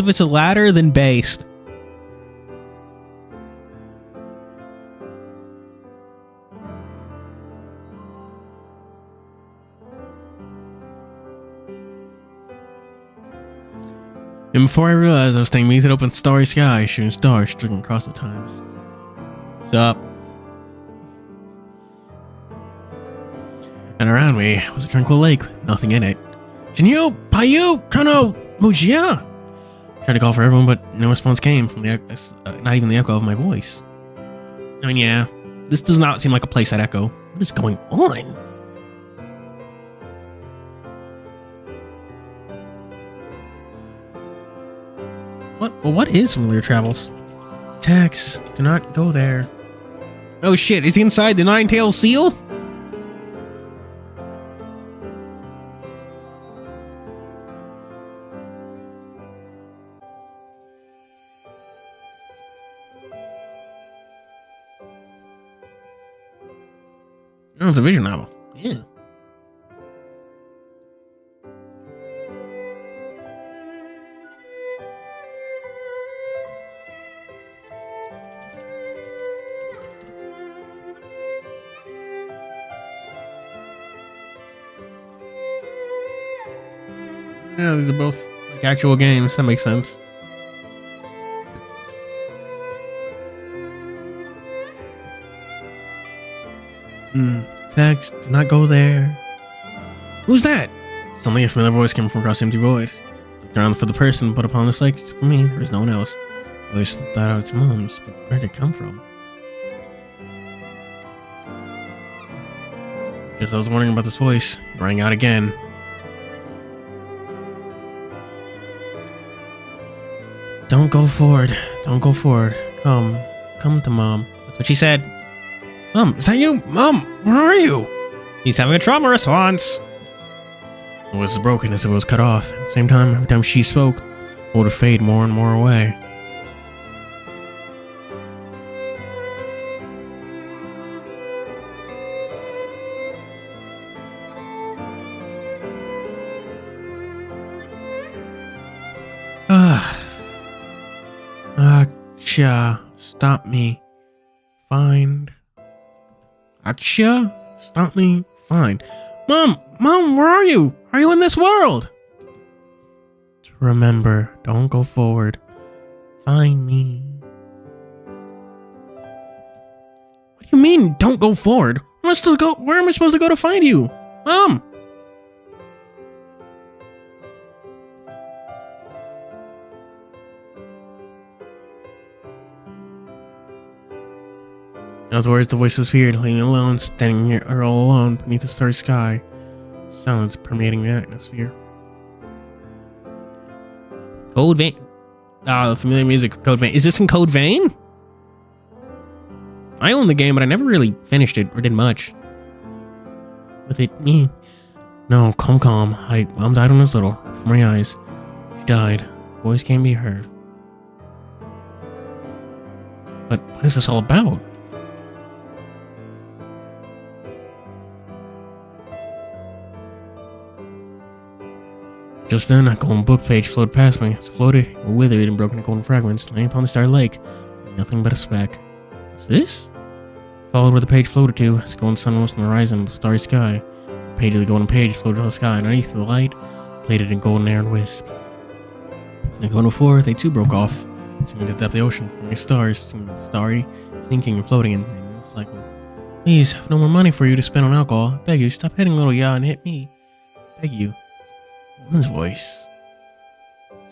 it's a ladder, then based. And before I realized, I was staying beneath an open starry sky, shooting stars streaking across the times. What's up? And around me was a tranquil lake with nothing in it. Jinyu, Payu, Kono, Mujia. Tried to call for everyone, but no response came from not even the echo of my voice. I mean, yeah, this does not seem like a place I'd echo. What is going on? What is Familiar Travels? Text, do not go there. Oh shit, is he inside the nine-tailed seal? Oh, it's a visual novel. Yeah. Yeah, these are both like actual games. That makes sense. Text, do not go there. Who's that? Suddenly a familiar voice came from across the empty void. Looked around for the person, but upon this lake, for me, there was no one else. I always thought it's Mom's, but where did it come from? Guess I was wondering about this voice. It rang out again. Don't go forward. Don't go forward. Come to Mom. That's what she said. Mom, is that you? Mom, where are you? He's having a trauma response. It was broken as if it was cut off. At the same time, every time she spoke, it would fade more and more away. Aksha, stop me. Find. Aksha, stop me. Fine. Mom, where are you? Are you in this world? Remember, don't go forward. Find me. What do you mean, don't go forward? Where am I supposed to go to find you? Mom! Afterwards, the voice disappeared, leaving me alone, standing here all alone beneath the starry sky. Silence permeating the atmosphere. Code Vein. Familiar music. Code Vein. Is this in Code Vein? I own the game, but I never really finished it or did much with it. No, calm. Mom died when I was little. From my eyes, she died. Boys can't be her. But what is this all about? Just then, a golden book page floated past me. As it floated, it withered and broken into golden fragments, laying upon the starry lake. Nothing but a speck. What's this? Followed where the page floated to, as the golden sun rose from the horizon of the starry sky. The page of the golden page floated to the sky, and underneath the light, plated in golden air and wisp. Like going before, they too broke off, seeming to the depth of the ocean, forming stars, seeming starry, sinking and floating in a cycle. Please, I have no more money for you to spend on alcohol. I beg you, stop hitting little Ya and hit me. I beg you. Woman's voice.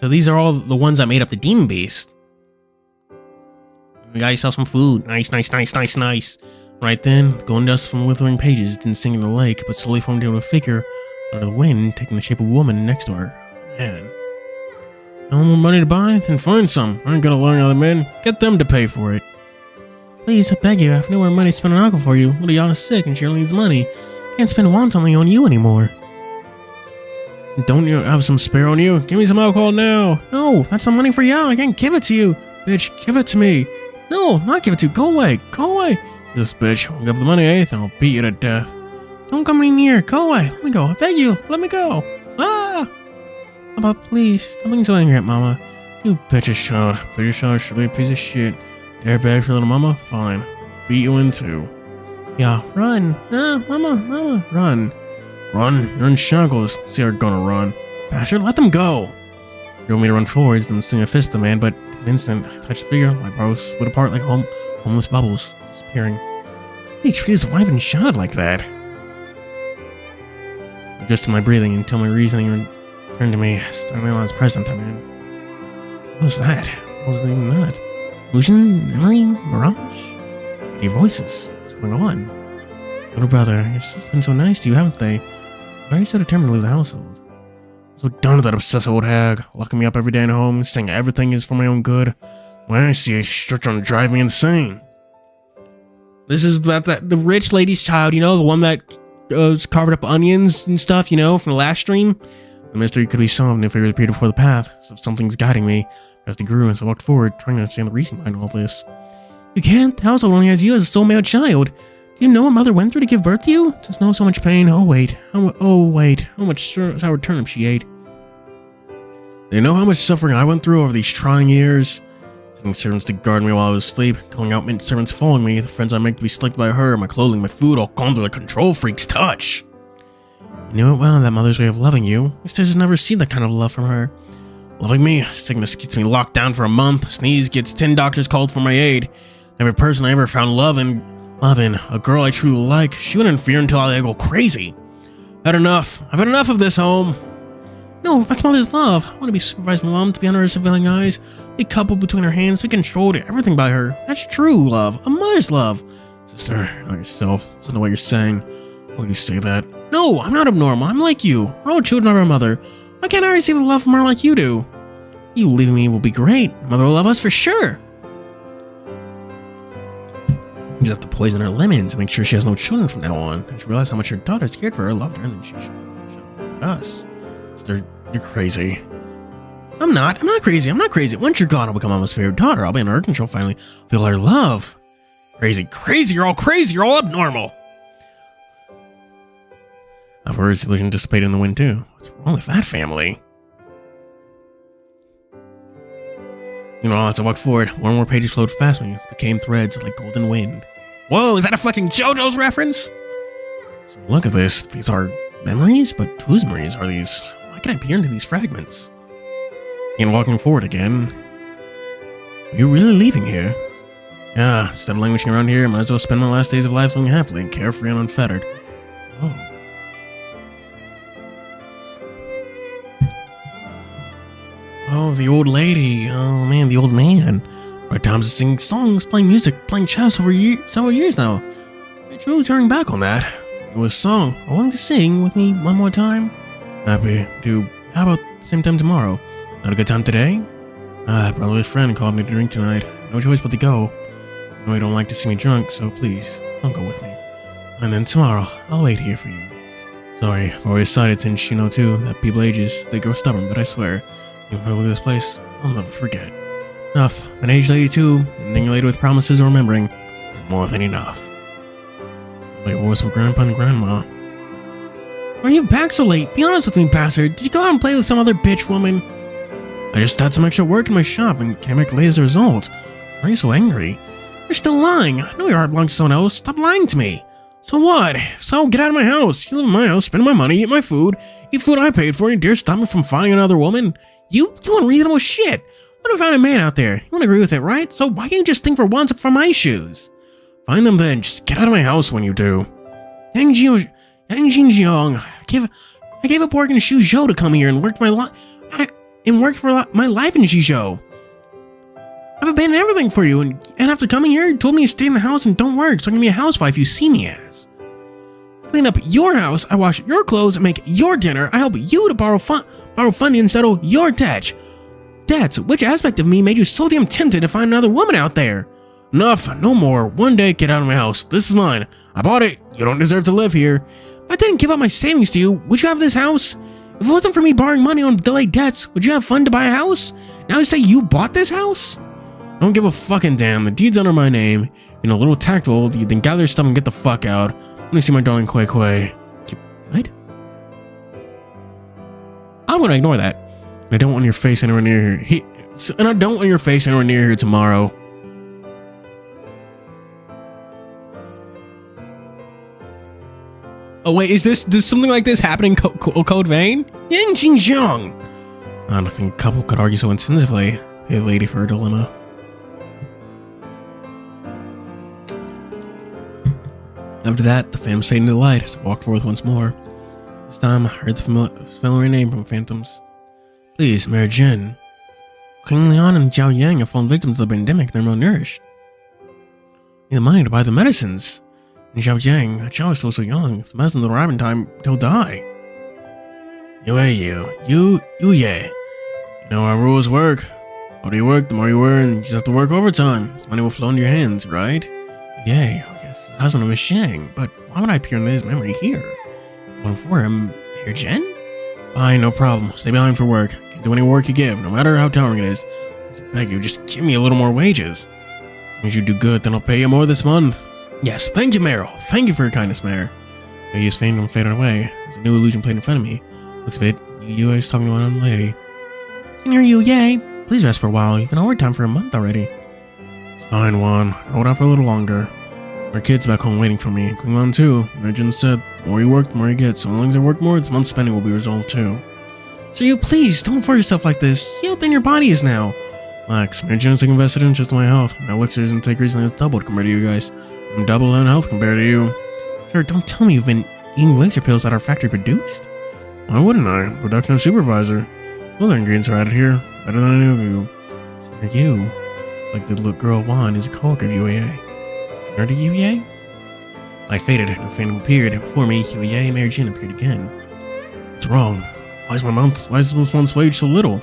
So these are all the ones that made up the demon beast. You got yourself some food. Nice. Right then, the golden dust from the withering pages didn't sink in the lake, but slowly formed into a figure under the wind, taking the shape of a woman next to her. Man. No more money to buy? Then find some. I ain't gonna learn other men. Get them to pay for it. Please, I beg you, I have no more money to spend on alcohol for you. Little Yana is sick and she needs money. Can't spend wantonly on you anymore. Don't you have some spare on you? Give me some alcohol now. No, that's some money for you. I can't give it to you. Bitch, give it to me. No, not give it to you. Go away. Go away. This bitch won't give the money, eh? Then I'll beat you to death. Don't come any near. Go away. Let me go. I beg you. Let me go. Ah! Papa, please. Stop being so angry at Mama. You bitch's child. Bitch's child should be a piece of shit. Dare beg for little Mama? Fine. Beat you in two. Yeah, run. Ah, Mama, run. Run. You're in shackles. See how you're gonna run. Bastard, let them go. You want me to run forwards, then swing a fist at the man, but in an instant, I touch the figure, my brows split apart like homeless bubbles, disappearing. He treated his wife and child like that. Adjusted my breathing until my reasoning returned to me, starting I was present, I mean. What was that? What was even that? Illusion? Memory? Mirage? Any voices? What's going on? Little brother, your sister's been so nice to you, haven't they? Why are you so determined to leave the household? I'm so done with that obsessive old hag, locking me up every day at home, saying everything is for my own good. When I see it, she's trying to drive me insane. This is the rich lady's child, you know, the one that carved up onions and stuff, you know, from the last stream. The mystery could be solved if it appeared before the path, so something's guiding me. As I grew as I walked forward, trying to understand the reason behind all this. You can't. The household only has you as a soul male child. Do you know what mother went through to give birth to you? Just know so much pain. Oh wait. How much sour turnip she ate. Do you know how much suffering I went through over these trying years? Sending servants to guard me while I was asleep, calling out servants following me, the friends I make to be slicked by her, my clothing, my food, all gone through the control freak's touch. You knew it well, that mother's way of loving you. My sister's never seen that kind of love from her. Loving me, sickness gets me locked down for a month, sneeze gets 10 doctors called for my aid. Every person I ever found love in, a girl I truly like, she wouldn't interfere until I go crazy. I've had enough of this home. No, that's mother's love. I want to be supervised by mom, to be under her surveilling eyes, be coupled between her hands, be controlled, everything by her. That's true love, a mother's love. Sister, not yourself. That's not what you're saying. Why would you say that? No, I'm not abnormal. I'm like you. We're all children of our mother. Why can't I receive love from her like you do? You leaving me will be great. Mother will love us for sure. You just have to poison her lemons and make sure she has no children from now on. And she realized how much her daughter cared for her, loved her, and then she should us. Sister, you're crazy. I'm not crazy. Once you're gone, I'll become Mama's favorite daughter. I'll be under her control finally. Feel her love. Crazy. You're all crazy. You're all abnormal. I've heard his illusion dissipated in the wind too. What's wrong with that family? You know, as I walked forward, more and more pages flowed past me. It became threads like golden wind. Whoa, is that a fucking JoJo's reference? So look at this. These are memories, but whose memories are these? Why can I peer into these fragments? And walking forward again. You're really leaving here? Yeah, instead of languishing around here, I might as well spend my last days of life living happily and carefree and unfettered. Oh. Oh, the old lady. Oh man, the old man. Right times to sing songs, playing music, playing chess over several years now. It's really turning back on that. It was a song. I want to sing with me one more time. Happy to. How about the same time tomorrow? Not a good time today? Probably a friend called me to drink tonight. No choice but to go. I know you don't like to see me drunk, so please, don't go with me. And then tomorrow, I'll wait here for you. Sorry, I've already decided since you know too that people ages, they grow stubborn, but I swear, you look at this place, I'll never forget. Enough. An aged lady too, and then you're later with promises or remembering. More than enough. Like a voice of Grandpa and Grandma. Why are you back so late? Be honest with me, bastard. Did you go out and play with some other bitch woman? I just had some extra work in my shop and came back late as a result. Why are you so angry? You're still lying. I know your heart belongs to someone else. Stop lying to me. So what? So get out of my house. You live in my house, spend my money, eat my food, eat food I paid for, and you dare stop me from finding another woman? You unreasonable shit. What if I found a man out there? You won't agree with it, right? So why can't you just think for once for my shoes? Find them then. Just get out of my house when you do. Yang Jinjiang. I gave up working in Shuzhou to come here and worked for my life in Shuzhou. I've abandoned everything for you, and after coming here, you told me to stay in the house and don't work, so I can be a housewife you see me as. I clean up your house, I wash your clothes, and make your dinner. I help you to borrow funding and settle your debts. Which aspect of me made you so damn tempted to find another woman out there? Enough, no more. One day, get out of my house. This is mine. I bought it. You don't deserve to live here. If I didn't give up my savings to you, would you have this house? If it wasn't for me borrowing money on delayed debts, would you have fun to buy a house? Now you say you bought this house? I don't give a fucking damn. The deed's under my name. You know, a little tactful, you then gather your stuff and get the fuck out. Let me see my darling Kui Kui. What? I'm gonna ignore that. I don't want your face anywhere near here. And I don't want your face anywhere near here tomorrow. Oh wait, does something like this happen in Code Vein? Yin Xinjiang! I don't think a couple could argue so intensively. Hey lady for her dilemma. After that, the fam stayed into the light as I walked forth once more. This time I heard the familiar name from phantoms. Please, Mary Jin. King Leon and Zhao Yang have fallen victims of the pandemic and they're malnourished. Need the money to buy the medicines. And Zhao Yang, that child is still so young. If the medicines don't arrive in time, he'll die. You. You know how rules work. The harder you work, the more you earn. You just have to work overtime. This money will flow into your hands, right? Yay. Oh yes, his husband was Shang. But why would I appear in his memory here? One for him. Here, Jen? Fine, no problem. Stay behind for work. Can't do any work you give, no matter how tiring it is. I beg you, just give me a little more wages. As long as you do good, then I'll pay you more this month. Yes, thank you, Meryl. Thank you for your kindness, Mayor. He is fainted and faded away. There's a new illusion played in front of me. Looks a bit. Yu is talking to one lady. Senior Yu, yay. Please rest for a while. You've been overtime for a month already. It's fine, Juan. Hold out for a little longer. Our kids back home waiting for me. Going on too. Regent said, the more you work, the more you get. So as long as I work more, this month's spending will be resolved too. So you please, don't force yourself like this. See how thin your body is now. Relax. Regent is invested in just my health. My elixirs intake recently has doubled compared to you guys. I'm double in health compared to you. Sir, don't tell me you've been eating elixir pills that our factory produced. Why wouldn't I? Production supervisor. All the ingredients are added here. Better than any of you. Senior Yu. It's like the little girl Juan is a coworker of UAA. Senior to UAA? I faded. No phantom appeared, and before me, UAA and Mary Jin appeared again. What's wrong? Why is this month's wage so little?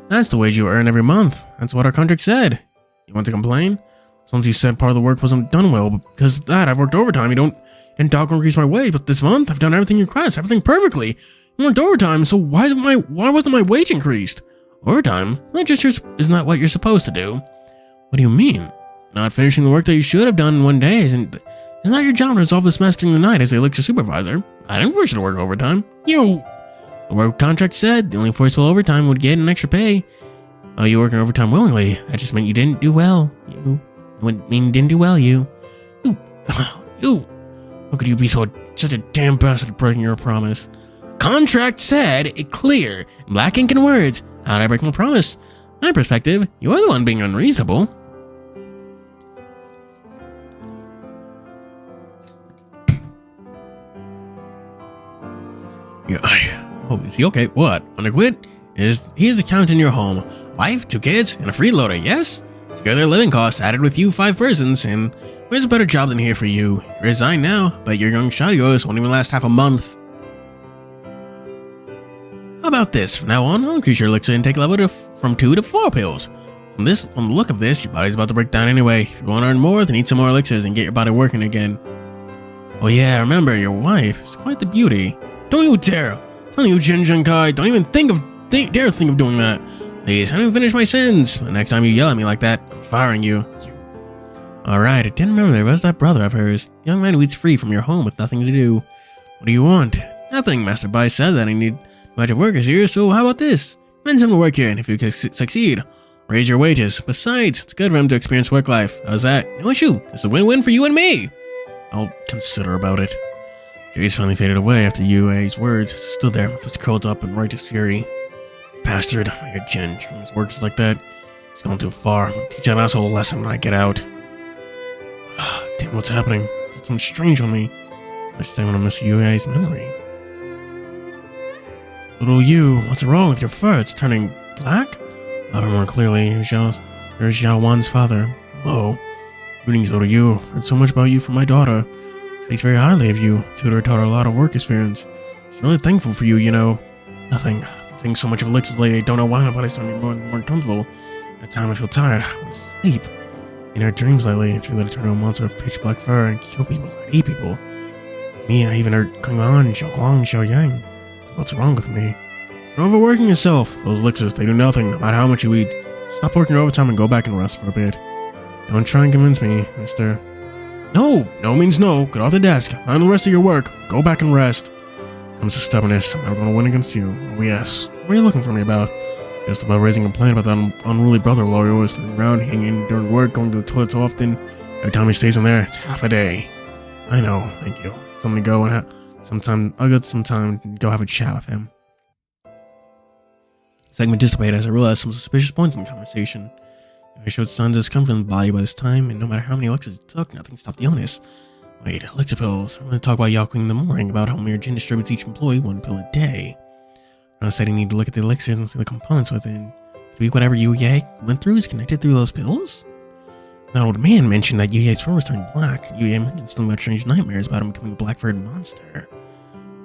That's the wage you earn every month. That's what our contract said. You want to complain? Since you said part of the work wasn't done well, but because of that, I've worked overtime. You didn't talk or increase my wage, but this month, I've done everything you request, everything perfectly. You worked overtime, so why wasn't my wage increased? Overtime? Isn't that what you're supposed to do? What do you mean? Not finishing the work that you should have done in one day? Isn't that your job to resolve this mess during the night as the elixir supervisor? I didn't force you to work overtime. The work contract said the only forceful overtime would get an extra pay. Oh, you working overtime willingly. That just meant you didn't do well. It wouldn't mean you didn't do well, you. How could you be such a damn bastard at breaking your promise? Contract said it clear. Black ink and words. How did I break my promise? My perspective, you're the one being unreasonable. Oh, is he okay? What? Wanna quit? He is a count in your home. Wife, 2 kids, and a freeloader, yes? Together living costs added with you 5 persons, and where's a better job than here for you? You resign now, but your young shot of yours won't even last half a month. How about this? From now on, I'll increase your elixir intake level from 2 to 4 pills. From the look of this, your body's about to break down anyway. If you want to earn more, then eat some more elixirs and get your body working again. Oh yeah, remember, your wife is quite the beauty. Don't you dare! Don't you, Jin Jinkai, don't even dare think of doing that. Please, I didn't finish my sentence. The next time you yell at me like that, I'm firing you. Alright, I didn't remember there was that brother of hers. The young man who eats free from your home with nothing to do. What do you want? Nothing. Master Bai said that I need a bunch of workers here, so how about this? Find someone to work here, and if you succeed, raise your wages. Besides, it's good for him to experience work life. How's that? No issue. It's a win-win for you and me. I'll consider about it. Jerry's finally faded away after UA's words. Still there, my fist curled up in righteous fury. Bastard, I hear Jen treating his workers like that. He's gone too far. I'll teach that asshole a lesson when I get out. Damn, what's happening? Something strange on me. I just want to miss UA's memory. Little you, what's wrong with your fur? It's turning black? Louder, more clearly. Here's Xiao Wan's father. Hello. Greetings, little you. I've heard so much about you from my daughter. Speaks very highly of you. Tutor taught her a lot of work experience. She's really thankful for you, you know. Nothing. I've been taking so much of elixirs lately, I don't know why my body's starting to be more uncomfortable. At times I feel tired. I want to sleep. In her dreams lately, she let her turn into a monster of pitch black fur and kill people and eat people. Me, I even heard Kung An, Xiao Guang, and Xiao Yang. What's wrong with me? You're overworking yourself. Those elixirs, they do nothing, no matter how much you eat. Stop working overtime and go back and rest for a bit. Don't try and convince me, mister. No! No means no. Get off the desk. Find the rest of your work. Go back and rest. Comes to stubbornness. I'm never going to win against you. Oh, yes. What are you looking for me about? Just about raising a complaint about that unruly brother-in-law you're always sitting around, hanging during work, going to the toilet so often. Every time he stays in there, it's half a day. I know. Thank you. Somebody go and I'll get some time to go have a chat with him. Segment dissipated as I realized some suspicious points in the conversation. I showed signs of discomfort in the body by this time, and no matter how many elixirs it took, nothing stopped the illness. Wait, elixir pills. I'm going to talk about Yao Qing in the morning, about how Mayor Jin distributes each employee 1 pill a day. I said I need to look at the elixirs and see the components within. Could be whatever Yu Ye went through is connected through those pills? That old man mentioned that Yu Ye's fur was turned black. Yu Ye mentioned something about strange nightmares about him becoming a black-furred monster.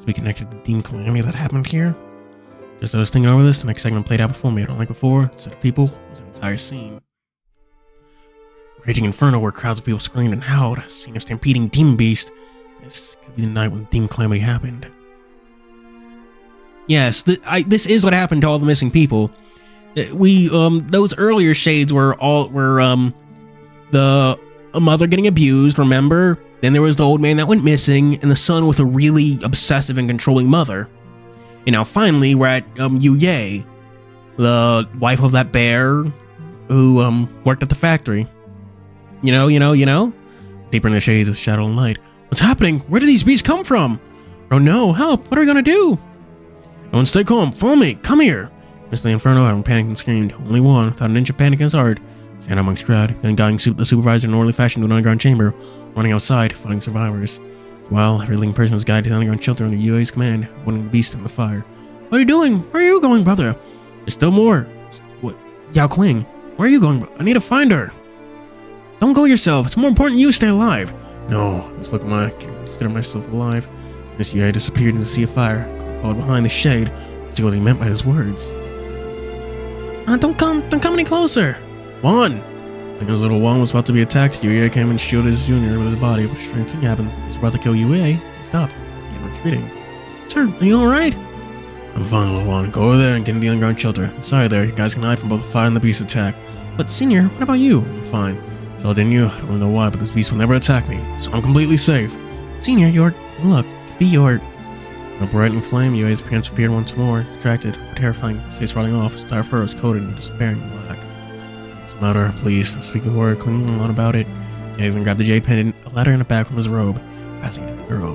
To be connected to the demon calamity that happened here? Just as I was thinking over this, the next segment played out before me. I don't like before. Instead of people, it was an entire scene. Raging inferno where crowds of people screamed and howled. A scene of stampeding demon beast. This could be the night when the demon calamity happened. Yes, this is what happened to all the missing people. Those earlier shades were the mother getting abused, remember? Then there was the old man that went missing, and the son with a really obsessive and controlling mother. And now finally, we're at Yu Ye, the wife of that bear who worked at the factory. You know? Deeper in the shades of shadow and light. What's happening? Where did these beasts come from? Oh no, help! What are we gonna do? No one, stay calm. Follow me. Come here. Mr. the Inferno, everyone panicked and screamed. Only one, without an inch of panic in his heart. Stand amongst crowd, then guiding the supervisor in an orderly fashion to an underground chamber, running outside, fighting survivors. While every living person was guided to the underground shelter under UA's command, avoiding the beast in the fire. What are you doing? Where are you going, brother? There's still more. What? Yao Qing, where are you going? I need to find her. Don't go yourself. It's more important you stay alive. No, this look of mine, I can't consider myself alive. Miss Yue disappeared into the sea of fire, followed behind the shade, to see what he meant by his words. Don't come any closer. Juan! When his little Juan was about to be attacked, Yue came and shielded his junior with his body, but a strange thing happened. He was about to kill Yue, he stopped, began retreating. Sir, are you alright? I'm fine, little Juan. Go over there and get in the underground shelter. Sorry there, you guys can hide from both the fire and the beast attack. But senior, what about you? I'm fine. So didn't you? I don't know why, but this beast will never attack me, so I'm completely safe. Senior, look, could be your... A bright and flame, Yue's appearance appeared once more, contracted, terrifying, his face rotting off, his dire fur was coated in despairing black. This matter, please. Speaking of horror, clinging on about it. He even grabbed the jade pendant, a letter in the back from his robe, passing it to the girl.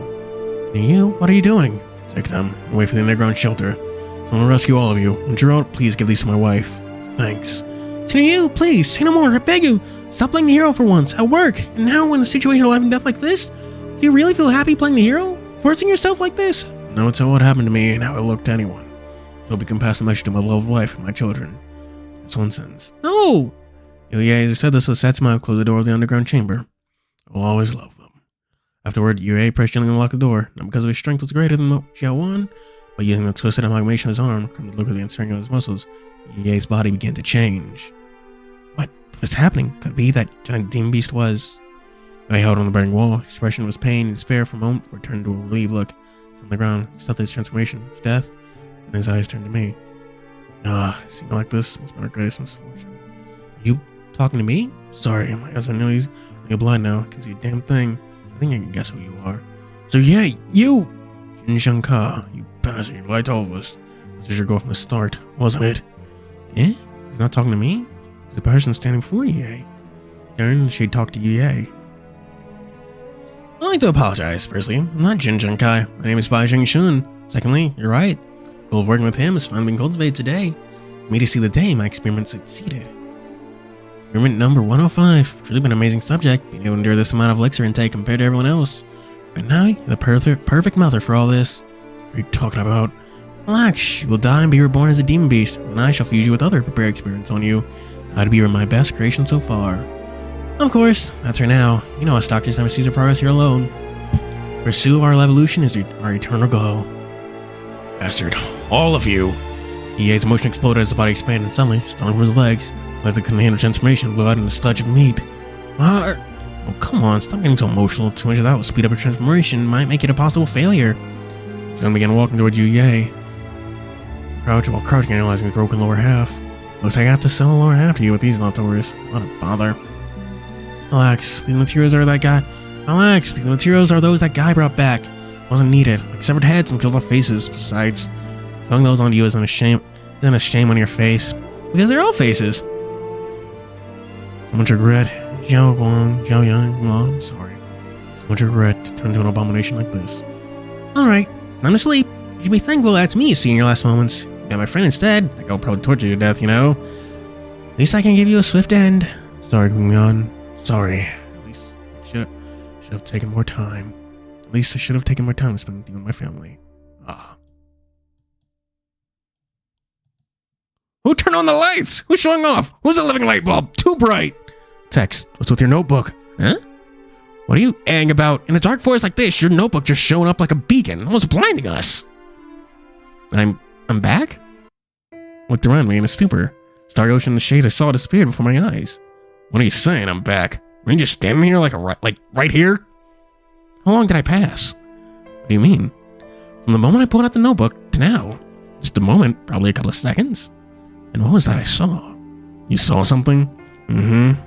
You, what are you doing? Take them, and wait for the underground shelter. Someone will rescue all of you. When you're out, please give these to my wife. Thanks. You, please, say no more, I beg you. Stop playing the hero for once, at work. And now, in a situation of life and death like this, do you really feel happy playing the hero? Forcing yourself like this? Now tell what happened to me and how it looked to anyone. So we can pass the message to my loved wife and my children. It's one sentence. No! Yue, as he said this, a sad smile closed the door of the underground chamber. I will always love them. Afterward, Yue pressed gently and locked the door, not because of his strength was greater than Xiao Wan, but using the twisted amalgamation of his arm, come to look at the uncertainty of his muscles, Yue's body began to change. What is happening? Could it be that giant demon beast was... Yue held on the burning wall, expression of his pain and despair for a moment before it turned into a relieved look. On the ground, he stopped his transformation, his death, and his eyes turned to me. Seeing like this must be our greatest misfortune. Are you talking to me? Sorry, my eyes are nearly blind now. I can see a damn thing. I think I can guess who you are. So yeah, you! Jin Shanka, you bastard, you lied to all of us. This was your goal from the start, wasn't it? Eh? He's not talking to me? He's the person standing before Yue. Then she talked to Yue. I'd like to apologize. Firstly, I'm not Jin Junkai. My name is Bai Shun. Secondly, you're right. The goal of working with him is finally being cultivated today. For me to see the day my experiment succeeded. Experiment number 105. Truly been an amazing subject, being able to endure this amount of elixir intake compared to everyone else. Right now, you're the perfect mother for all this. What are you talking about? Relax, you will die and be reborn as a demon beast, and I shall fuse you with other prepared experiments on you. How to be my best creation so far. Of course, that's her now. You know us doctors never sees our progress here alone. Pursuit of our evolution is our eternal goal. Bastard, all of you. Yue's emotion exploded as the body expanded suddenly, starting from his legs. Like the couldn't handle transformation, blew out in a sludge of meat. Oh, come on, stop getting so emotional. Too much of that will speed up your transformation, might make it a possible failure. John began walking toward Yue. Crouch while crouching, analyzing the broken lower half. Looks like I have to sell the lower half to you with these leftovers. What a bother. Relax, these materials are that guy. Relax, these materials are those that guy brought back. Wasn't needed. Like severed heads and killed off faces. Besides, selling those onto you isn't a shame. Isn't a shame on your face. Because they're all faces. So much regret. Zhao Guang, Zhao Yang, I'm sorry. So much regret to turn into an abomination like this. Alright, time to sleep. You should be thankful that's me you see in your last moments. Yeah, my friend instead. Like I'll probably torture you to death, you know? At least I can give you a swift end. Sorry, Guangyan. Sorry. At least I should have taken more time. At least I should have taken more time to spend with you and my family. Ah. Who turned on the lights? Who's showing off? Who's a living light bulb? Too bright. Text. What's with your notebook? Huh? What are you angry about? In a dark forest like this, your notebook just showing up like a beacon, almost blinding us. I'm back? Looked around me in a stupor. Starry ocean in the shades I saw disappeared before my eyes. What are you saying? I'm back? Were you just standing here like right here? How long did I pass? What do you mean? From the moment I pulled out the notebook to now. Just a moment, probably a couple of seconds. And what was that I saw? You saw something? Mm-hmm.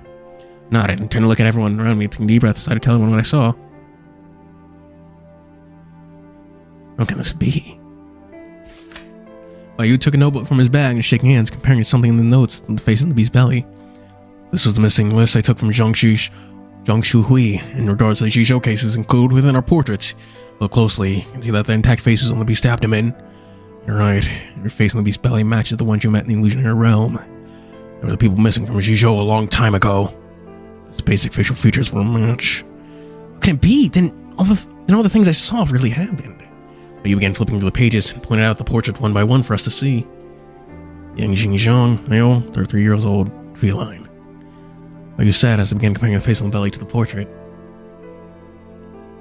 Nodded and turned to look at everyone around me, taking deep breaths, decided to tell everyone what I saw. What can this be? Yu took a notebook from his bag and shaking hands, comparing it to something in the notes on the face of the beast's belly. This was the missing list I took from TianheHui in regards to the Jisho cases included within our portraits. Look closely, you can see that the intact faces on the beast's abdomen. You're right, your face on the beast's belly matches the ones you met in the illusionary realm. They were the people missing from Jisho a long time ago. These basic facial features were a match. What can it be? Then all the things I saw really happened. But you began flipping through the pages and pointed out the portraits one by one for us to see. Yang Xingjiang, male, 33 years old, feline. Like you said as I began comparing the face on the belly to the portrait.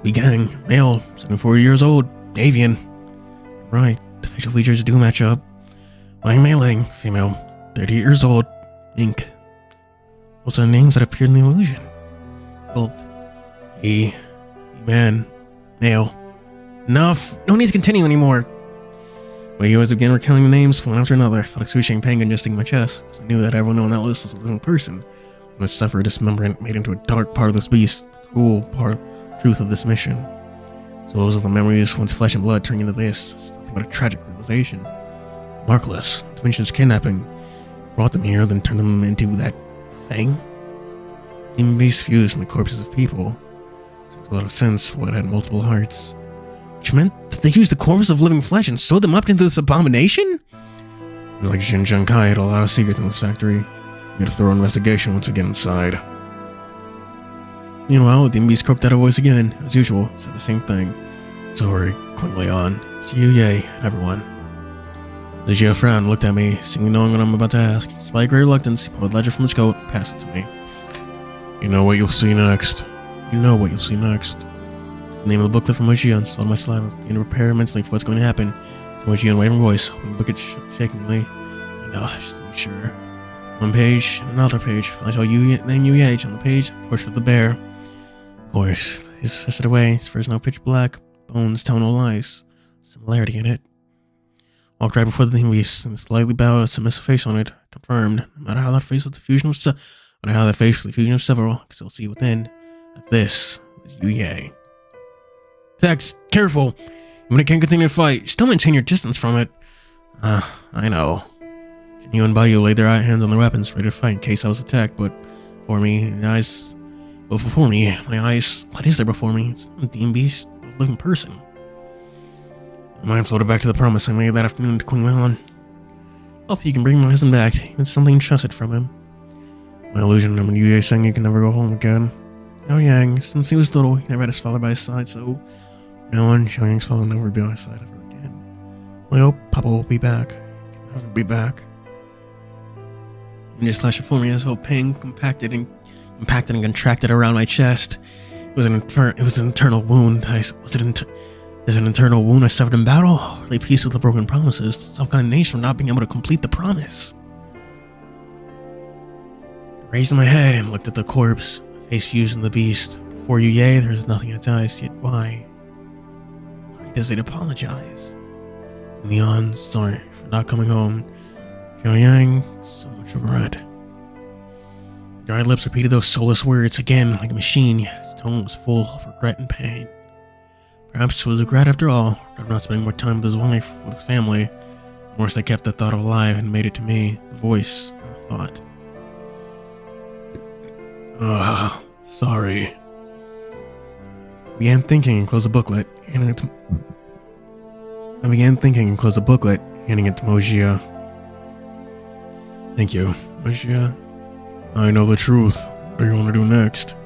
Wei Gang, male, 74 years old, avian. Right, the facial features do match up. Wang Meiling, female, 30 years old, ink. Those are the names that appeared in the illusion. Gulped. Man, male. Enough! No need to continue anymore! When you always began recounting the names one after another, I felt excruciating pain congesting my chest, because I knew that everyone on that list was a living person, who had suffered dismemberment made into a dark part of this beast, the cruel truth of this mission. So those are the memories once flesh and blood turning into this, it's nothing but a tragic realization. Markless, Twinch's kidnapping, brought them here, then turned them into that thing? Demon beasts fused in the corpses of people. So it makes a lot of sense why it had multiple hearts. Which meant that they used the corpse of living flesh and sewed them up into this abomination? It was like Xinjiang Kai had a lot of secrets in this factory. We had a thorough investigation once we get inside. Meanwhile, the demon beast croaked out a voice again, as usual, said the same thing. Sorry, Quinn Leon. See you, yay, everyone. The Zhao frowned and looked at me, seemingly knowing what I'm about to ask. Despite great reluctance, he pulled a ledger from his coat and passed it to me. You know what you'll see next. You know what you'll see next. The name of the booklet from Mojian swallowed my saliva, began to prepare immensely for what's going to happen. So Mojian wavering voice, holding the booklet shakingly. I know, just to be sure. One page, another page. I saw name UH on the page, portrait of the bear. Of course, he's twisted away, his fur is now pitch black, bones tell no lies. Similarity in it. Walked right before the thing beast, and slightly bowed a submissive face on it, confirmed. No matter how that face was the fusion of several, I can still see within. That this was Yu. Text, careful. When it can't continue to fight, still maintain your distance from it. I know. Jinyu and Baiyu laid their hands on their weapons, ready to fight in case I was attacked, but before me, my eyes. What is there before me? It's not a demon beast, but a living person. My mind floated back to the promise I made that afternoon to Queen Leon. Hope you can bring my husband back. It's something entrusted from him. My illusion of Yu saying he can never go home again. Xiao Yang, since he was little, he never had his father by his side, so no one, Xiao Yang's father will never be by his side ever again. I hope Papa will be back. He'll never be back. And just flashed before me as whole pain compacted and contracted around my chest. It was an internal wound. Is it an internal wound I suffered in battle? Or a piece of the broken promises? Self-condemnation for not being able to complete the promise. I raised my head and looked at the corpse, my face fused in the beast. Before you, there is nothing in its eyes, yet why? Why does it apologize? Leon, sorry for not coming home. Yang, so much regret. Dry lips repeated those soulless words again like a machine. His tone was full of regret and pain. Perhaps it was regret after all, regret of not spending more time with his wife, with his family. Worse, they kept the thought alive and made it to me, the voice and the thought. Sorry. I began thinking and closed the booklet, handing it to Mojia. Thank you, Mojia. I know the truth. What do you want to do next?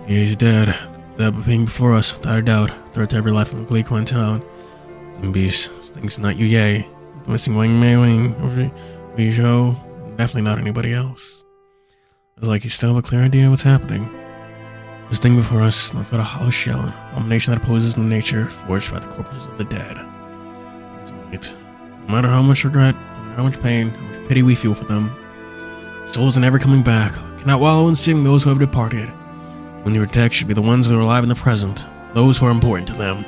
He's dead. That being before us, without a doubt, threat to every life in the Gleekwan town. Zombies, things not you, yay. The missing Wang Mei-Ling, Weizhou, definitely not anybody else. It's like you still have a clear idea of what's happening. This thing before us, nothing but a hollow shell, an abomination that opposes the nature forged by the corpses of the dead. That's right. No matter how much regret, no matter how much pain, how much pity we feel for them, souls are never coming back, cannot wallow in seeing those who have departed. When you protect should be the ones that are alive in the present, those who are important to them.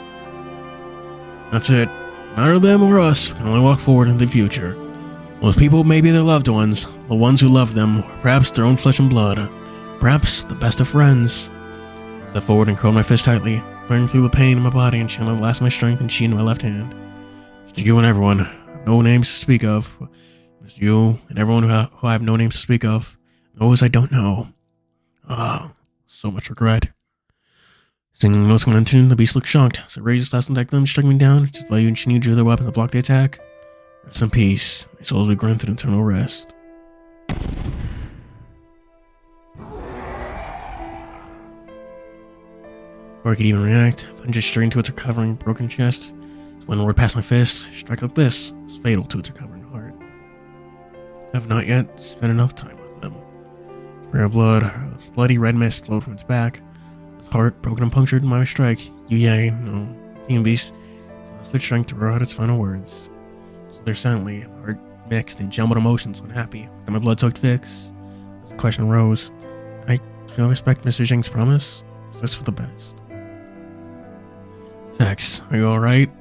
That's it. No matter them or us, we can only walk forward into the future. Those people may be their loved ones, the ones who love them, or perhaps their own flesh and blood, perhaps the best of friends. I stepped forward and curled my fist tightly, burning through the pain in my body and channeling the last of my strength and chi into my left hand. It's to you and everyone, I have no names to speak of. It's you and everyone who I have no names to speak of, those I don't know. So much regret. Singing those commenting, the beast looked shocked, so it raised its last attack them, striking me down, just while you and Shinyu drew their weapons to block the attack. Rest in peace, my souls be granted eternal rest. Before I could even react, I plunged straight into its recovering broken chest. When the word passed my fist, a strike like this was fatal to its recovering heart. I have not yet spent enough time with them. Rare blood, a bloody red mist flowed from its back. Its heart broken and punctured by my strike. The beast lost its strength to roar out its final words. So there silently, heart mixed and jumbled emotions, unhappy, with my blood-soaked fix. As the question arose, I still respect Mr. Zheng's promise. Is this for the best? Tex, are you alright?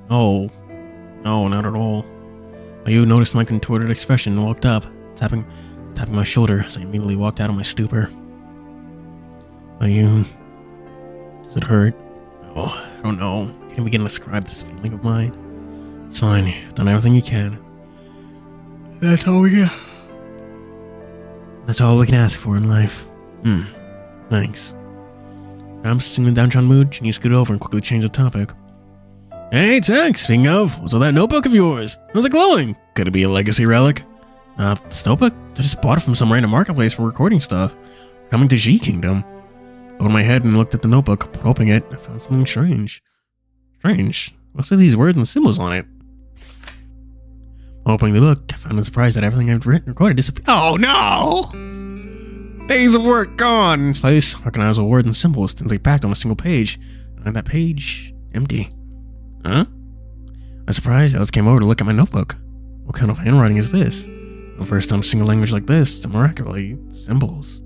No, not at all. You noticed my contorted expression and walked up, tapping my shoulder as I immediately walked out of my stupor. Does it hurt? Oh, I don't know. I can't begin to describe this feeling of mine. It's fine. You've done everything you can. That's all we can ask for in life. Thanks. I'm in a downtrodden mood, and you scoot over and quickly change the topic. Hey, Tex, speaking of, what's all that notebook of yours? How's it glowing? Could it be a legacy relic? This notebook? I just bought it from some random marketplace for recording stuff. We're coming to G Kingdom. I opened my head and looked at the notebook. Upon opening it, I found something strange. What's with these words and symbols on it? Opening the book, I found in surprise that everything I'd written and recorded disappeared. Oh no! Days of work gone! In its place, recognizable words and symbols instantly packed on a single page. And that page, empty. Huh? I was surprised. I just came over to look at my notebook. What kind of handwriting is this? The first time seeing a language like this, it's miraculously symbols.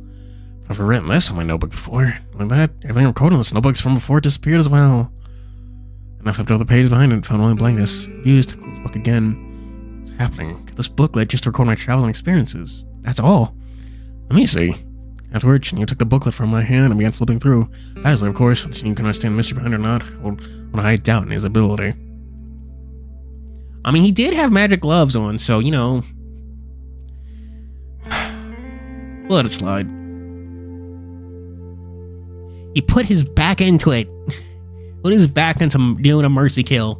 I've never written this on my notebook before. Like that, everything recorded on this notebook from before disappeared as well. And I flipped over the page behind it and found only blankness. Confused, closed the book again. What's happening? Get this booklet just to record my travels and experiences. That's all. Let me see. Afterwards, Shinyu took the booklet from my hand and began flipping through. Basically, of course, whether Shinyu can understand the mystery behind it or not, when I doubt in his ability. I mean, he did have magic gloves on, so, you know. Let it slide. He put his back into it. Put his back into doing a mercy kill.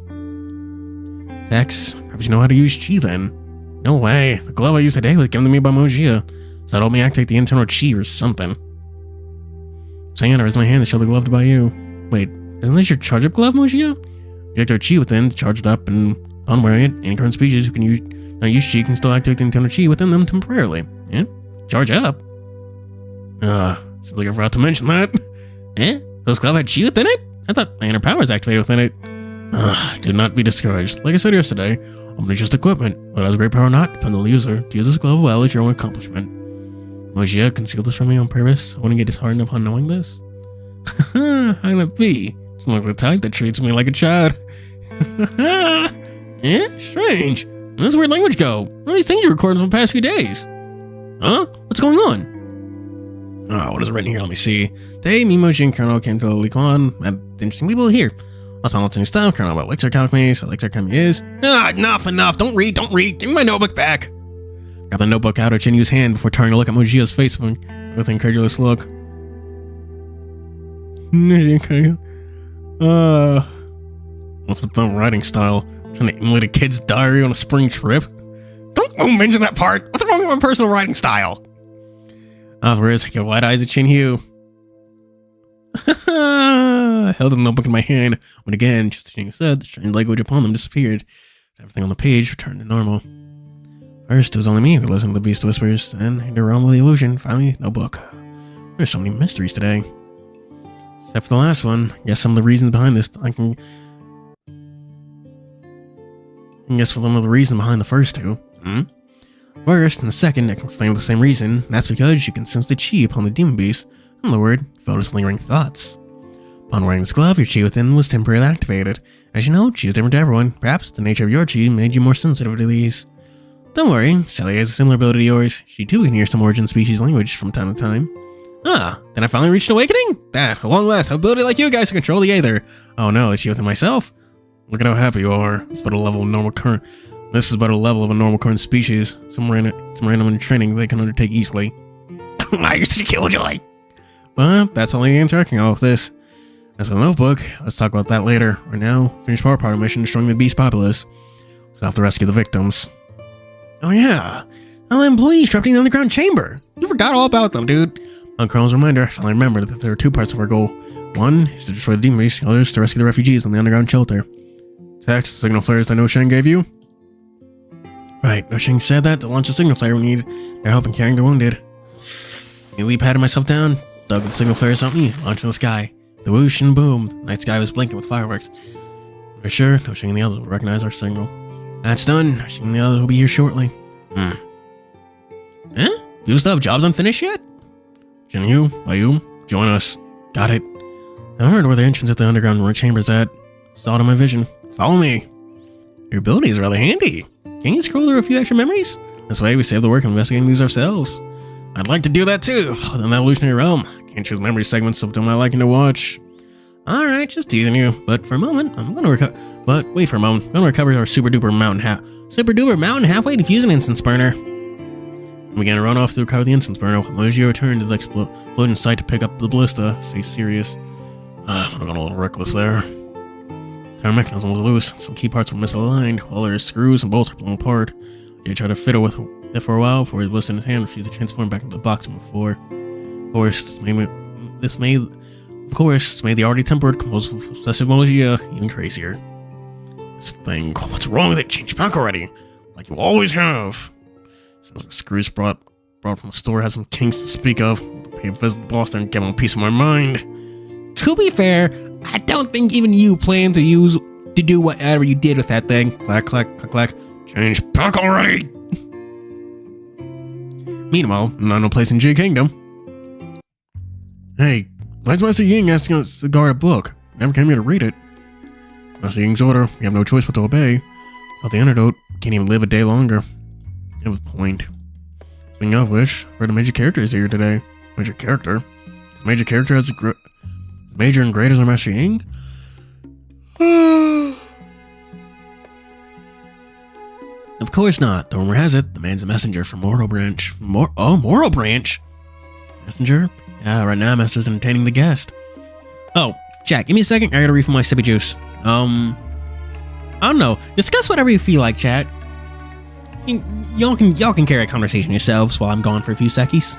Tex, perhaps you know how to use chi then. No way. The glove I used today was given to me by Mojia. So that helped me activate the internal chi or something. Saying I raised my hand to show the glove to buy you. Wait, isn't this your charge-up glove, Mojia? Inject our chi within to charge it up, and upon wearing it, any current species who can use chi can still activate the internal chi within them temporarily. Yeah? Charge up? Seems like I forgot to mention that. Those glove had chi within it? I thought my inner power was activated within it. Do not be discouraged. Like I said yesterday, only just equipment, but has great power or not, depends on the user. To use this glove well is your own accomplishment. Mojia concealed this from me on purpose. I wouldn't get disheartened upon knowing this. How can it be? It's not the type that treats me like a child. Eh? Strange. Where's this weird language go? What are these things you recorded from the past few days? Huh? What's going on? Oh, what is it written here? Let me see. Today, Mimoji and Colonel came to Liquan. Met interesting people here. Also, lots of new stuff. Colonel about Elixir Alchemy, so Elixir Alchemy is. Ah, enough. Don't read. Give me my notebook back. Got the notebook out of Chinhu's hand before turning to look at Mojia's face with an incredulous look. What's with the writing style? Trying to emulate a kid's diary on a spring trip? Don't mention that part! What's wrong with my personal writing style? Afterwards, I give wide eyes at Chinhu. I held the notebook in my hand when again, just as Chinhu said, the strange language upon them disappeared. Everything on the page returned to normal. First, it was only me who listened to the beast whispers, then into the realm of the illusion, finally, no book. There's so many mysteries today. Except for the last one. I guess some of the reasons behind this, I guess for some of the reasons behind the first two. First, and the second, I can explain the same reason. That's because you can sense the chi upon the demon beast. In other words, felt its lingering thoughts. Upon wearing this glove, your chi within was temporarily activated. As you know, chi is different to everyone. Perhaps the nature of your chi made you more sensitive to these. Don't worry, Sally has a similar ability to yours. She too can hear some origin species language from time to time. Ah, then I finally reached an awakening? At long last, an ability like you guys to control the Aether. Oh no, it's you within myself? Look at how happy you are. It's but a level of normal current. This is but a level of a normal current species. Some random training they can undertake easily. I used to killjoy. But that's only the answer I can go with this. As for the notebook, let's talk about that later. Right now, finish part of the mission destroying the beast populace. So I have to rescue the victims. Oh yeah, all the employees trapped in the underground chamber. You forgot all about them, dude. On Colonel's reminder, I finally remembered that there are two parts of our goal. One is to destroy the demon beast, the other is to rescue the refugees in the underground shelter. Text, signal flares that No Sheng gave you? Right, No Sheng said that to launch a signal flare we need their help in carrying the wounded. Immediately patted myself down, dug the signal flares out me, launched in the sky. The whoosh and boom, the night sky was blinking with fireworks. For sure, No Sheng and the others will recognize our signal. That's done. No Sheng and the others will be here shortly. Huh? You still have jobs unfinished yet? Jinyu, Bayu, join us. Got it. I heard where the entrance at the underground chamber's at. Saw it in my vision. Follow me. Your ability is really handy. Can you scroll through a few extra memories? This way we save the work of investigating these ourselves. I'd like to do that too. In that illusionary realm, I can't choose memory segments up to my liking to watch. Alright, just teasing you. But for a moment, I'm gonna recover. But wait for a moment. I'm gonna recover our super duper mountain halfway defuse an instance burner. We began to run off to recover the instance burner. Moji returned to the exploding site to pick up the ballista. Stay serious. I'm going a little reckless there. Our mechanism was loose. Some key parts were misaligned. All their screws and bolts were blown apart. He tried to fiddle with it for a while before he blistered his hand and refused to transform back into the box from before. Of course, this made the already tempered, composed of obsessive Moji even crazier. This thing, what's wrong with it? Change back already, like you always have. Some of the screws brought from the store has some kinks to speak of. Pay a visit to the boss and get one piece of my mind. To be fair, I don't think even you plan to do whatever you did with that thing. Clack, clack, clack, clack. Change back already! Meanwhile, not no place in J Kingdom. Hey, why's Master Ying asking us to guard a book? Never came here to read it. Master Ying's order, we have no choice but to obey. Without the antidote, we can't even live a day longer. It was point. Speaking of which, I heard a major character is here today. Major character? Is major character as major and great as our Master Ying? Of course not. The rumor has it, the man's a messenger from Mortal Branch. Mortal Branch? Messenger? Yeah, right now Master's entertaining the guest. Oh, Jack, give me a second. I gotta refill my sippy juice. I don't know. Discuss whatever you feel like, chat. Y'all can carry a conversation yourselves while I'm gone for a few seconds.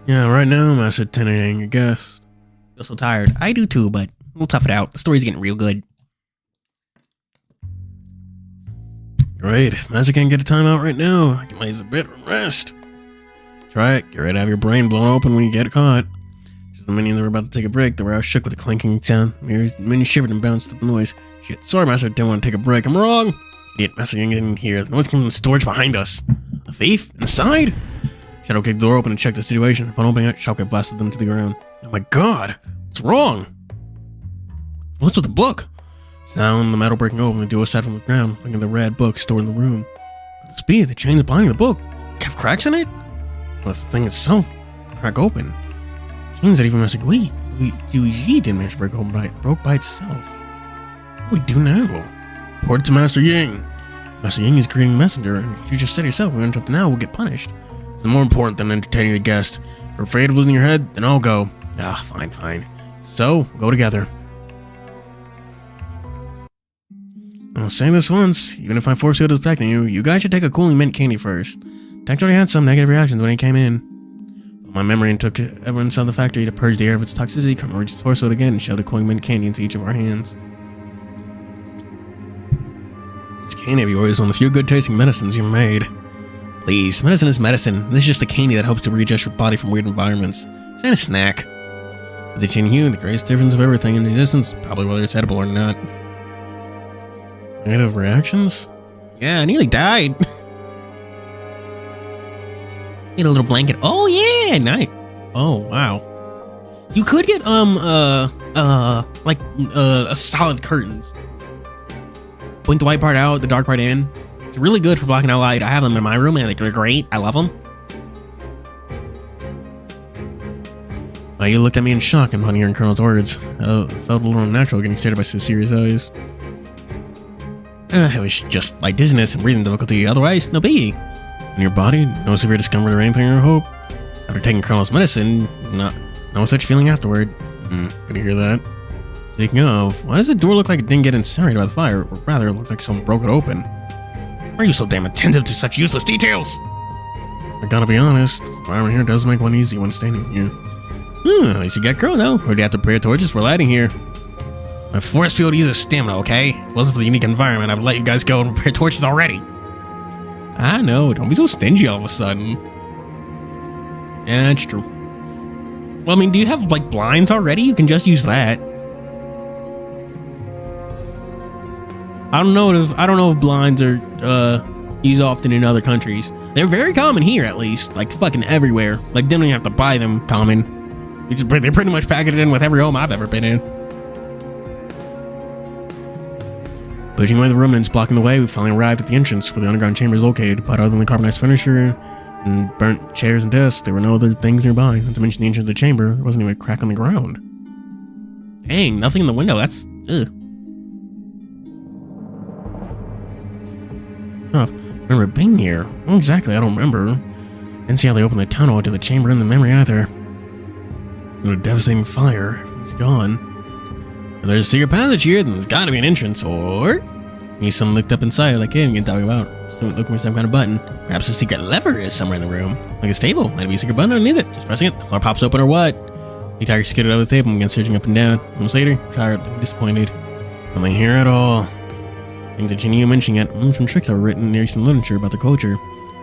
Yeah, right now, Master Tenang, your guest. Feel so tired. I do too, but we'll tough it out. The story's getting real good. Great. If Master can't get a timeout right now, I can laze a bit and rest. Try it. Get ready to have your brain blown open when you get caught. Just the minions were about to take a break. They were all shook with the clinking sound. Minions shivered and bounced at the noise. Shit. Sorry, Master. Didn't want to take a break. I'm wrong. Idiot. Master Yang didn't hear. The noise came from the storage behind us. A thief? Inside? Shadow kicked the door open and checked the situation. Upon opening it, Shopkeep blasted them to the ground. Oh my god! What's wrong? What's with the book? Sound the metal breaking open, the duo sat from the ground, looking at the red book stored in the room. With the speed, the chains binding the book have cracks in it? Well, the thing itself crack open. Chains that even Master Gui didn't manage to break open broke by itself. What do we do now? Report it to Master Yang. Master Yang is creating a messenger, and you just said yourself, if we interrupt now, we'll get punished. It's more important than entertaining the guest. If you're afraid of losing your head, then I'll go. Ah, fine. So, go together. I'll say this once, even if I force you to protecting you, you guys should take a cooling mint candy first. Tex already had some negative reactions when he came in. But my memory took everyone inside the factory to purge the air of its toxicity, come reach its torso again, and shoved a cooling mint candy into each of our hands. This candy of yours is one of the few good tasting medicines you've made. Please, medicine is medicine. This is just a candy that helps to readjust your body from weird environments. This ain't a snack. With the TianheHui, the greatest difference of everything in existence, probably whether it's edible or not. Negative reactions? Yeah, I nearly died. Need a little blanket. Oh yeah, nice. Oh wow. You could get solid curtains. Point the white part out, the dark part in. It's really good for blocking out light. I have them in my room and they're great. I love them. You looked at me in shock upon hearing Colonel's words. It felt a little unnatural getting stared at by his serious eyes. It was just like dizziness and breathing difficulty. Otherwise, no biggie. In your body, no severe discomfort or anything, I hope. After taking Colonel's medicine, no such feeling afterward. Good to hear that. Speaking of, why does the door look like it didn't get incinerated by the fire, or rather, it looked like someone broke it open? Why are you so damn attentive to such useless details? I gotta be honest, this environment here does make one easy when standing here. At least you got Crow though. Or do you have to prepare torches for lighting here? My force field uses stamina, okay? If it wasn't for the unique environment, I would let you guys go and prepare torches already. I know, don't be so stingy all of a sudden. Yeah, that's true. Well, I mean, do you have like blinds already? You can just use that. I don't know if blinds are used often in other countries. They're very common here, at least. Like fucking everywhere. Like, they don't even have to buy them common. They're pretty much packaged in with every home I've ever been in. Pushing away the remnants blocking the way, we finally arrived at the entrance where the underground chamber is located. But other than the carbonized furniture and burnt chairs and desks, there were no other things nearby. Not to mention the entrance of the chamber, there wasn't even a crack on the ground. Dang, nothing in the window. That's ugh. I remember being here. Well, exactly, I don't remember. Didn't see how they opened the tunnel to the chamber in the memory either. A devastating fire. It's gone. If there's a secret passage here, then there's gotta be an entrance, or... You someone looked up inside like anything you can talk about. So looking for some kind of button. Perhaps a secret lever is somewhere in the room. Like a table. Might be a secret button underneath it. Just pressing it, the floor pops open or what? The tiger skidded over the table and began searching up and down. Moments later, tired and disappointed. Nothing here at all. Things that TianheHui mentioning it. Some tricks that were written in recent literature about the culture.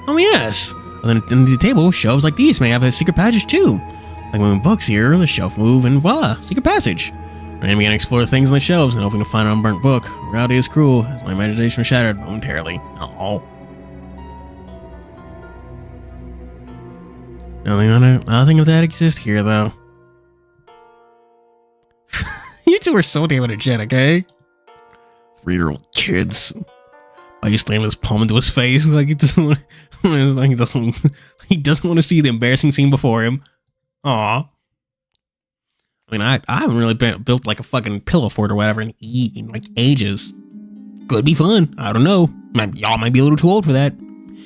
Oh yes! And then under the table, shelves like these may have a secret passage too. Like moving books here, the shelf move, and voila, secret passage. I began to explore things on the shelves and hoping to find an unburnt book. Reality is cruel, as my imagination was shattered momentarily. Oh. Nothing of that exists here, though. You two are so damn energetic, eh? 3-year-old kids. I used to slam his palm into his face like he doesn't want, he doesn't want to see the embarrassing scene before him. Aw. I mean, I haven't really built like a fucking pillow fort or whatever in like ages. Could be fun. I don't know. Y'all might be a little too old for that.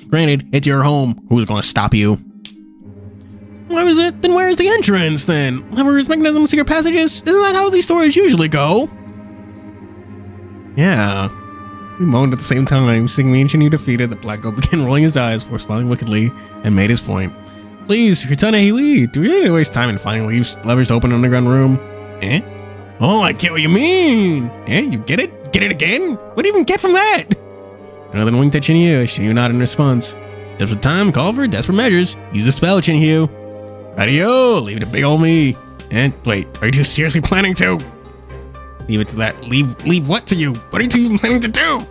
Granted, it's your home. Who's gonna stop you? Why was it? Then where is the entrance then? Lever's mechanism, secret passages? Isn't that how these stories usually go? Yeah. We moaned at the same time, seeing me and TianheHui defeated. The black goat began rolling his eyes before smiling wickedly and made his point. Please, if you're TianheHui, do we need to waste time in finding levers to open an underground room? Eh? Oh, I get what you mean! Eh? You get it? Get it again? What do you even get from that? Another wink to TianheHui. TianheHui nodded in response. Desperate time, call for desperate measures. Use the spell, TianheHui. Radio, leave it to big old me. And wait, are you seriously planning to? Leave it to that. Leave what to you? What are you two planning to do?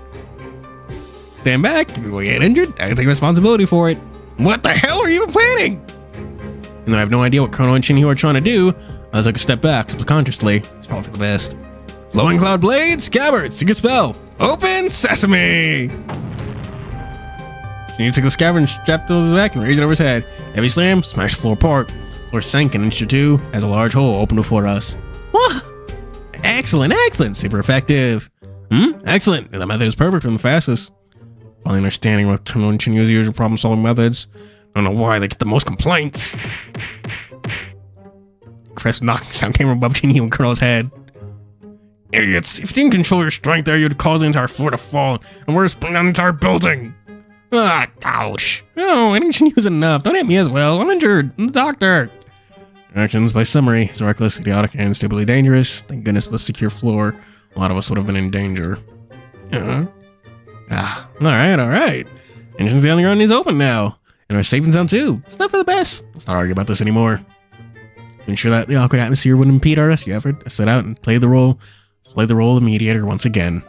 Stand back. If you get injured, I can take responsibility for it. What the hell are you even planning? And I have no idea what Colonel and TianheHui are trying to do. I took a step back subconsciously. It's probably for the best. Flowing cloud blade, scabbard, secret spell. Open sesame. TianheHui took the scabbard and strapped it to his back and raised it over his head. Heavy slam, smashed the floor apart. The floor sank an inch or two as a large hole opened before us. What? Excellent, excellent, super effective. Excellent. The method is perfect and the fastest. Finally understanding what Colonel and TianheHui's usual problem-solving methods. I don't know why they get the most complaints. Chris knocking sound came above TianheHui and Colonel's head. Idiots! If you didn't control your strength there, you'd cause the entire floor to fall, and worse, bring down the entire building. Ah, ouch! Oh, I think TianheHui's enough. Don't hit me as well. I'm injured. I'm the doctor. Actions, by summary, is reckless, idiotic, and stupidly dangerous. Thank goodness for the secure floor. A lot of us would have been in danger. Alright. Engine's the underground is open now. And we're safe and sound too. It's not for the best. Let's not argue about this anymore. To ensure that the awkward atmosphere wouldn't impede our rescue effort, I set out and played the role of mediator once again.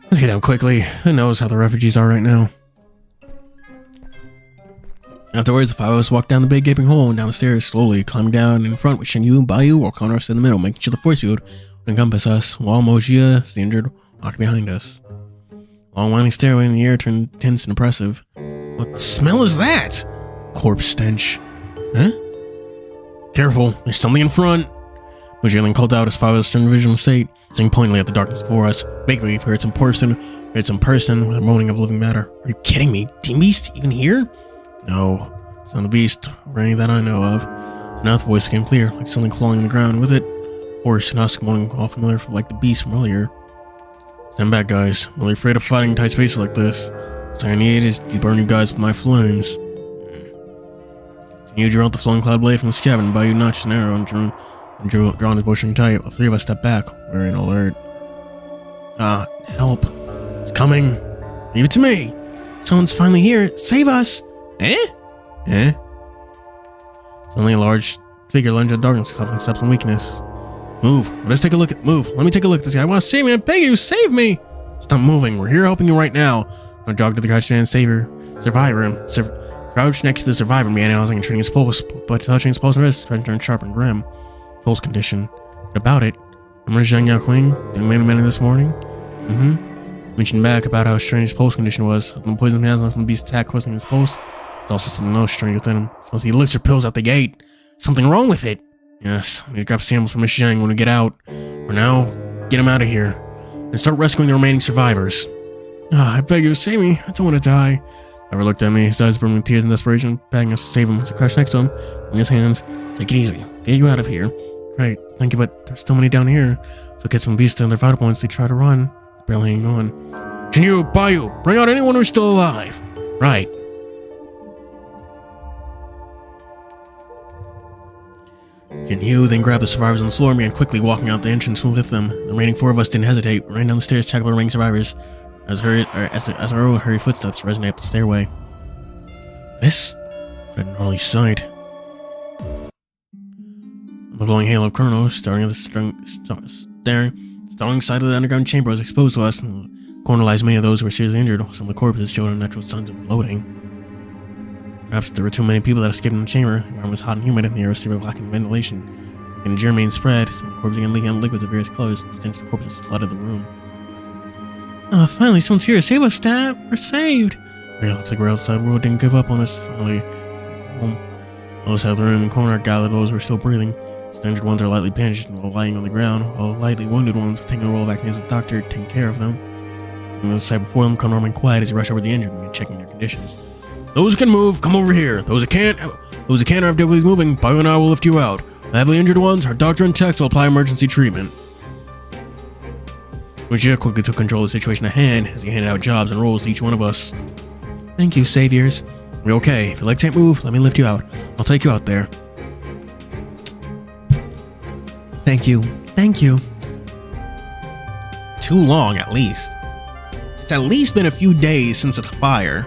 Let's get down quickly. Who knows how the refugees are right now? Afterwards, the five of us walked down the big gaping hole and down the stairs, slowly climbing down in front with TianheHui and Bayu, while Connor stood in the middle, making sure the force field would encompass us, while Mojia, the injured, walked behind us. Long winding stairway in the air turned tense and oppressive. What smell is that? Corpse stench. Huh? Careful, there's something in front. Mojia then called out as five of us turned in visual state, seeing pointedly at the darkness before us. Vaguely, we heard some person with a moaning of living matter. Are you kidding me? Team Beast even here? No, it's not a beast, or any that I know of. So now the voice became clear, like something clawing the ground with it. Horse and husk moaning all familiar like the beast from earlier. Stand back, guys. I'm really afraid of fighting in tight spaces like this. So I need is to burn you guys with my flames. You drew out the flowing cloud blade from the cabin, Bayou notched an arrow and drew his bowstring tight. All three of us stepped back, wearing alert. Help. It's coming. Leave it to me. Someone's finally here. Save us. Eh? Suddenly a large figure lunged at darkness, coughing steps and weakness. Move. Let's take a look at move. Let me take a look at this guy. I want to save me. I beg you, save me. Stop moving. We're here helping you right now. I jogged to the crouched man, survivor. Crouched next to the survivor man, analyzing and treating his pulse, but touching his pulse and wrist, turned sharp and grim. Pulse condition. What about it? Remember TianheHui, the man this morning? Mentioned back about how strange his pulse condition was. The poison hands on the beast's attack causing his pulse. There's also something else strange within him. It's mostly elixir pills out the gate. Something wrong with it. Yes, we need to grab samples from Miss Zhang when we get out. For now, get him out of here. And start rescuing the remaining survivors. I beg you, save me. I don't want to die. Ever looked at me, his eyes brimming with tears and desperation, begging us to save him as I crouched next to him, in his hands. Take it easy. Get you out of here. Right, thank you, but there's still many down here. So get some beasts and their vital points, they try to run. Barely hanging on. TianheHui, Bayu, bring out anyone who's still alive. Right. TianheHui then grabbed the survivors on the floor and began quickly walking out the entrance with them. The remaining four of us didn't hesitate. We ran down the stairs, checked out the remaining survivors. As our own hurried footsteps resonate up the stairway. This is a gnarly sight. The glowing halo of Chrono, staring at the starring side of the underground chamber, was exposed to us, and the corner lies many of those who were seriously injured. Some of the corpses showed unnatural signs of bloating. Perhaps there were too many people that escaped in the chamber. The environment was hot and humid, and the air was severely lacking ventilation. When the germane spread, some of the corpses began leaking out liquids of various colors. The stench of the corpses flooded the room. Finally, someone's here. Save us, Dad. We're saved. Yeah, looks like we're outside. The world didn't give up on us. Finally, outside of the room, in corner, gathered those who are still breathing. The injured ones are lightly bandaged and lying on the ground, while lightly wounded ones are taking a roll back near the doctor, taking care of them. On the side before them, Connor remained quiet as he rushed over the injured and checking their conditions. Those who can move, come over here. Those who can't or have difficulties moving, Bayu and I will lift you out. The heavily injured ones, our doctor and techs will apply emergency treatment. Mojia quickly took control of the situation at hand as he handed out jobs and roles to each one of us. Thank you, saviors. Are you okay? If your legs can't move, let me lift you out. I'll take you out there. Thank you. Thank you. Too long, at least. It's at least been a few days since the fire.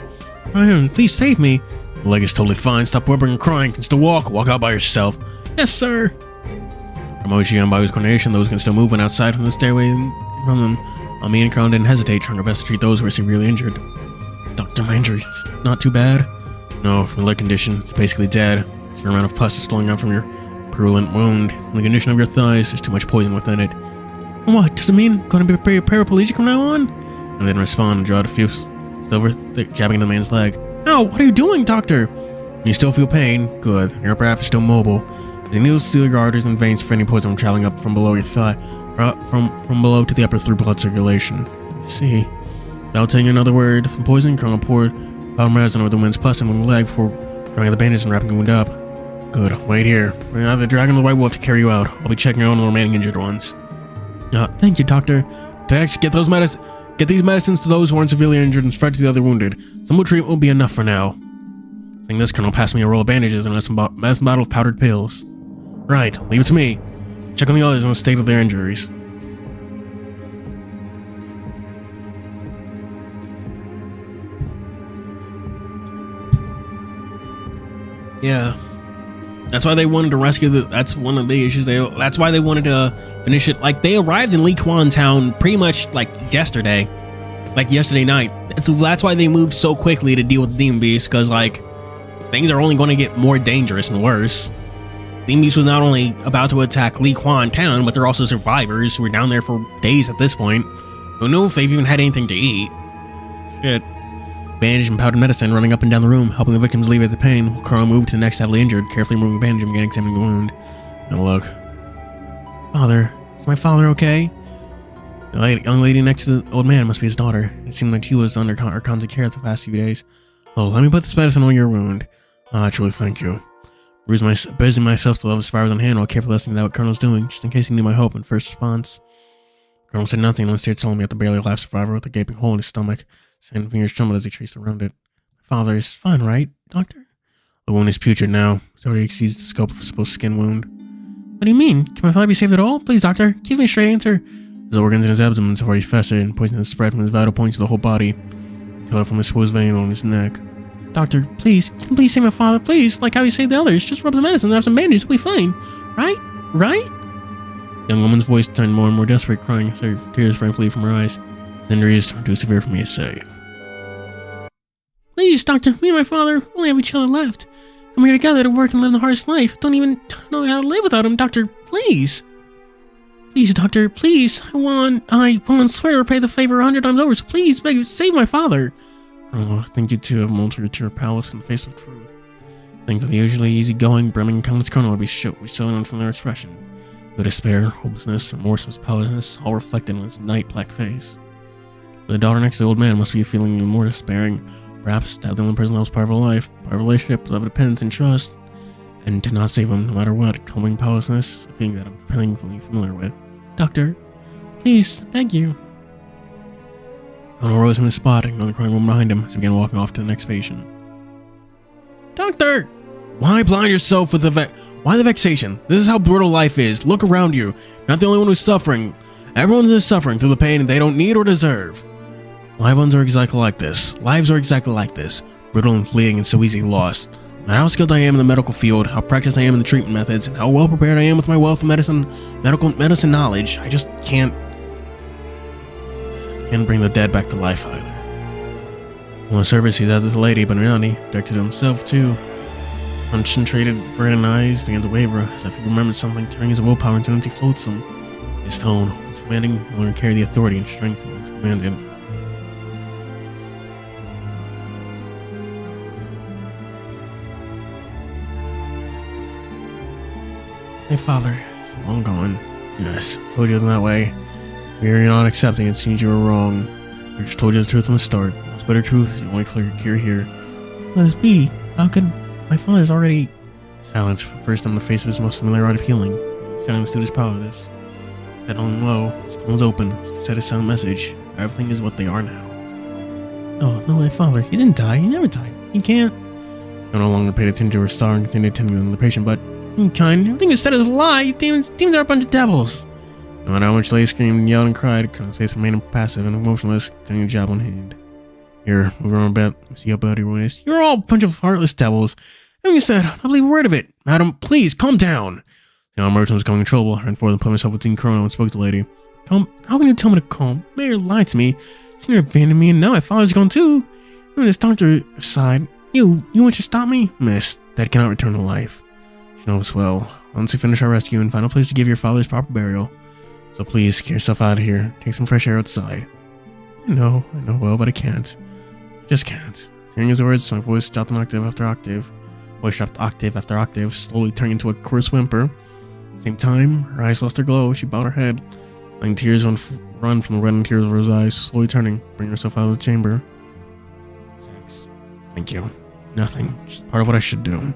Ryan, please save me. The leg is totally fine. Stop whimpering and crying. You can still walk. Walk out by yourself. Yes, sir. Emoji and by his coordination, those can still move when outside from the stairway from them. Me and Crown didn't hesitate, trying our best to treat those who are severely injured. Doctor, my injury is not too bad. No, from the leg condition, it's basically dead. It's the amount of pus is flowing out from your purulent wound. From the condition of your thighs, there's too much poison within it. What? Does it mean I'm going to be paraplegic from now on? And then respond and draw a few silver thick, jabbing into the man's leg. Ow, what are you doing, doctor? You still feel pain? Good. Your upper half is still mobile. The needles seal your arteries and veins, preventing poison from traveling up from below your thigh, from below to the upper through blood circulation. I see. Without saying another word, from poison, Colonel poured powdered medicine over the wound's pus and the leg before drawing the bandage and wrapping the wound up. Good. Wait here. We're either the dragon or the white wolf to carry you out. I'll be checking on the remaining injured ones. Thank you, doctor. Tex, get these medicines to those who aren't severely injured and spread to the other wounded. Simple treatment will be enough for now. Saying this, Colonel passed me a roll of bandages and a medicine bottle of powdered pills. Right, leave it to me. Check on the others on the state of their injuries. Yeah. That's why they wanted to rescue that's one of the issues. That's why they wanted to finish it. Like, they arrived in Li Quan Town pretty much like yesterday. Like yesterday night. So that's why they moved so quickly to deal with the Demon Beast, because like things are only going to get more dangerous and worse. Demon Beast was not only about to attack Li Quan Town, but they're also survivors who were down there for days at this point. Who knows if they've even had anything to eat. Shit. Bandage and powdered medicine running up and down the room, helping the victims alleviate the pain, while Carl moved to the next heavily injured, carefully removing the bandage and began examining the wound. Now look. Father, is my father okay? The young lady next to the old man must be his daughter. It seemed like she was under our constant care the past few days. Oh, let me put this medicine on your wound. Truly, thank you. Busy myself to the other survivors on hand while carefully listening to what Colonel's doing, just in case he knew my hope and first response. Colonel said nothing and stared solemnly at the barely alive survivor with a gaping hole in his stomach. His hand and fingers trembled as he traced around it. My father is fine, right, doctor? The wound is putrid now. It already exceeds the scope of a supposed skin wound. What do you mean? Can my father be saved at all? Please, doctor, give me a straight answer. His organs in his abdomen have already festered, and poison has spread from his vital points to the whole body, until from his exposed vein on his neck. Doctor, please, can you please save my father, please? Like how you saved the others. Just rub the medicine and have some bandages, we'll be fine. Right? Right? The young woman's voice turned more and more desperate, crying, tears frankly from her eyes. His injuries are too severe for me to save. Please, doctor, me and my father only have each other left. Come here together to work and live the hardest life. Don't even know how to live without him, doctor, please. Please, doctor, please. I won't swear to repay the favor 100 times over, so please, beg you, save my father. Oh, I think you two have moulted to your palace in the face of truth. I think that the usually easygoing, brimming, countless colonel would be so unfamiliar expression. The despair, hopelessness, remorseless pallidness, all reflected in his night-black face. But the daughter next to the old man must be feeling even more despairing. Perhaps to have the only person that was part of her life, part of a relationship, love, dependence, and trust, and did not save him no matter what, calming powerlessness, a feeling that I'm painfully familiar with. Doctor, please, beg you. Colonel rose from his spot, ignoring the crying woman behind him as he began walking off to the next patient. Doctor! Why blind yourself with why the vexation? This is how brutal life is. Look around you. Not the only one who's suffering. Everyone's suffering through the pain they don't need or deserve. Lives are exactly like this. Brutal and fleeting and so easily lost. No matter how skilled I am in the medical field, how practiced I am in the treatment methods, and how well prepared I am with my wealth of medical knowledge, I just can't bring the dead back to life either. On the surface, he's out to the lady, but in reality, he's directed to himself too. His concentrated, averted eyes began to waver, as if he remembered something, turning his willpower into an empty flotsam. His tone, once commanding, no longer carried the authority and strength he once commanded. My father is long gone. Yes, I told you that way. You're not accepting it seems you were wrong. I just told you the truth from the start. The most bitter truth is the only cure here. Let this be. How could my father's already... Silence for the first time in the face of his most familiar art of healing. Silence stood his powerless. His head hung low, his palm was open. He said his silent message. Everything is what they are now. Oh, no, my father. He didn't die. He never died. He can't... I no longer paid attention to her sorrow and continued attending to the patient, but kind, everything you said is a lie. You demons are a bunch of devils. No matter how much Lady screamed, yelled, and cried, Colonel's face remained impassive and emotionless, continuing the job on hand. Here, move around a bit. See how bad everyone is. You're all a bunch of heartless devils. Everything you said, I don't believe a word of it. Madam, please, calm down. The armed merchant was becoming in trouble. I ran forward and put myself between Colonel and spoke to the lady. Calm? How can you tell me to calm? Mayor lied to me. Senior abandoned me, and now my father's gone too. Even this doctor aside, you want to stop me? Miss, that cannot return to life. You know this well. Once you finish our rescue and find a place to give your father's proper burial. So please, get yourself out of here. Take some fresh air outside. I know well, but I can't. I just can't. Hearing his words, my voice dropped an octave after octave. Voice dropped octave after octave, slowly turning into a coarse whimper. At the same time, her eyes lost their glow. She bowed her head, letting tears run from the reddened tears of her eyes, slowly turning, bringing herself out of the chamber. Sex. Thank you. Nothing. Just part of what I should do.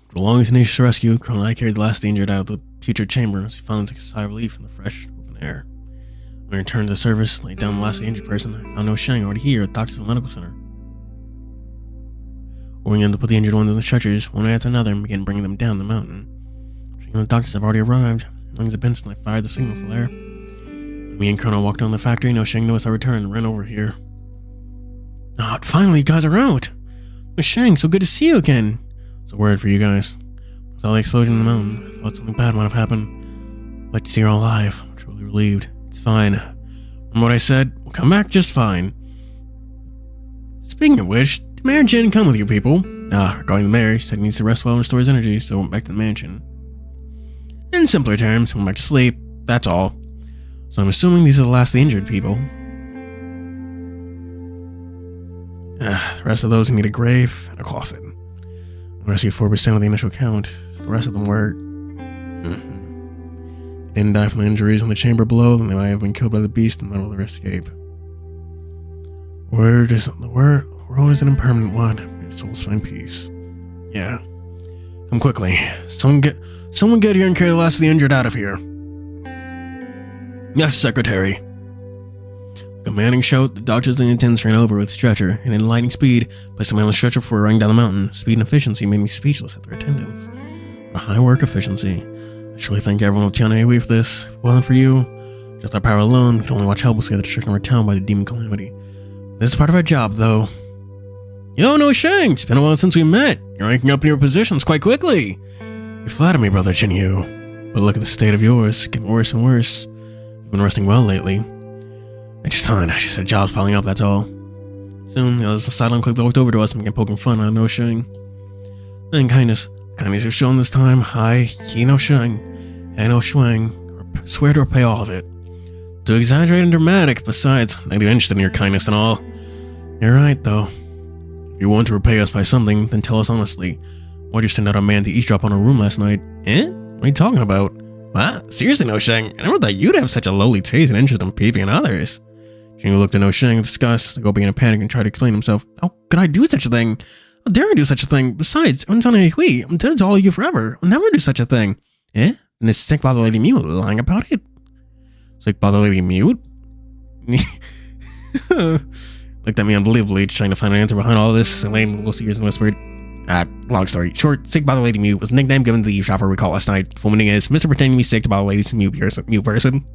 For the long and tenacious rescue, Colonel I carried the last of the injured out of the putrid chamber as he finally took a sigh of relief in the fresh, open air. When I returned to the service, laid down the last of the injured person, I found no Shang already here at the doctor's medical center. Ordering them to put the injured ones in the stretchers, one after another, and begin bringing them down the mountain. Checking the doctors have already arrived. Lungs of Benson, I fired the signal flare. When me and Colonel walked down the factory, no Shang noticed I returned and ran over here. Ah, finally, you guys are out! No Shang, so good to see you again! It's a word for you guys. I saw the explosion in the mountain. I thought something bad might have happened. I'd like to see her all alive. I'm truly relieved. It's fine. From what I said, we'll come back just fine. Speaking of which, did Mayor Jin come with you people? Regarding the mayor, he said he needs to rest well and restore his energy, so went back to the mansion. In simpler terms, went back to sleep. That's all. So I'm assuming these are the last of the injured people. The rest of those need a grave and a coffin. I rescued 4% of the initial count, so the rest of them were... They didn't die from the injuries in the chamber below, then they might have been killed by the beast in the middle of their escape. The world is an impermanent one. May your souls find peace. Yeah. Come quickly. Someone get here and carry the last of the injured out of here. Yes, Secretary. Like a manning shout, the doctors and the attendants ran over with the stretcher, and in lightning speed, placed me on the stretcher before running down the mountain. Speed and efficiency made me speechless at their attendance. A high work efficiency. I truly thank everyone of TianheHui for this. If it wasn't for you, just our power alone, we could only watch helplessly the destruction of our town by the demon calamity. This is part of our job, though. Yo, no Shang! It's been a while since we met. You're ranking up in your positions quite quickly. You flatter me, brother TianheHui. But look at the state of yours. It's getting worse and worse. You've been resting well lately. I just had jobs piling up, that's all. Soon, there was a silent clique that walked over to us and began poking fun at no Shang. Then kindness you've shown this time. He no Shang, and no Shuang. Swear to repay all of it. Too exaggerated and dramatic. Besides, I'm not even interested in your kindness and all. You're right, though. If you want to repay us by something, then tell us honestly. Why'd you send out a man to eavesdrop on our room last night? What are you talking about? What? Seriously, no Shang? I never thought you'd have such a lowly taste and interest in peeping at others. Jingu looked at No Shang in disgust, the girl began to panic and tried to explain himself. How could I do such a thing? How dare I do such a thing? Besides, I'm TianheHui. I'm dead to all of you forever. I'll never do such a thing. And this sick bother lady mute lying about it? Sick bother lady mute? Looked at me unbelievably, trying to find an answer behind all this. Elaine Wilson ears and whispered, long story short, sick bother lady mute was a nickname given to the eavesdropper we called last night. Full meaning is Mr. Pretending to be sick to bother ladies mute person.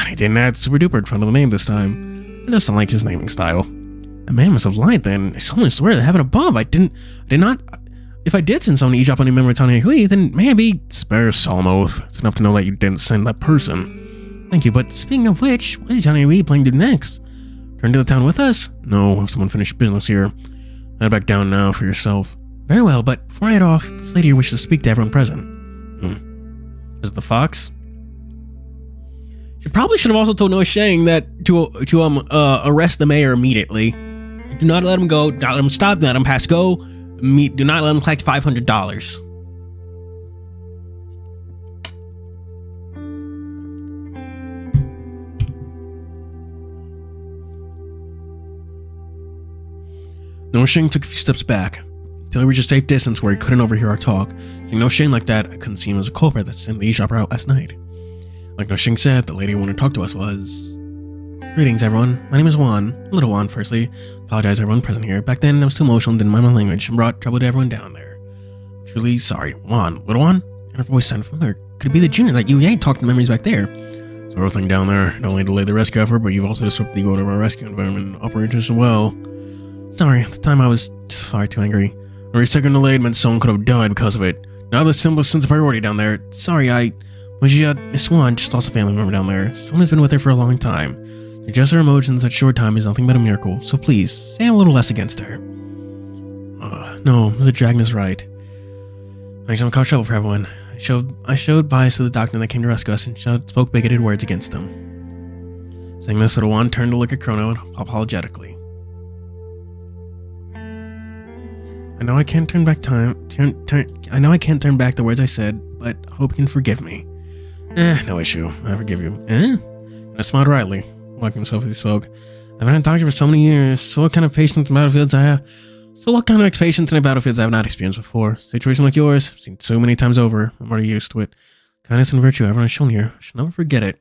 He didn't add super duper in front of the name this time. I just don't like his naming style. A man must have lied then. I solemnly swear to heaven above, I did not. If I did send someone to eavesdrop on a member of TianheHui, then maybe spare a solemn oath. It's enough to know that you didn't send that person. Thank you, but speaking of which, what is TianheHui planning to do next? Return to the town with us? No, have someone finish business here. Head back down now for yourself. Very well, but before I head off, this lady here wishes to speak to everyone present. Is it the fox? You probably should have also told No Shang that to arrest the mayor immediately. Do not let him go. Do not let him stop. Do not let him pass go. Do not let him collect $500. No Shang took a few steps back, till he reached a safe distance where he couldn't overhear our talk. Seeing No Shang like that, I couldn't see him as a culprit that sent the eavesdropper out last night. Like No Shang said, the lady who wanted to talk to us was... Greetings, everyone. My name is Juan. Little Juan, firstly. Apologize, everyone present here. Back then, I was too emotional and didn't mind my language and brought trouble to everyone down there. Truly sorry. Juan. Little Juan? And her voice sounded familiar. Could it be the junior that you ain't talked to memories back there? So everything down there, not only delayed the rescue effort, but you've also disrupted the order of our rescue environment and operations as well. Sorry, at the time I was just far too angry. Every second delayed meant someone could have died because of it. Now the simplest sense of priority down there. Sorry, Miss Swan just lost a family member down there. Someone who's been with her for a long time. To adjust her emotions at short time is nothing but a miracle, so please, say a little less against her. No, Mr. Dragon is right. I don't cause trouble for everyone. I showed bias to the doctor that came to rescue us and spoke bigoted words against them. Saying this, Little One turned to look at Chrono apologetically. I know I can't turn back I know I can't turn back the words I said, but I hope you can forgive me. No issue. I forgive you. I smiled wryly, walking himself as he spoke. I've been a doctor for so many years, so what kind of patience in battlefields I have not experienced before. A situation like yours, I've seen so many times over. I'm already used to it. Kindness and virtue everyone has shown here. I should never forget it.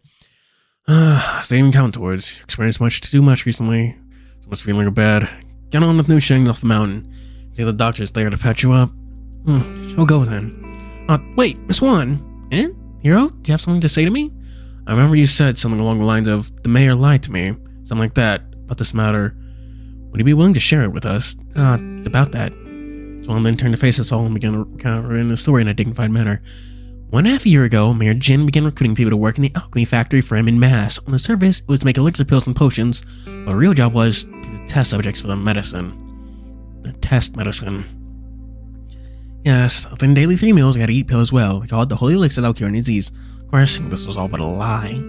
I didn't even count towards. Experienced too much recently. So much feeling bad. Get on with new shingles off the mountain. See the doctor's there to patch you up. She'll go then. Wait, Miss Swan. Hero, do you have something to say to me? I remember you said something along the lines of, the mayor lied to me. Something like that, about this matter. Would you be willing to share it with us? About that. Swan then turned to face us all and began to recount the story in a dignified manner. 1.5 years ago, Mayor Jin began recruiting people to work in the alchemy factory for him in mass. On the surface, it was to make elixir pills and potions, but the real job was to be the test subjects for the medicine. The test medicine. Yes, within daily 3 meals, I gotta eat pill as well. We call it the holy elixir that'll cure any disease. Of course, this was all but a lie.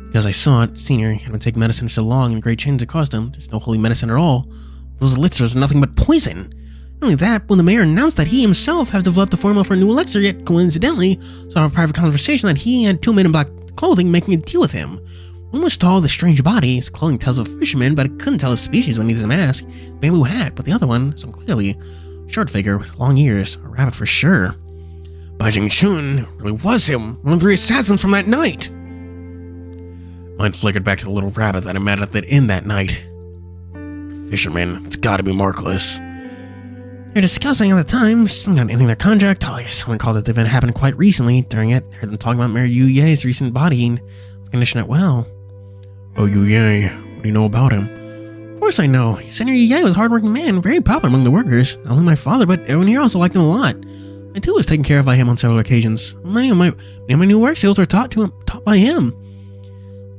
Because I saw it, senior, had been taking medicine so long and great changes it caused him. There's no holy medicine at all. Those elixirs are nothing but poison. Not only that, when the mayor announced that he himself had developed the formula for a new elixir, yet coincidentally saw a private conversation that he and 2 men in black clothing making a deal with him. One was tall with a strange body. His clothing tells of a fisherman, but it couldn't tell his species when he doesn't ask. Bamboo hat, but the other one, some clearly short figure with long ears, a rabbit for sure. Bai Jing-chun really was him, one of the 3 assassins from that night. Mind flickered back to the little rabbit that I met at the inn that night. Fisherman, it's gotta be Markless. They're discussing at the time, something not ending their contract. Oh yeah, someone called it the event happened quite recently. During it, heard them talking about Mayor Yu Ye's recent body and his condition at well. Oh, Yu Ye, what do you know about him? Of course I know. Senator Yu Ye was a hardworking man, very popular among the workers. Not only my father, but everyone here also liked him a lot. I too was taken care of by him on several occasions. Many of my new work skills were taught by him.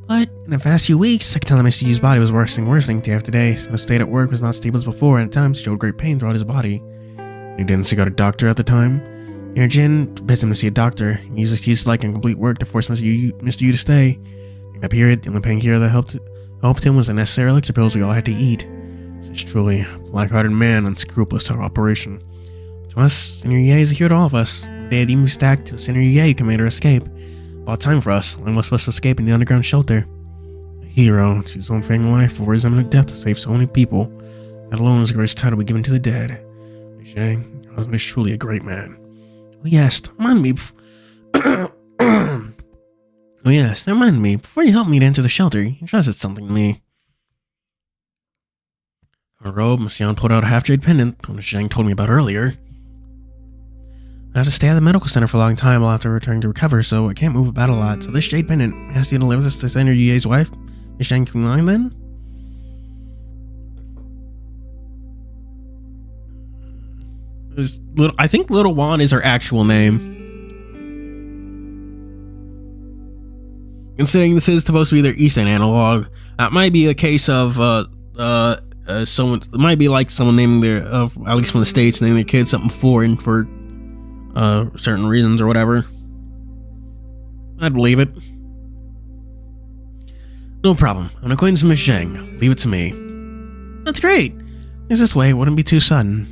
But in the past few weeks, I could tell that Mr. Yu's body was worsening day after day. His state at work was not stable as before, and at times showed great pain throughout his body. He didn't seek out a doctor at the time. Mayor Jin bids him to see a doctor. He used excuse like incomplete work to force Mr. Yu to stay. In that period, the only painkiller that helped him was the necessary elixir pills we all had to eat. Such truly a black-hearted man, unscrupulous our operation. To us, Senator Ye is a hero to all of us. The day the demon stacked, Senator Ye commanded our escape. About time for us, and most of us escape in the underground shelter. A hero, to his own fading life before his imminent death to save so many people. That alone is a great title to be given to the dead. Your husband is truly a great man. Oh yes, remind me. Before you helped me to enter the shelter, you trusted something to me. Her robe, Miss Yan pulled out a half-jade pendant, the one Zhang told me about earlier. I have to stay at the medical center for a long time. I'll have to return to recover, so I can't move about a lot. So this jade pendant has to deliver this to Senator Yu's wife. Miss Zhang Kumline then? I think Little Juan is her actual name. Considering this is supposed to be their Eastern analog, that might be a case of someone. It might be like someone naming their, at least from the States, naming their kid something foreign for certain reasons or whatever. I'd believe it. No problem. I'm an acquaintance with Miss Zhang. Leave it to me. That's great. It's this way. It wouldn't be too sudden.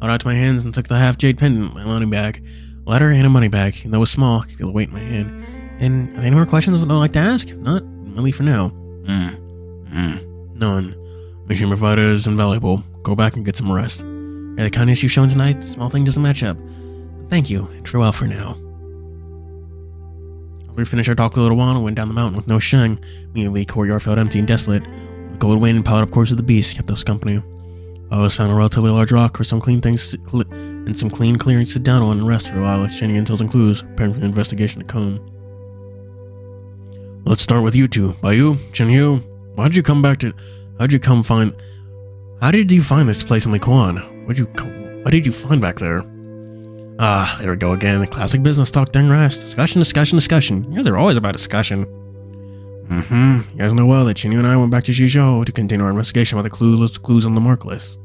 I held out to my hands and took the half-jade pendant, my money bag. A letter and a money bag. Even though it was small, I could feel the weight in my hand. And are there any more questions I'd like to ask? If not, I'll leave for now. None. Mission provided is invaluable. Go back and get some rest. Yeah, the kindness you've shown tonight, the small thing doesn't match up. Thank you, and farewell for now. We finished our talk a little while and went down the mountain with no Sheng. Immediately, courtyard felt empty and desolate. The cold wind and piled up course of the beast kept us company. I always found a relatively large rock or some clean things and some clean clearing to sit down on and rest for a while, exchanging intels and clues, preparing for the investigation to come. Let's start with you two. By you, TianheHui, how did you find this place in Liquan? What did you find back there? Ah, there we go again. The classic business talk dang rest. Discussion. You guys are always about discussion. You guys know well that TianheHui and I went back to Xizhou to continue our investigation about the clues on the mark list.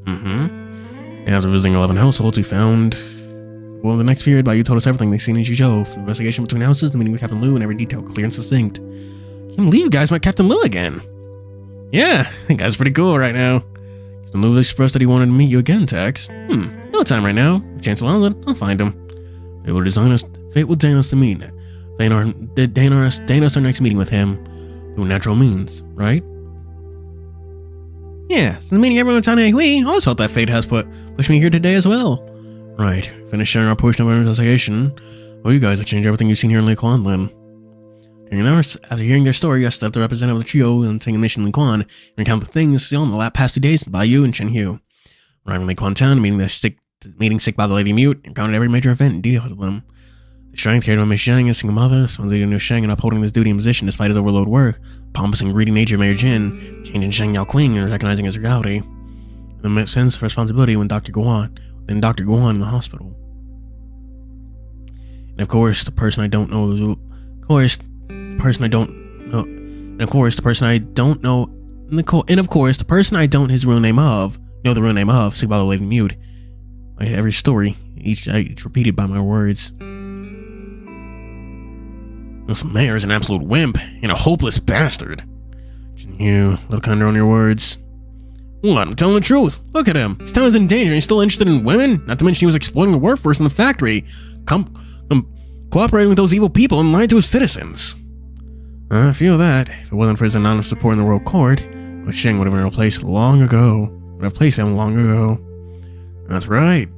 And after visiting 11 households, we found... Well, in the next period, you told us everything they've seen in Xizhou, from the investigation between houses, the meeting with Captain Liu, and every detail clear and succinct. Can't believe you guys met Captain Liu again. Yeah, that guy's pretty cool right now. Captain Liu expressed that he wanted to meet you again, Tex. No time right now. If chance allows it, I'll find him. Fate will deign us to meet. Deign us our next meeting with him through natural means, right? Yeah, since meeting everyone in TianheHui, I always felt that fate has pushed me here today as well. Right, finished sharing our portion of our investigation. Well, you guys exchange everything you've seen here in Liquan then. After hearing their story, I stepped the representative of the trio and taking a mission in Liquan and recount the things seen in the past 2 days by you and TianheHui. Arriving in Liquan town, meeting sick by the Lady Mute, and counted every major event and detail to them. The strength carried by Miss Sheng and single mother, someone's leading new Sheng and upholding this duty and position despite his overload work, pompous and greedy nature of Mayor Jin, changing Sheng Yaoqing and recognizing his reality, and the sense of responsibility when Dr. Guan in the hospital. And of course, the person I don't know his real name of, the real name of, sick by the Lady Mute. Every story, each repeated by my words. This mayor is an absolute wimp and a hopeless bastard. TianheHui, look under on your words. What? I'm telling the truth. Look at him. His town is in danger and he's still interested in women? Not to mention he was exploiting the workforce in the factory, cooperating with those evil people and lying to his citizens. I feel that, if it wasn't for his anonymous support in the World Court, Sheng would have been replaced long ago. That's right.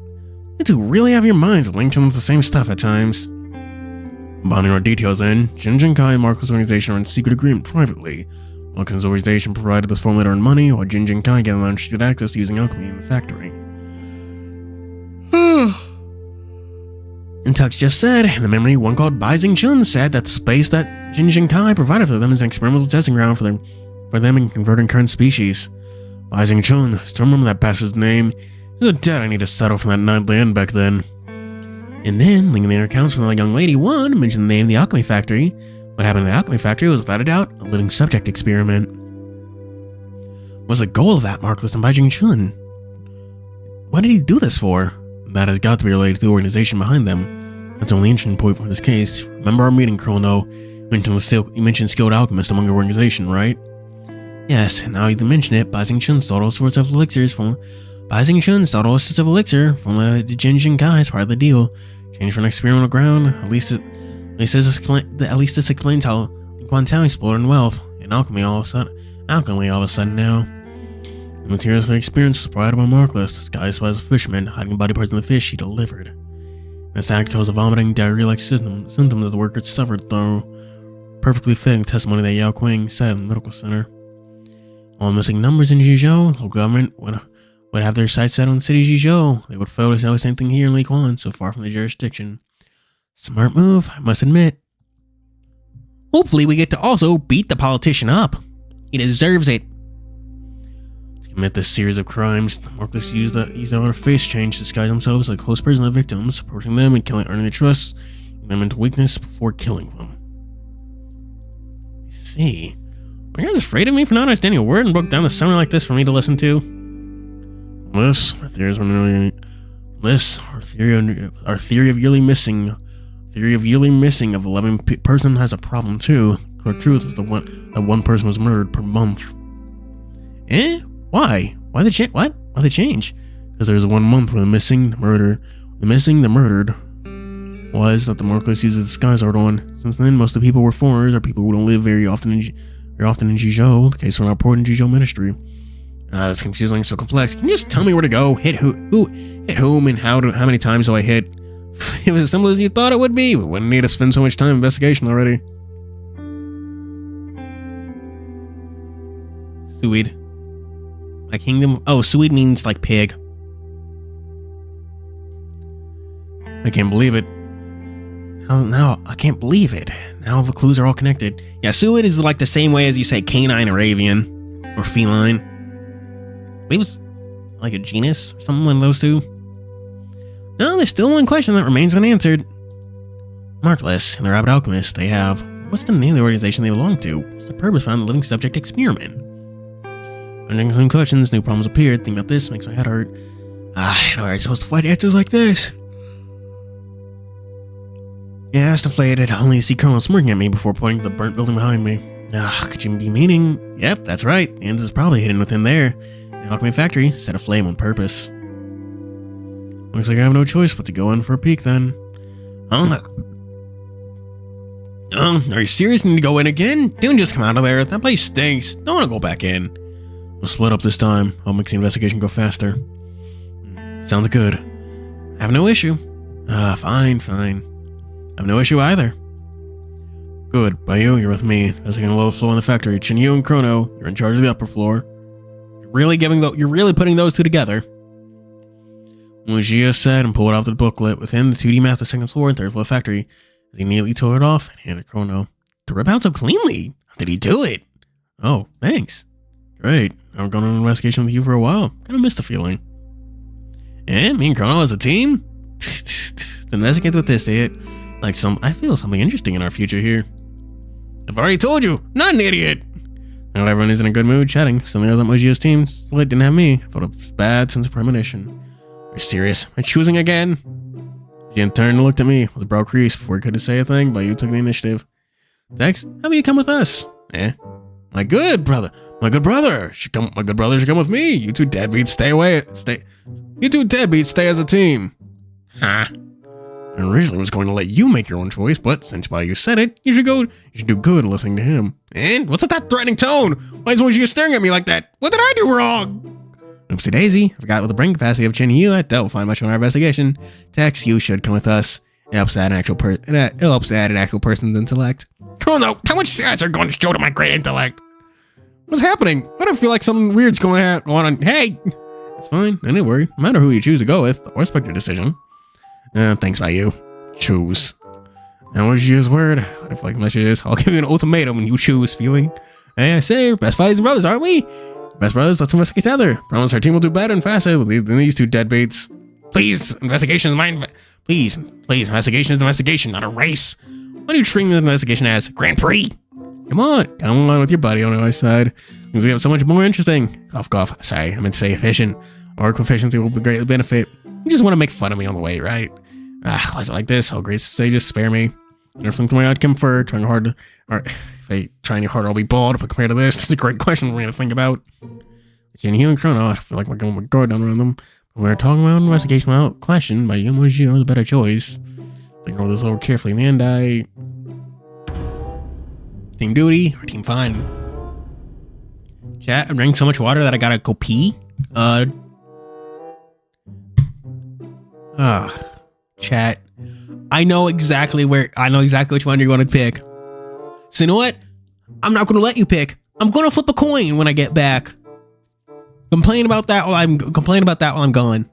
You two really have your minds linked into the same stuff at times. Combining our details then, Jinjin-Kai and Marco's organization are in secret agreement privately. Marco's organization provided this formulator and money, while Jinjin-Kai gained unrestricted access to using alchemy in the factory. And Tux just said, in the memory, one called Bai Xing-chun said that the space that Jinjin-Kai provided for them is an experimental testing ground for them in converting current species. Bai Xing-chun, still remember that bastard's name. He's a debt I need to settle from that nightly end back then. And then, linking their accounts from the young lady, one mentioned the name of the alchemy factory. What happened in the alchemy factory was, without a doubt, a living subject experiment. What's the goal of that Markless and Bai Xing-chun? What did he do this for? That has got to be related to the organization behind them. That's the only interesting point for this case. Remember our meeting, Chrono? You mentioned skilled alchemist among your organization, right? Yes, now you mention it, Bai Xing-chun stole all sorts of elixirs from the Jinjin-Kai as part of the deal. Changed from an experimental ground, at least this explains how Liquan Town exploded in wealth, and alchemy all of a sudden now. The materials for the experience was provided by Markless, disguised as a fisherman, hiding body parts in the fish he delivered. This act caused the vomiting, diarrhea-like symptoms that the workers suffered, though perfectly fitting testimony that Yao Qing said in the medical center. All the missing numbers in Xizhou, local government would have their sights set on the city of Xizhou. They would fail to know the same thing here in Liquan, so far from the jurisdiction. Smart move, I must admit. Hopefully we get to also beat the politician up. He deserves it. To commit this series of crimes, the Markless used their face change to disguise themselves like close person of the victims, supporting them and earning their trust, getting them into weakness before killing them. I see. Are you guys afraid of me for not understanding a word and broke down to something like this for me to listen to? Our theory of yearly missing of 11 person has a problem too. The truth is that one person was murdered per month. Why? Why the change? Because there's 1 month where the missing, the murdered was that the Markless used a disguise art on. Since then, most of the people were foreigners or people who don't live very often in Xizhou. The case for our port in Xizhou Ministry. That's confusing, so complex. Can you just tell me where to go? Hit who? Hit whom? And how many times do I hit? If it was as simple as you thought it would be, we wouldn't need to spend so much time investigation already. Suid. My kingdom. Oh, Suid means like pig. I can't believe it. Now I can't believe it. Now the clues are all connected. Yeah, Suid is like the same way as you say canine or avian or feline. I believe it's like a genus or something, one of those two. No, there's still one question that remains unanswered. Markless and the Rabbit Alchemist, they have. What's the name of the organization they belong to? What's the purpose behind the living subject experiment? Wondering some questions, new problems appeared. Thinking about this makes my head hurt. How are I supposed to find answers like this? Yeah, I was deflated, only to see Colonel smirking at me before pointing to the burnt building behind me. Could you be meaning? Yep, that's right. The answer is probably hidden within there. The alchemy factory set aflame on purpose. Looks like I have no choice but to go in for a peek then. Are you serious? Need to go in again? Don't just come out of there. That place stinks. Don't want to go back in. We'll split up this time. I'll make the investigation go faster. Sounds good. I have no issue. Fine. I have no issue either. Good. By you, you're with me. As I can low floor in the factory. TianheHui and Chrono, you're in charge of the upper floor. You're really putting those two together. Mujia said and pulled out the booklet within the 2D map of the second floor and third floor factory. As he immediately tore it off and handed Chrono. To rip out so cleanly. How did he do it? Oh, thanks. Great. I've gone on an investigation with you for a while. Kind of missed the feeling. And me and Chrono as a team? To investigate with this, I feel something interesting in our future here. I've already told you, not an idiot. Now everyone is in a good mood chatting. Suddenly I was on Mujia's team. Split didn't have me. I felt a bad sense of premonition. Are you serious? Am I choosing again? She turned and looked at me with a brow crease before he could say a thing, but you took the initiative. Dex, how about you come with us? My good brother should come with me. You two deadbeats stay as a team. I originally was going to let you make your own choice, but since you said it, you should do good listening to him. And what's with that threatening tone? Why is you staring at me like that? What did I do wrong? Oopsie daisy. I forgot with the brain capacity of TianheHui, I doubt we'll find much on our investigation. Tex, you should come with us. It helps add an actual person's intellect. Oh no, how much stats are going to show to my great intellect? What's happening? I don't feel like something weird's going on. Hey! It's fine, don't worry. No matter who you choose to go with, I'll respect your decision. Thanks by you. Choose. Now what's your word? What if like messages? I'll give you an ultimatum when you choose feeling. Hey, I say, we're best buddies and brothers, aren't we? Best brothers, let's investigate together. Promise our team will do better and faster than these two deadbeats. Please, investigation is mine. Please, investigation is investigation, not a race. Why do you treat the investigation as Grand Prix? Come on with your buddy on our side. We have so much more interesting. Cough. Sorry, I meant to say efficient. Our efficiency will greatly benefit. You just want to make fun of me on the way, right? Why is it like this? Oh, great sages, spare me. Everything to my outcome for trying hard. Or if I try any harder, I'll be bald. But compared to this, it's a great question for me to think about. TianheHui and Chrono, I feel like we're going with guard down around them. We're talking about investigation without question, but you was a better choice. Think over this over carefully. In the end, Team duty or team fine? Chat, I'm drinking so much water that I gotta go pee. Chat. I know exactly which one you're gonna pick. So you know what? I'm not gonna let you pick. I'm gonna flip a coin when I get back. Complain about that while I'm gone.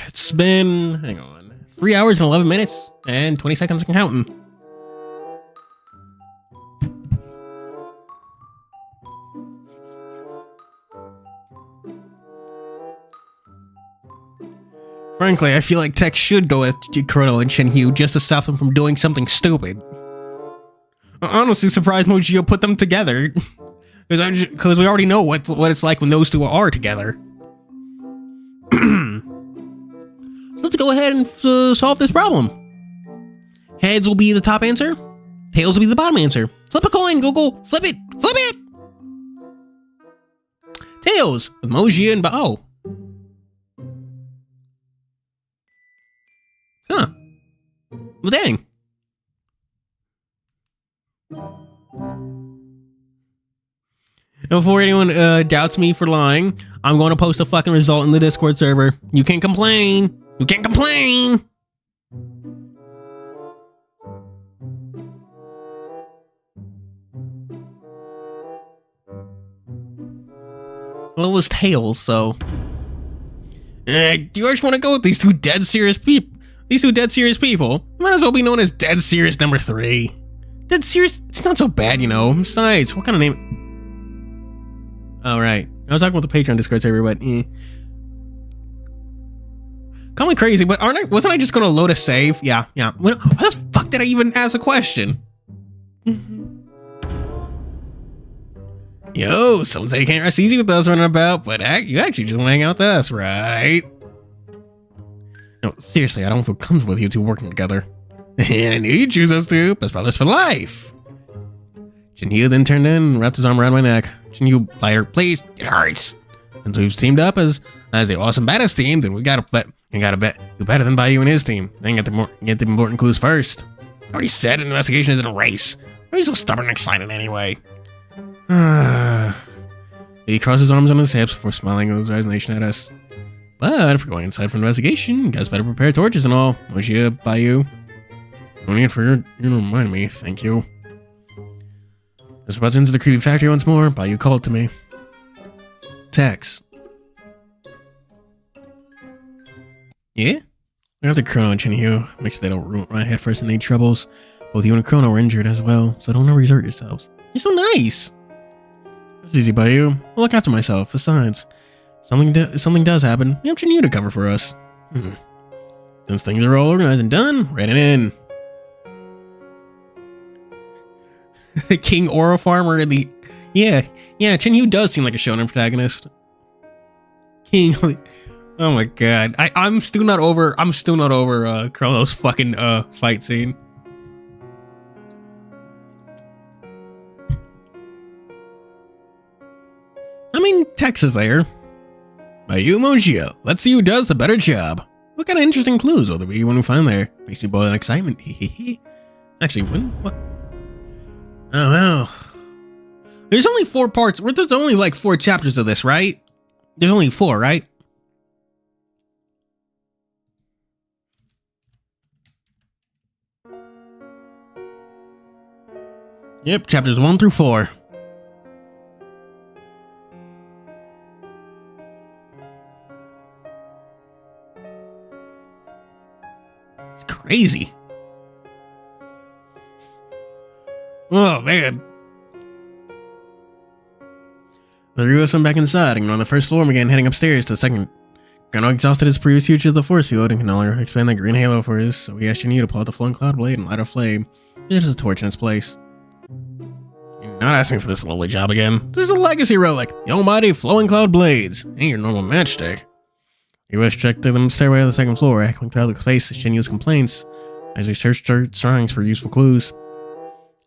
It's been, hang on, 3 hours and 11 minutes and 20 seconds and counting. Frankly, I feel like Tech should go at Chrono and TianheHui just to stop them from doing something stupid. I'm honestly surprised Mojio put them together. Because we already know what it's like when those two are together. Let's go ahead and solve this problem. Heads will be the top answer. Tails will be the bottom answer. Flip a coin, Google. Flip it. Flip it. Tails with Mojio and Bao. Huh. Well, dang. Before anyone doubts me for lying, I'm going to post a fucking result in the Discord server. You can't complain. You can't complain. Well, it was Tails, so... do you actually want to go with these two dead serious people? These two dead serious people? Might as well be known as Dead Serious number 3. Dead Serious? It's not so bad, you know. Besides, what kind of name... Oh, right. I was talking about the Patreon Discord server, but call me crazy, but wasn't I just going to load a save? Yeah. Why the fuck did I even ask a question? Yo, some say you can't rest easy with us running about, but you actually just want to hang out with us, right? No, seriously, I don't feel comfortable with you two working together. I knew you'd choose us two, best brothers for life. TianheHui then turned in and wrapped his arm around my neck. TianheHui, lighter, please, it hurts. Since we've teamed up as the awesome badass team, then we gotta bet do better than by you and his team. Then get the important clues first. I already said an investigation isn't a race. Why are you so stubborn and excited anyway? He crossed his arms on his hips before smiling with his resignation at us. But if we're going inside for an investigation, you guys better prepare torches and all. Mojio, Bayou. No need for you to remind me, thank you. Just butts into the creepy factory once more. Bayou called to me. Tex. Yeah? I have to Chrono and TianheHui. Make sure they don't ruin my head first and any troubles. Both you and Chrono were injured as well, so don't ever exert yourselves. You're so nice. It's easy, Bayou. I'll look after myself. Besides, if something does happen, we have TianheHui to cover for us. Since things are all organized and done, write it in. The King Oro Farmer and the... Yeah, TianheHui does seem like a shonen protagonist. King... Oh my god. I'm still not over Chrono's fucking fight scene. I mean, Tex is there. Bayou, Mojio, let's see who does the better job. What kind of interesting clues will there be when we find there? Makes me boil in excitement. Actually, what? Oh, wow. There's only 4 parts. There's only like 4 chapters of this, right? There's only 4, right? Yep, chapters 1 through 4. It's crazy. Oh, man. The three of us went back inside and on the first floor and began heading upstairs to the second. Chrono exhausted his previous use of the force field and can no longer expand the green halo for us, so we asked TianheHui to pull out the flowing cloud blade and light a flame. There's a torch in its place. You're not asking for this lovely job again. This is a legacy relic, the almighty flowing cloud blades. Ain't your normal matchstick. You wish checked through the stairway on the second floor, echoing throughout the space TianheHui's complaints as we searched our surroundings for useful clues.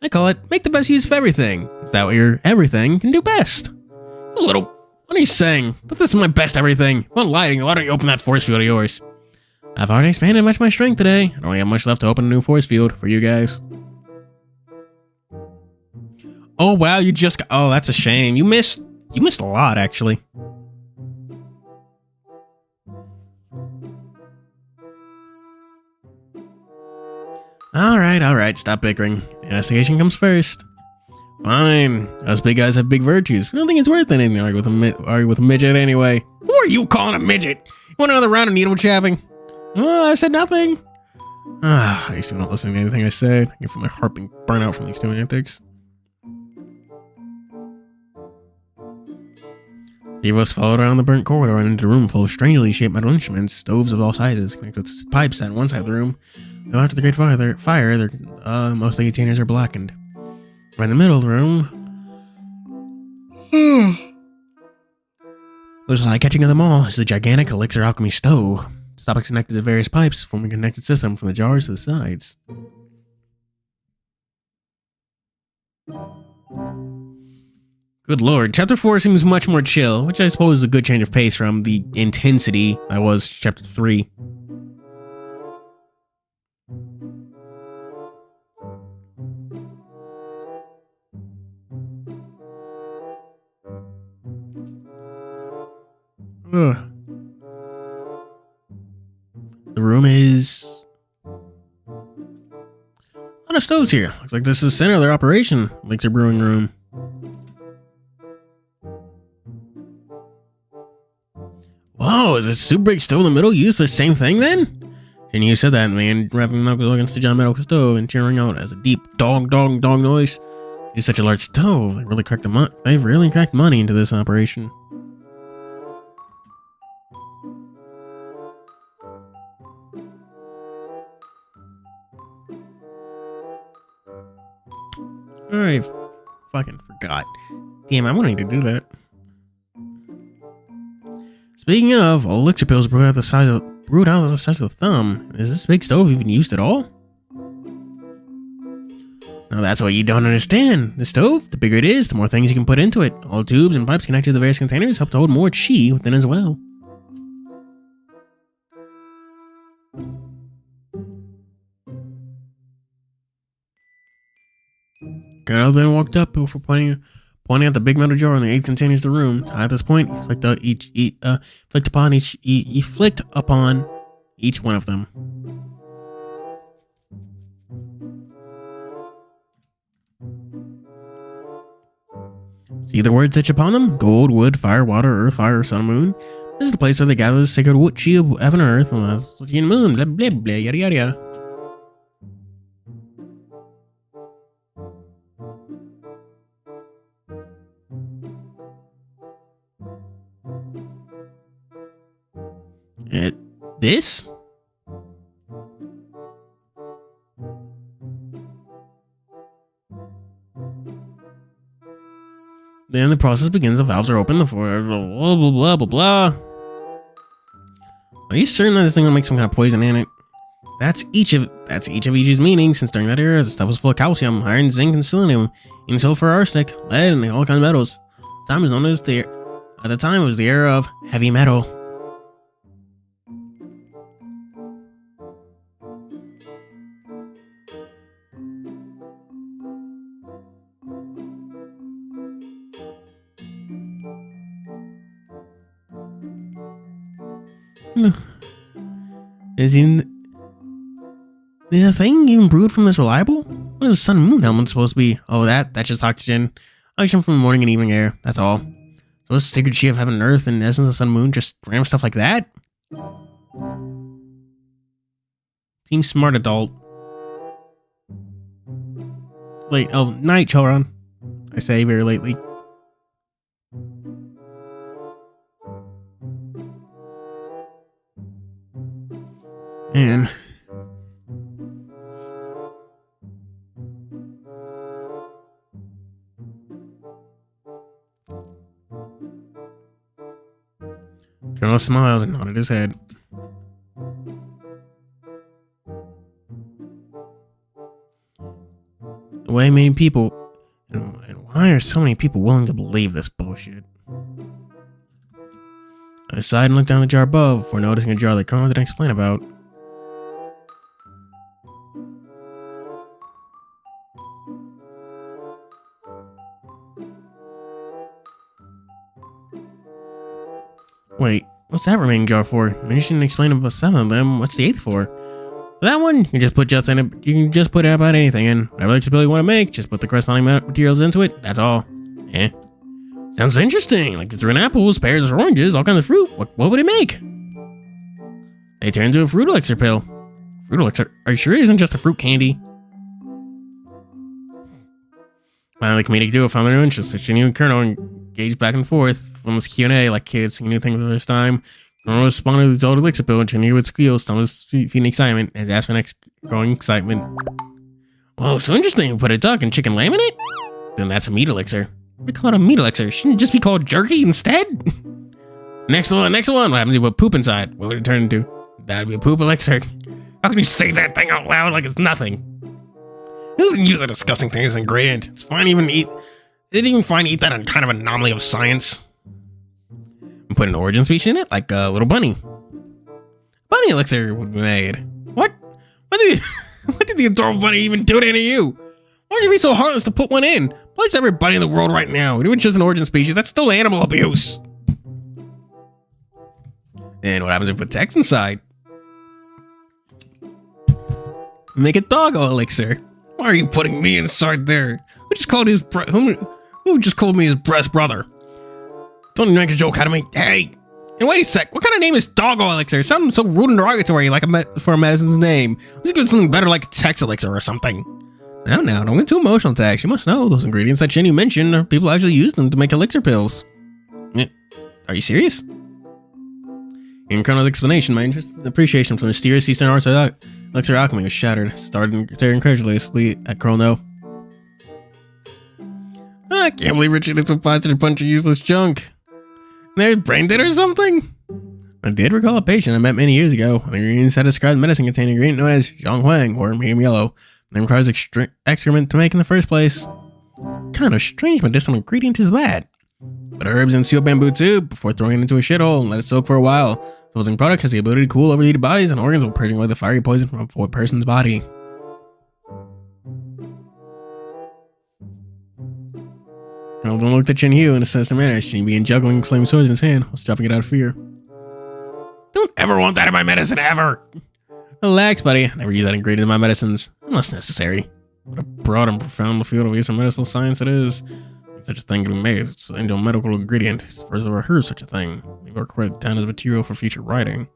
I call it, make the best use of everything, since that way your everything can do best. What are you saying? But this is my best everything. Well, lighting, why don't you open that force field of yours? I've already expanded much of my strength today. I don't really have much left to open a new force field for you guys. Oh, wow, you just got... Oh, that's a shame. You missed a lot, actually. Alright, stop bickering. The investigation comes first. Fine. Us big guys have big virtues. I don't think it's worth anything to argue with a midget anyway. Who are you calling a midget? You want another round of needle chapping? Oh, I said nothing. I used to not listen to anything I said. I can feel my heart being burnt out from these two antics. The of us followed around the burnt corridor and into a room full of strangely shaped metal instruments, stoves of all sizes, connected with pipes on one side of the room. Though after the great fire, most of the containers are blackened. Right in the middle of the room, looks like catching of them all is the gigantic elixir alchemy stove. The top is connected to various pipes, forming a connected system from the jars to the sides. Good lord, chapter 4 seems much more chill, which I suppose is a good change of pace from the intensity that was chapter 3. Ugh. The room is... a lot of stoves here. Looks like this is the center of their operation, like their brewing room. Whoa, is this super big stove in the middle used for the same thing then? TianheHui said that, man, wrapping knuckles against the giant metal stove and cheering out as a deep dong noise. It's such a large stove. They've really cracked money into this operation. I fucking forgot. Damn, I'm gonna need to do that. Speaking of, elixir pills brewed out of the size of a thumb. Is this big stove even used at all? Now that's what you don't understand. The stove, the bigger it is, the more things you can put into it. All tubes and pipes connected to the various containers help to hold more chi within as well. Colonel then walked up before pointing out the big metal jar in the 8th containers of the room. At this point, he flicked upon each one of them. See the words etched upon them? Gold, wood, fire, water, earth, fire, sun, moon. This is the place where they gather the sacred wood chi of heaven and earth, and the moon, blah blah blah, yada yada yada. This? Then the process begins. The valves are open. The floor, blah blah blah blah blah. Are you certain that this thing will make some kind of poison in it? That's each of each's meanings. Since during that era, the stuff was full of calcium, iron, zinc, and selenium, and sulfur, arsenic, lead, and all kinds of metals. At the time it was the era of heavy metal. Is the thing even brewed from this reliable? What is the sun and moon element supposed to be? Oh, that's just oxygen. Oxygen from the morning and evening air. That's all. So it's sacred chi of heaven and earth and essence of the sun and moon, just random stuff like that? Seems smart, adult. Late. Oh, night, children. I say very lately. Man. Colonel smiled and nodded his head. The way many people, and why are so many people willing to believe this bullshit? I sighed and looked down the jar above before noticing a jar that Colonel didn't explain about. Wait, what's that remaining jar for? I mean, you shouldn't explain about 7 of them. What's the 8th for? That one, you can just put about anything in. Whatever elixir pill you want to make, just put the corresponding materials into it. That's all. Eh. Sounds interesting. Like if threw in apples, pears, or oranges, all kinds of fruit. What would it make? They turn into a fruit elixir pill. Fruit elixir? Are you sure it isn't just a fruit candy? Finally, the comedic duo found their new interests. Chinhehui and Colonel engaged back and forth from this Q&A like kids who knew things for the first time. Colonel responded with his old elixir pill, and Chinhehui would squeal, stomach feeding excitement, and asked for next growing excitement. Whoa, so interesting. Put a duck and chicken lamb in it? Then that's a meat elixir. We call it a meat elixir. Shouldn't it just be called jerky instead? Next one. What happens if you put poop inside? What would it turn into? That'd be a poop elixir. How can you say that thing out loud like it's nothing? Who wouldn't use a disgusting thing as an ingredient? It's fine even eat. They didn't even find eat that kind of anomaly of science. And put an origin speech in it, like a little bunny. Bunny elixir would be made. What? What did the adorable bunny even do to any of you? Why would you be so heartless to put one in? Punish every bunny in the world right now. Even just an origin species, that's still animal abuse. And what happens if we put text inside? Make a doggo elixir. Why are you putting me inside there? Who just called who just called me his breast brother? Don't even make a joke out of me. Hey! And wait a sec, what kind of name is doggo elixir? Something so rude and derogatory like for a medicine's name. Let's give it something better like text elixir or something. Now, don't get too emotional, Tax. You must know those ingredients that Chinhehui mentioned are people actually use them to make elixir pills. Are you serious? In Colonel's explanation, my interest and appreciation for the mysterious Eastern arts of elixir alchemy was shattered. Started staring incredulously at Colonel. I can't believe Richard is surprised at a bunch of useless junk. They're brain dead or something? I did recall a patient I met many years ago. The ingredients had described medicine containing an ingredient known as Zhonghuang, or medium yellow. And requires excrement to make in the first place. What kind of strange medicinal ingredient is that? Put herbs in sealed bamboo tube before throwing it into a shithole and let it soak for a while. The resulting product has the ability to cool overheated bodies and organs while purging away the fiery poison from a person's body. Colonel then looked at Chinhehui in a sinister manner, she began juggling flaming swords in his hand while dropping it out of fear. Don't ever want that in my medicine, ever! Relax, buddy. I never use that ingredient in my medicines, unless necessary. What a broad and profound field of Eastern medicinal science it is. Such a thing can be made into a medical ingredient. It's the first I've ever heard of such a thing. Maybe I'll credit it down as material for future writing.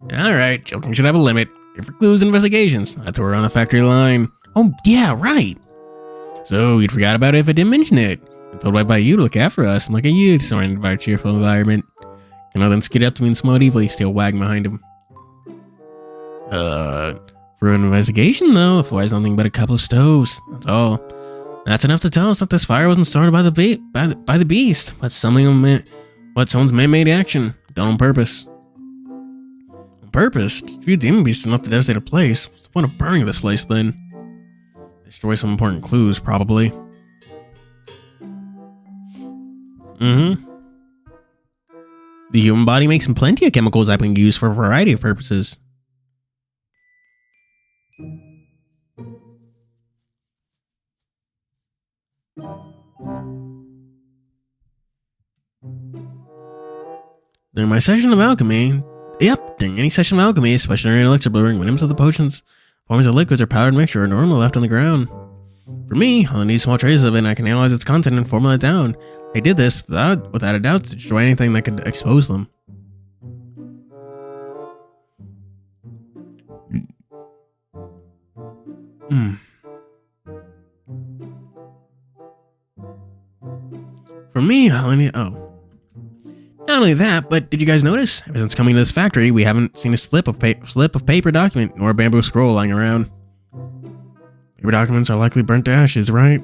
Alright, joking should have a limit. Give for clues and investigations. That's where we're on the factory line. Oh, yeah, right. So, you'd forgot about it if I didn't mention it. I'm told by you to look after us and look at you, surrounded by a cheerful environment. And then skid up to me and smiled evilly, still wagging behind him. For an investigation, though, the floor is nothing but a couple of stoves. That's all. That's enough to tell us that this fire wasn't started by the beast, but someone's man-made action, done on purpose. On purpose? Just a few demon beasts enough to devastate a place. What's the point of burning this place, then? Destroy some important clues, probably. The human body makes plenty of chemicals that can be used for a variety of purposes. During my session of alchemy, during any session of alchemy, especially during elixir brewing, when of the potions, forms of liquids or powdered mixture are normally left on the ground. For me, I'll need small traces of it and I can analyze its content and formulate it down. I did this without a doubt to destroy anything that could expose them. For me, not only that, but did you guys notice? Ever since coming to this factory, we haven't seen a slip of paper document nor a bamboo scroll lying around. Paper documents are likely burnt to ashes, right?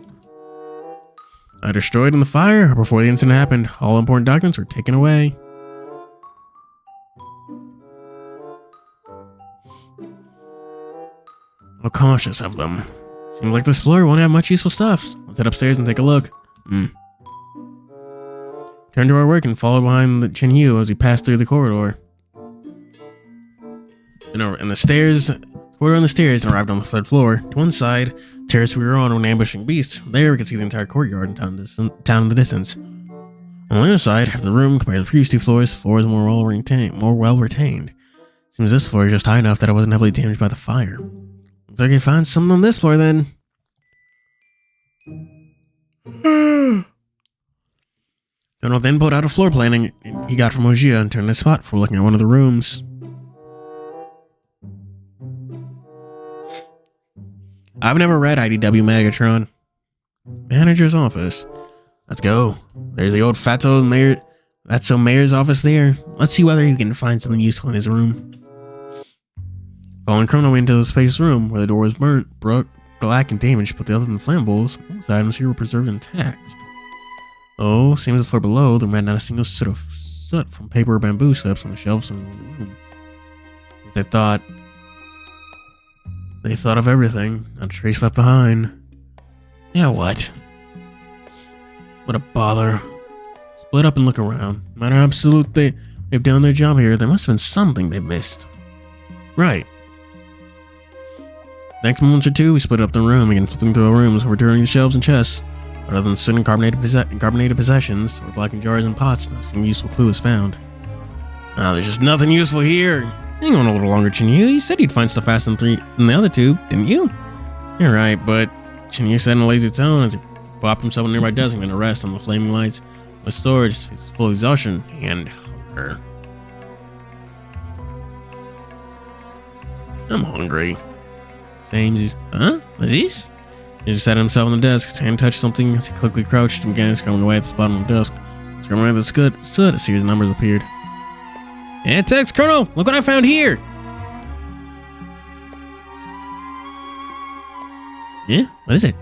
Either destroyed in the fire or before the incident happened. All important documents were taken away. I'm cautious of them. Seems like this floor won't have much useful stuff. Let's head upstairs and take a look. Turned to our work and followed behind the Chinhehui as we passed through the corridor. And the stairs and arrived on the third floor. To one side, the terrace we were on an ambushing beast. There we could see the entire courtyard and town in the distance. On the other side, half the room compared to the previous two floors, the floors were more well retained. Seems this floor is just high enough that it wasn't heavily damaged by the fire. Looks like I can find something on this floor then. Colonel then pulled out a floor plan he got from Ojia and turned the spot for looking at one of the rooms. I've never read IDW Megatron. Manager's office. Let's go. There's the old Fatso Mayor's office there. Let's see whether you can find something useful in his room. Following Chrono into the space room where the door was burnt, black and damaged, but other than flammables, most items here were preserved intact. Oh, same as the floor below, there ran not a single soot of soot from paper or bamboo slips on the shelves in the room. They thought of everything, not a trace left behind. Yeah, what? What a bother. Split up and look around. No matter how absolute they've done their job here, there must have been something they missed. Right. Next month or two, we split up the room, again flipping through the rooms, overturning the shelves and chests. But other than sitting carbonated possessions, or blackened jars and pots, no single useful clue was found. There's just nothing useful here. Hang on a little longer, TianheHui. You said you'd find stuff faster than the other two, didn't you? You're right, but TianheHui said in a lazy tone as he popped himself on a nearby desk and went to rest on the flaming lights with storage, his face full of exhaustion and hunger. I'm hungry. Same as huh? Aziz? He just sat himself on the desk, his hand touched something as he quickly crouched and began scrubbing away at the bottom of the desk. Scrubbing away at the soot, a series of numbers appeared. And text, Colonel! Look what I found here! Yeah? What is it?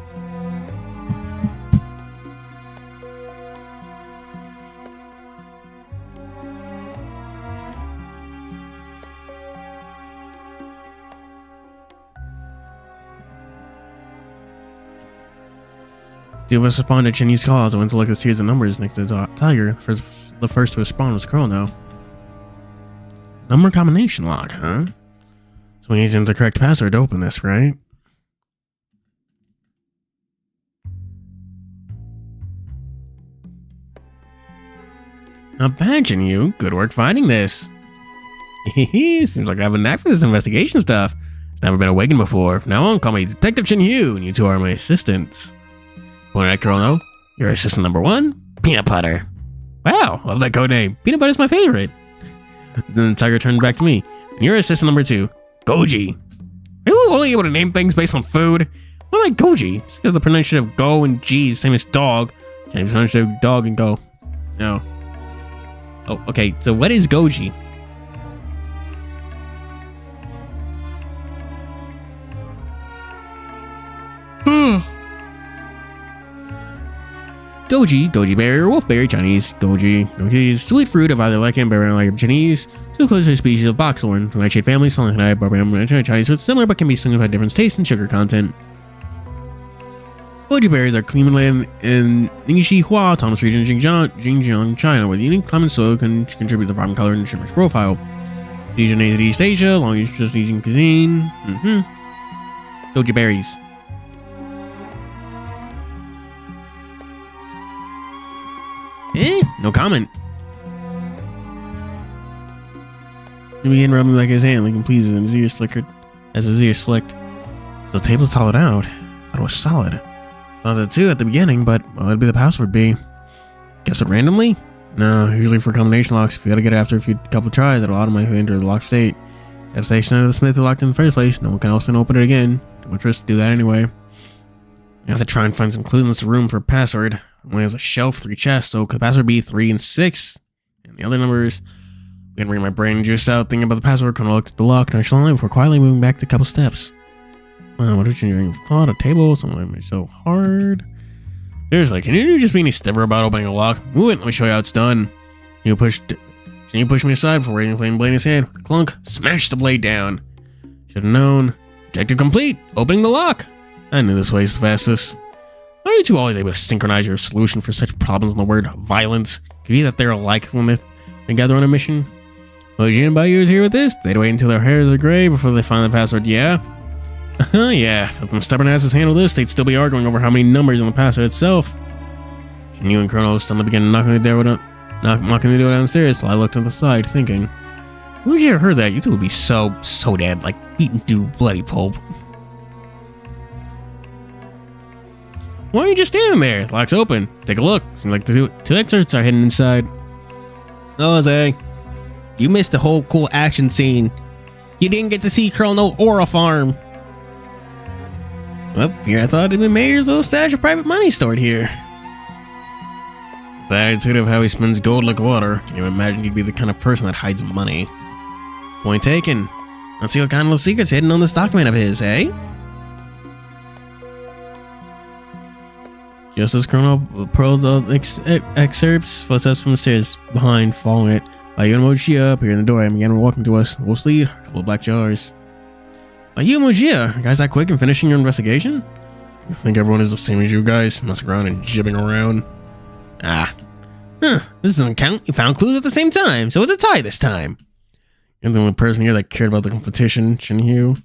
The of us responded to Chinese calls. I went to look at a series of numbers next to the tiger. The first to respond was Chrono. Number combination lock, huh? So we need the correct password to open this, right? Not bad, TianheHui. Good work finding this. Seems like I have a knack for this investigation stuff. Never been awakened before. From now on, call me Detective TianheHui, and you two are my assistants. Pointed at Chrono. Your assistant number 1, Peanut Butter. Wow, love that code name. Peanut Butter's my favorite. Then the tiger turned back to me. And your assistant number 2, Goji. Are you only able to name things based on food? Why am I Goji? Just because the pronunciation of go and G is the same as dog. Same pronunciation of dog and go. No. Oh, okay. So what is Goji? Goji berry or wolfberry, Chinese. Goji is sweet fruit of either lichen, berry, like Chinese. Two closer species of boxhorn from nightshade family, something like barbarian Chinese fruits similar but can be distinguished by different taste and sugar content. Goji berries are clean in TianheHui, Thomas region, Xinjiang, China, where the unique climate soil can contribute to the vibrant color and nutritious profile. It's originated in East Asia, long as just Asian cuisine. Goji berries. No comment. He began rubbing like his hand, looking pleased as his ears flickered. As his ears flicked. So the table's hollowed out. I thought it was solid. Thought that too at the beginning, but what would be the password be? Guess it randomly? No, usually for combination locks, if you gotta get it after a couple tries, it'll automatically enter the locked state. If the station of the Smith is locked in the first place, no one can also open it again. Too much risk to do that anyway. I have to try and find some clues in this room for a password. Only has a shelf, 3 chests, so could the password be 3 and 6? And the other numbers. I'm gonna bring my brain juice out, thinking about the password, kind of looked at the lock nonchalantly before quietly moving back to a couple steps. What did you thought? A table? Something made so hard. Seriously, can you just be any stiffer about opening a lock? Move it, let me show you how it's done. You push me aside before raising the blade in his hand. Clunk, smash the blade down. Should have known. Objective complete. Opening the lock. I knew this way is the fastest. Why are you two always able to synchronize your solution for such problems in the word violence? Could be that they're alike when they gather on a mission? Ojia and Bayou is here with this? They'd wait until their hairs are gray before they find the password, yeah? Yeah, if them stubborn asses handle this, they'd still be arguing over how many numbers on the password itself. TianheHui and Colonel suddenly began knocking the door downstairs while I looked on the side, thinking. Who'd you ever heard that? You two would be so dead, like beaten to bloody pulp. Why are you just standing there? The lock's open. Take a look. Seems like the two exits are hidden inside. Oh, Jose. You missed the whole cool action scene. You didn't get to see Colonel Aura Farm. Well, here I thought it'd been Mayor's little stash of private money stored here. The attitude of how he spends gold like water. Can you imagine he'd be the kind of person that hides money? Point taken. Let's see what kind of little secret's hidden on this document of his, eh? Just as Colonel Pearl the excerpts, footsteps from the stairs behind, following it. Yumogia appeared in the door and began walking to us. Wolf's lead, a couple of black jars. Yumogia, guys that quick in finishing your investigation? I think everyone is the same as you guys, messing around and jibbing around. This doesn't count. You found clues at the same time, so it's a tie this time. You're the only person here that cared about the competition, TianheHui.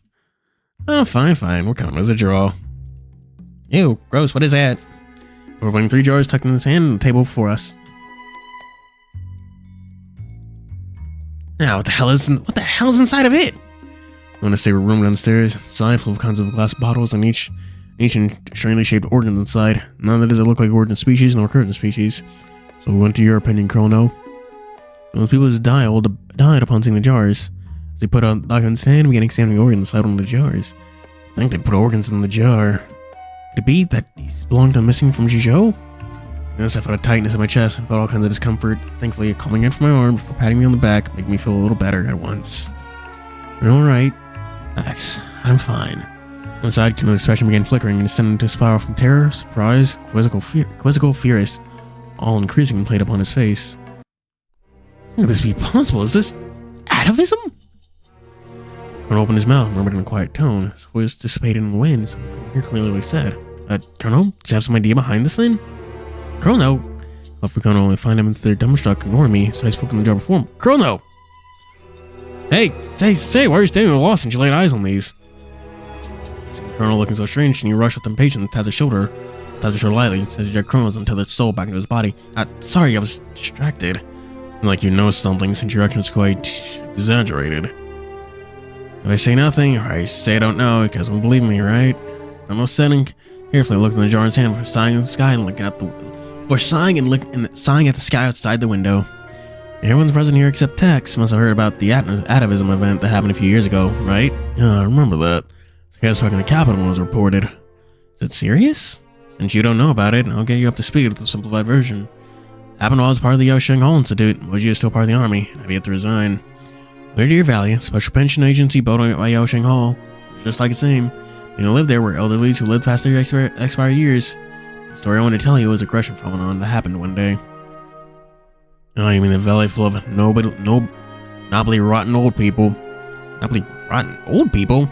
Oh, fine. We're counting as a draw. Ew, gross, what is that? We're opening 3 jars tucked in his hand on the table before us. Now, what the hell is inside of it? I'm gonna say a room downstairs, inside full of kinds of glass bottles and each strangely shaped organ inside. None of that does look like organ species nor current species. So we went to your opinion, Colonel. Those people just died upon seeing the jars. As they put out documents in hand, we began examining organs inside one of the jars. I think they put organs in the jar. Could it be that these belonged to missing from Jizhou? Yes, I felt a tightness in my chest and felt all kinds of discomfort. Thankfully, calming in from my arm before patting me on the back, making me feel a little better at once. You're alright. Max, I'm fine. Inside, Kino's expression began flickering and descended into a spiral from terror, surprise, quizzical furious, all increasing and played upon his face. How could this be possible? Is this atavism? Colonel opened his mouth, murmured in a quiet tone. His voice dissipated in the wind, so I couldn't hear clearly what he said. Colonel, do you have some idea behind this thing? Colonel! But for Colonel, I find him they're dumbstruck, ignoring me, so I spoke in the jar before him. Colonel! Hey, say, why are you standing there lost since you laid eyes on these? Seeing Colonel looking so strange, and he rushed with impatience and tapped his shoulder lightly, says he dragged Colonel's until its soul back into his body. Sorry, I was distracted. Like you know something, since your action was quite exaggerated. If I say nothing, or I say I don't know, because you won't believe me, right? Colonel setting carefully looked in the jar in his hand for sighing at the sky and looking at sighing at the sky outside the window. Everyone's present here except Tex must have heard about the atavism event that happened a few years ago, right? I remember that. I guess back in the capital was reported. Is it serious? Since you don't know about it, I'll get you up to speed with the simplified version. Happened while I was part of the Yaosheng Institute. Moji is still part of the army. I've yet to resign. Clear Deer Valley, a special pension agency built by Yaosheng Hall. Just like its name. You know, live there were elderlies who lived past their expired years. The story I want to tell you is a aggression phenomenon that happened one day. Oh, you mean the valley full of nobly rotten old people? Nobly rotten old people?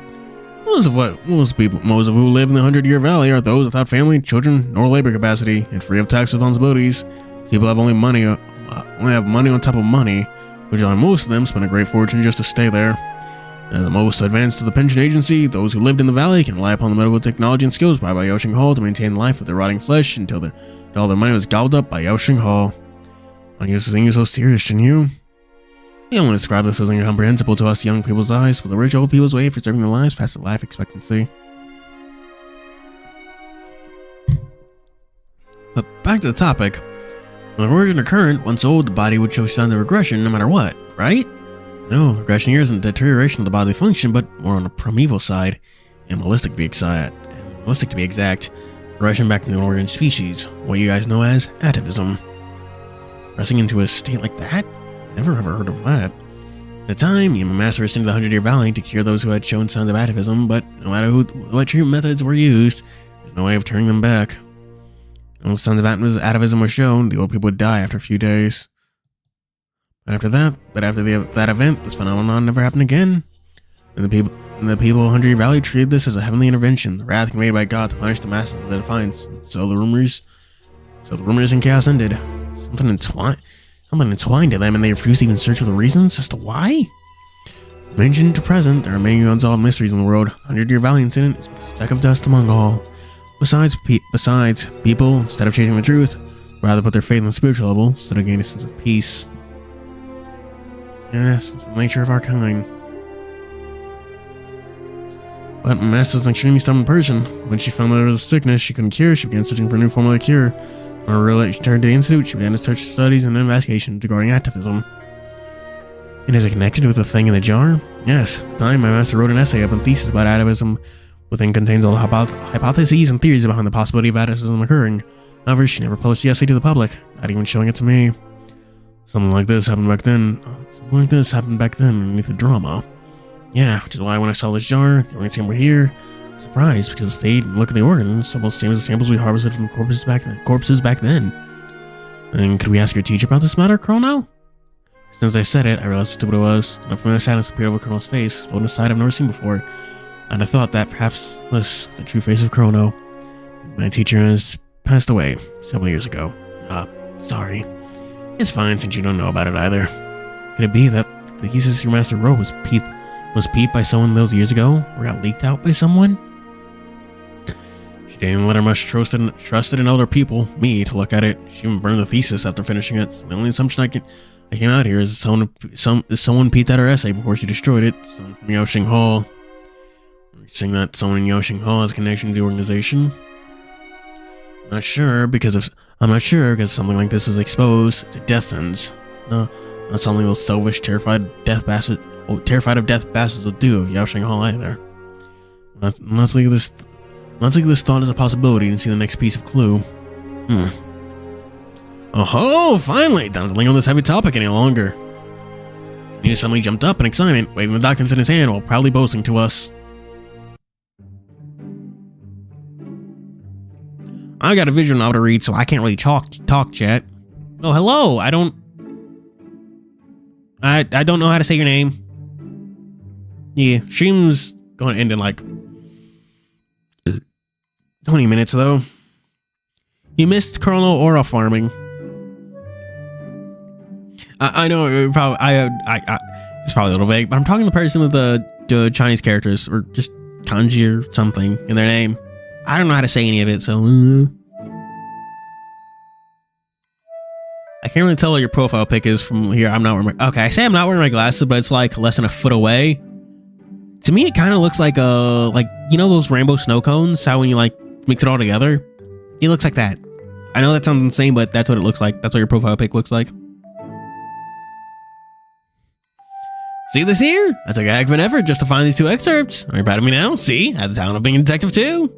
Most of who live in the 100-year valley are those without family, children, nor labor capacity, and free of tax responsibilities. People have only have money on top of money, which on most of them spend a great fortune just to stay there. As the most advanced of the pension agency, those who lived in the valley can rely upon the medical technology and skills provided by Yaosheng Hall to maintain the life of their rotting flesh until all their money was gobbled up by Yaosheng Hall. Why are you so serious, TianheHui? We only describe this as incomprehensible to us young people's eyes, but the rich old people's way for serving their lives past the life expectancy. But back to the topic. When the origin or current, once old, the body would show signs of regression no matter what, right? No, regression here isn't deterioration of the bodily function, but more on the primeval side, animalistic to be exact. Regression back to an origin species, what you guys know as atavism. Pressing into a state like that? Never ever heard of that. At the time, Yama Master was sent to the 100-year valley to cure those who had shown signs of atavism, but no matter what treatment methods were used, there's no way of turning them back. Once signs of atavism were shown, the old people would die after a few days. After that event, this phenomenon never happened again. And the people of 100-year valley treated this as a heavenly intervention, the wrath made by God to punish the masters of the defiance. And so the rumors and chaos ended. Something entwined to them, and they refused to even search for the reasons as to why? From ancient to present, there are many unsolved mysteries in the world. 100-year valley incident is but a speck of dust among all. Besides, people, instead of chasing the truth, rather put their faith on the spiritual level, instead of gaining a sense of peace. Yes, it's the nature of our kind. But my master was an extremely stubborn person. When she found that there was a sickness she couldn't cure, she began searching for a new formula of cure. When she returned to the institute, she began to search studies and investigations regarding activism. And is it connected with the thing in the jar? Yes, at the time my master wrote an essay upon thesis about atavism, within contains all the hypotheses and theories behind the possibility of atavism occurring. However, she never published the essay to the public, not even showing it to me. Something like this happened back then. Underneath the drama. Yeah, which is why when I saw this jar, the organ sample here, surprised because it stayed and look at the organs, almost the same as the samples we harvested from corpses back then. And could we ask your teacher about this matter, Chrono? Since I said it, I realized how stupid it was, and a familiar sadness appeared over Chrono's face, exploding a sight I've never seen before. And I thought that perhaps this is the true face of Chrono. My teacher has passed away several years ago. Sorry. It's fine since you don't know about it either. Could it be that the thesis your master wrote was peeped by someone those years ago, or got leaked out by someone? She didn't let her much trusted in other people, me, to look at it. She even burned the thesis after finishing it. So the only assumption I came out here is someone peeped at her essay before she destroyed it. Someone from Yaoxing Hall. Are you saying that someone in Yaoxing Hall has a connection to the organization? I'm not sure because something like this is exposed. It's a death sentence. No, not something those selfish, terrified of death bastards will do of Yaoxing Hall either. Let's leave this thought as a possibility and see the next piece of clue. Oh, finally! Time to linger on this heavy topic any longer. He suddenly jumped up in excitement, waving the documents in his hand while proudly boasting to us. I got a visual novel to read, so I can't really talk, chat. Oh, hello! I don't know how to say your name. Yeah, stream's going to end in like 20 minutes, though. You missed Colonel Aura farming. I know it's probably a little vague, but I'm talking to the person with the Chinese characters or just kanji or something in their name. I don't know how to say any of it, so I can't really tell what your profile pic is from here. I'm not wearing my I say I'm not wearing my glasses, but it's like less than a foot away. To me, it kind of looks like you know those rainbow snow cones? How when you like mix it all together, it looks like that. I know that sounds insane, but that's what it looks like. That's what your profile pic looks like. See this here? I took a heck of an effort just to find these two excerpts. Are you proud of me now? See? I had the talent of being a detective too.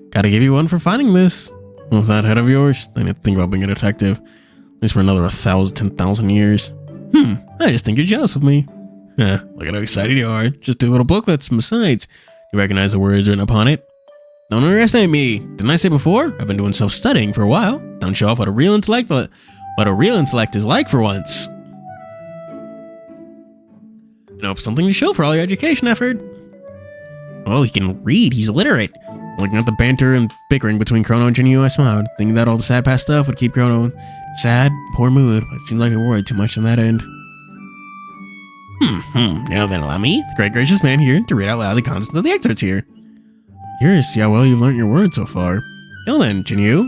Gotta give you one for finding this. With that head of yours, I didn't think about being a detective. At least for another 10,000 years. I just think you're jealous of me. Look at how excited you are. Just two little booklets. Besides, you recognize the words written upon it. Don't underestimate me. Didn't I say before? I've been doing self-studying for a while. Don't show off what a real intellect is like for once. You know, something to show for all your education effort. Well, he can read. He's illiterate. Looking at the banter and bickering between Chrono and TianheHui, I smiled, thinking that all the sad past stuff would keep Chrono in sad, poor mood, but it seemed like it worried too much on that end. Now then, allow me, the great gracious man here, to read out loud the contents of the excerpts here. I'm curious to see how well you've learned your words so far. Well then, TianheHui,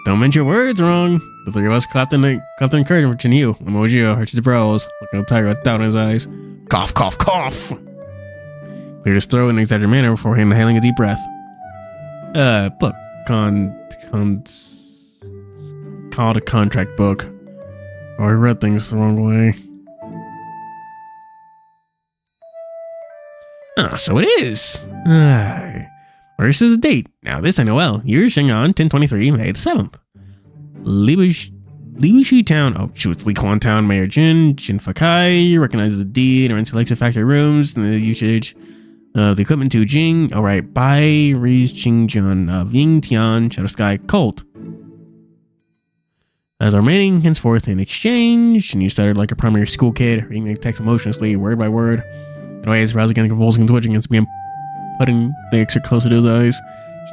don't mention your words wrong. The three of us clapped in encouragement for TianheHui. Emojio arched his brows, looking up tiger with doubt in his eyes. Cough, cough, cough! Cleared his throat in an exaggerated manner before inhaling a deep breath. Book. Called a contract book. Oh, I read things the wrong way. So it is. First is the date. Now this I know well. Year Xing'an 1023, May the 7th. Liwushu Town. Oh, shoot, it's Liquan Town. Mayor Jin Fakai recognizes the deed and rents electric factory rooms and the usage of the equipment to Jing. Alright, Bai, Riz, Qingjun of Ying Tian, Shadow Sky Cult. As our remaining henceforth in exchange, and you started like a primary school kid, reading the text emotionlessly, word by word. Anyway, his brows again convulsing and twitching as began putting the extra closer to his eyes.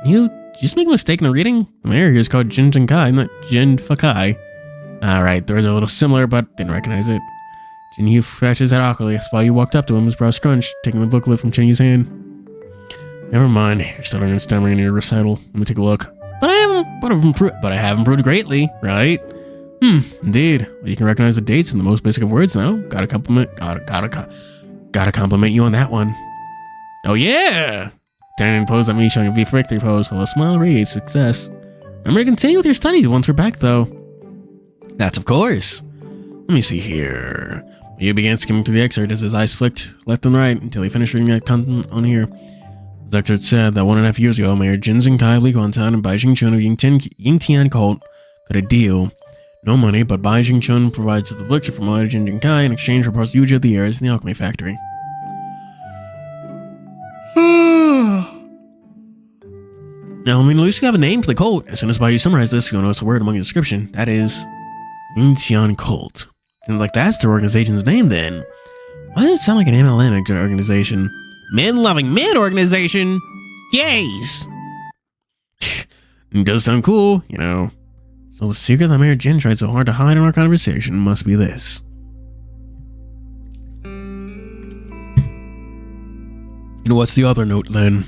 Did you just make a mistake in the reading? The mayor here is called Jin Jinkai, not Jin Fakai. Alright, the words are a little similar, but didn't recognize it. TianheHui scratched his head awkwardly while you walked up to him, his brow scrunched, taking the booklet from TianheHui's hand. Never mind, you're stuttering and stammering in your recital. Let me take a look. But I have improved greatly, right? Indeed. Well, you can recognize the dates in the most basic of words now. Gotta compliment you on that one. Oh yeah! Turn pose that means showing a V victory pose. While a smile radiates success. Remember to continue with your studies once we're back though. That's of course. Let me see here. You began skimming through the excerpt as his eyes flicked left and right until he finished reading that content on here. The excerpt said that 1.5 years ago, Mayor Jin Zhengkai of Li Guantan and Bai Jingchun of Yingtian cult got a deal. No money, but Bai Jingchun provides the elixir from Mayor Jin Zhengkai in exchange for parts of the heirs in the alchemy factory. Now, I mean, at least we have a name for the cult. As soon as Bai summarized this, you'll notice a word among the description. That is Yingtian cult. Seems like that's their organization's name then. Why does it sound like an MLM organization? Men-loving men organization? Yays! It does sound cool, you know. So the secret that Mayor Jin tried so hard to hide in our conversation must be this. And what's the other note then?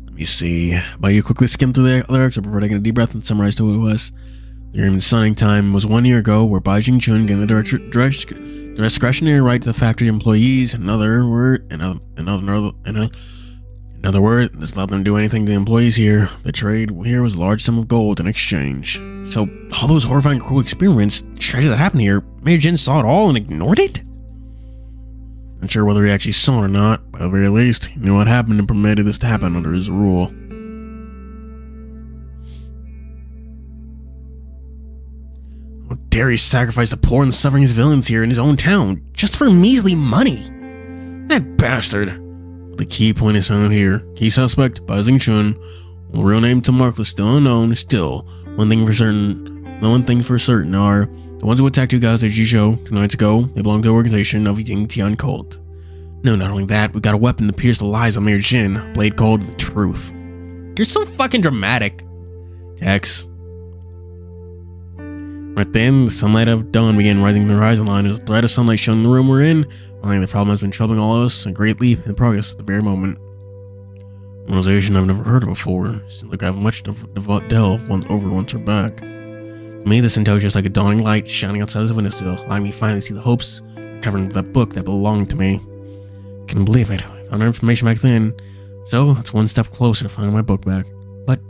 Let me see. Bayou quickly skimmed through the lyrics before taking a deep breath and summarized who it was. The agreement signing time was 1 year ago, where Bai Jingchun gained the discretionary right to the factory employees. In other words, this allowed them to do anything to the employees here. The trade here was a large sum of gold in exchange. So, all those horrifying, cruel experiments, tragedy that happened here, Mayor Jin saw it all and ignored it? Not sure whether he actually saw it or not, but at the very least, he knew what happened and permitted this to happen under his rule. How dare he sacrifice the poor and suffering villains here in his own town, just for measly money? That bastard. The key point is found here. Key suspect, Bai Jingchun, while real name to Mark is still unknown. Still, one thing for certain are the ones who attacked you guys at Jizhou 2 nights ago. They belong to the organization of Yingtian cult. No, not only that, we got a weapon to pierce the lies of Mayor Jin, a blade called the Truth. You're so fucking dramatic. Tex. Right then, the sunlight of dawn began rising from the horizon line as a thread of sunlight shone in the room we're in. I think the problem has been troubling all of us, a great leap in progress at the very moment. An organization I've never heard of before. Seems like I have much to delve over once we're back. To me, this intel is just like a dawning light shining outside this windowsill, allowing me to finally see the hopes covering that book that belonged to me. I couldn't believe it. I found our information back then, so it's one step closer to finding my book back.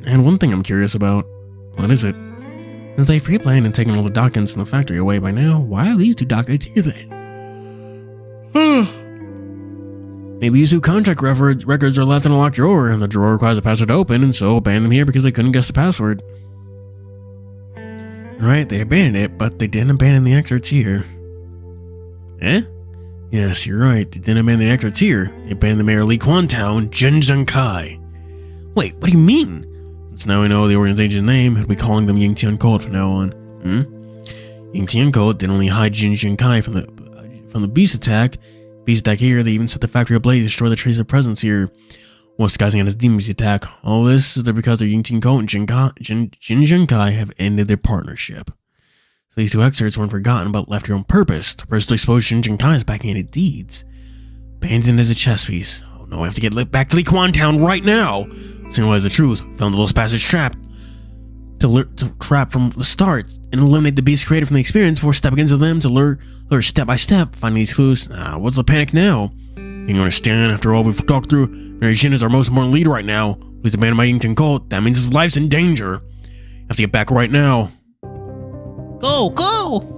And one thing I'm curious about. What is it? Since they pre-planned and taken all the documents in the factory away by now, why are these 2 documents here then? Maybe these 2 contract records are left in a locked drawer, and the drawer requires a password to open, and so abandoned them here because they couldn't guess the password. Right, they abandoned it, but they didn't abandon the excerpts here. Eh? Yes, you're right, they didn't abandon the excerpts here. They abandoned the mayor of Li Guantan, Jin Zhengkai. Wait, what do you mean? So now we know the organization's name, and we'll be calling them Yingtian cult from now on. Yingtian cult didn't only hide Jin Zhengkai from the beast attack. Here, they even set the factory ablaze to destroy the trace of presence here, while disguising it as demons attack. All this is because their Yingtian cult and Jin Zhengkai have ended their partnership. So these 2 excerpts weren't forgotten, but left here on purpose, to personally expose Jin Zhengkai's backhanded deeds. Abandoned as a chess piece. Oh no, I have to get back to Li Guantan right now! Soon realize the truth, found the lost passage trap to trap from the start, and eliminate the beast created from the experience before stepping into them to lure step by step, finding these clues. What's the panic now? Can you understand? After all we've talked through, Mayor Jin is our most important leader right now. He's abandoned my Yingtian cult. That means his life's in danger. I have to get back right now. Go, go!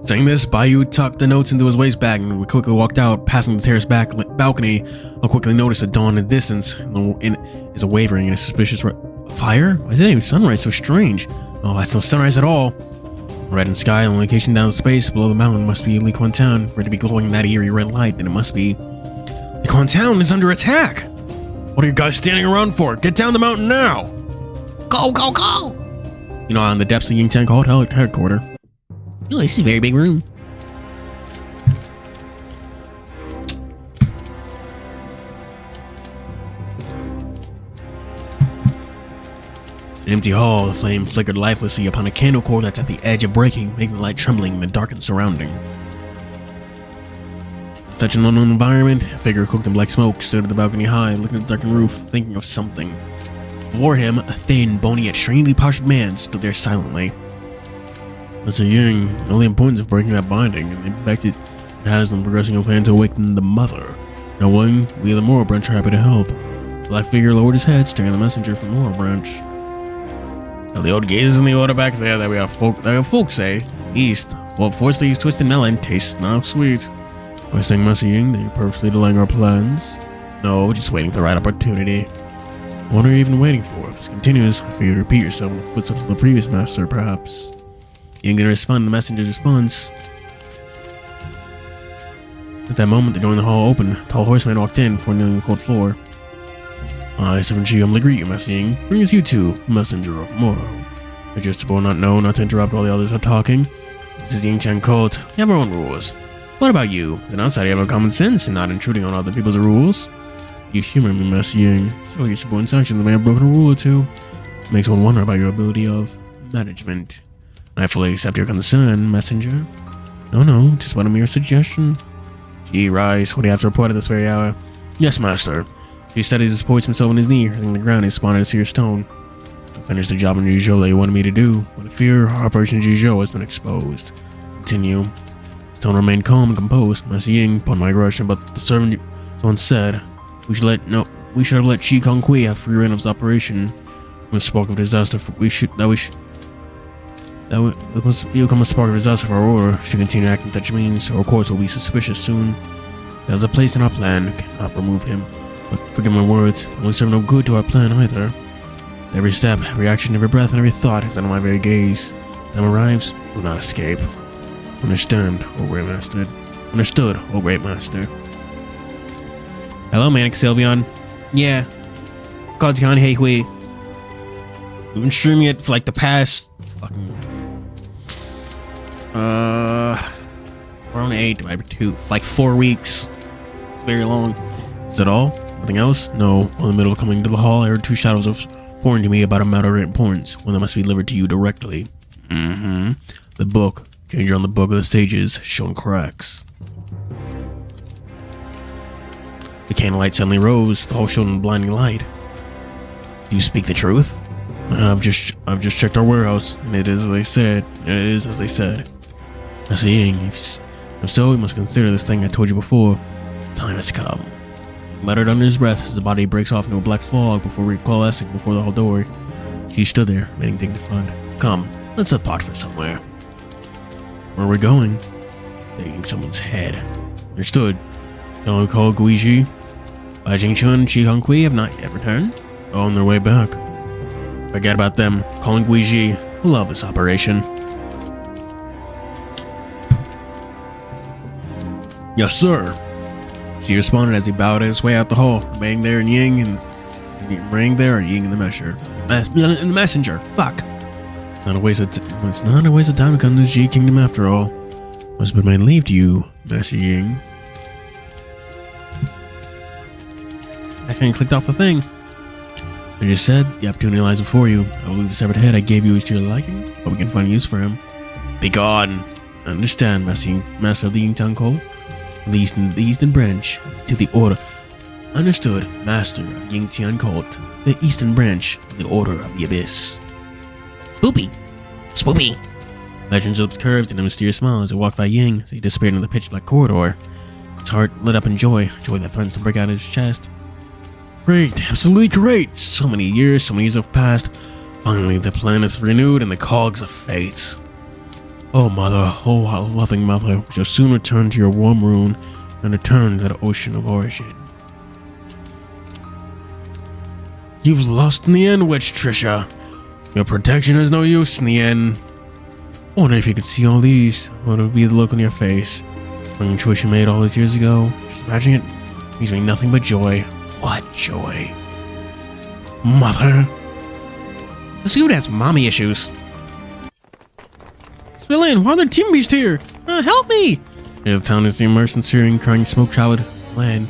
Saying this, Bayou tucked the notes into his waist bag and we quickly walked out, passing the terrace balcony. I'll quickly notice a dawn in the distance is a wavering and a suspicious fire? Why is it even sunrise so strange? Oh, that's no sunrise at all. Red in sky and location down in space below the mountain must be Li Guantan. For it to be glowing in that eerie red light, then it must be. Li Guantan is under attack! What are you guys standing around for? Get down the mountain now! Go, go, go! You know, on the depths of Yingtian cult headquarters. Oh, this is a very big room. An empty hall, the flame flickered lifelessly upon a candle cord that's at the edge of breaking, making the light trembling in the darkened surrounding. In such an unknown environment, a figure cooked in black smoke stood at the balcony high, looking at the darkened roof, thinking of something. Before him, a thin, bony, yet strangely postured man stood there silently. Mr. Yang, the only importance of breaking that binding, and in fact it has them progressing a plan to awaken the mother. Now, we of the Moral Branch are happy to help. The black figure lowered his head, staring at the messenger from the Moral Branch. Now, the old gazes in the order back there that we have folk say, East, well, force these twisted melon tastes not sweet. We're saying, Mr. Yang, that you're purposely delaying our plans? No, just waiting for the right opportunity. What are you even waiting for? If this continues, I fear you to repeat yourself in the footsteps of the previous master, perhaps. You ain't gonna respond to the messenger's response. At that moment, the door in the hall opened. A tall horseman walked in before kneeling on the cold floor. I, Servant Chi, humbly greet you, Master Ying. Bring us you two, messenger of Moro. I just suppose not know not to interrupt while the others are talking. This is Ying Tian Court. We have our own rules. What about you? As an outsider, you have a common sense and not intruding on other people's rules. You humor me, Master Ying. So your subordinate sanctions may have broken a rule or two. It makes one wonder about your ability of management. I fully accept your concern, messenger. No, just but a mere suggestion. Gee, rise. What do you have to report at this very hour? Yes, master. He studies and supports himself on his knee, hitting the ground. He spotted a seer stone. I finished the job in Jizhou that you wanted me to do, but I fear Operation Jizhou has been exposed. Continue. Stone remained calm and composed. Master Ying, upon my aggression, but the servant someone said we should have let Chi Konghui have free rein of his operation. When spoke of disaster, it will come a spark of disaster for our order. Should continue acting such means, our course will be suspicious soon. There's a place in our plan, cannot remove him. But forgive my words, it won't serve no good to our plan either. Every step, every action, every breath, and every thought is under my very gaze. Time arrives, will not escape. Understand, O Great Master. Understood, O Great Master. Hello, Manic Sylveon. Yeah. Called TianheHui. We've been streaming it for like the past fucking we're on 8 divided by 2 for like 4 weeks. It's very long. Is that all? Nothing else? No. In the middle of coming to the hall, I heard two shadows of pouring to me about a matter of importance, one that must be delivered to you directly. The book. Danger on the book of the sages, shown cracks. The candlelight suddenly rose, the hall shone in blinding light. Do you speak the truth? I've just checked our warehouse, and it is as they said. I say, if so, we must consider this thing I told you before. Time has come. He muttered under his breath as the body breaks off into a black fog before recoalescing before the hall door. She stood there, remaining dignified. Come, let's depart for somewhere. Where are we going? Taking someone's head. Understood. Shall we call Guiji? Bai Jingchun and Chi Honghui have not yet returned. On their way back. Forget about them. Calling Guiji. We'll love this operation. Yes, sir. She responded as he bowed his way out the hall, remaining there in Ying and remaining there Ying in the messenger. In the messenger. Fuck. It's not a waste of time to come to the G Kingdom after all. Must have been my leave to you, Master Ying. I accidentally clicked off the thing. I just said, the opportunity lies before you. I will leave the severed head I gave you is to your liking, but we can find use for him. Be gone. I understand, Master of the Yingtang Code. The Eastern Branch to the Order. Understood, Master of Yingtian Cult. The Eastern Branch of the Order of the Abyss. Spoopy. Legend's lips curved in a mysterious smile as he walked by Ying as he disappeared in the pitch black corridor. His heart lit up in joy that threatens to break out of his chest. Great, absolutely great! So many years have passed. Finally, the plan is renewed and the cogs of fate. Oh, mother, oh, how loving mother, we shall soon return to your warm rune and return to that ocean of origin. You've lost in the end, witch Trisha. Your protection is no use in the end. I wonder if you could see all these. What would be the look on your face? From the choice you made all those years ago. Just imagining it gives me nothing but joy. What joy? Mother. This dude has mommy issues. Civilian, why are there team beasts here? Help me! Near the town is the immersed in searing, crying smoke-shrouded land.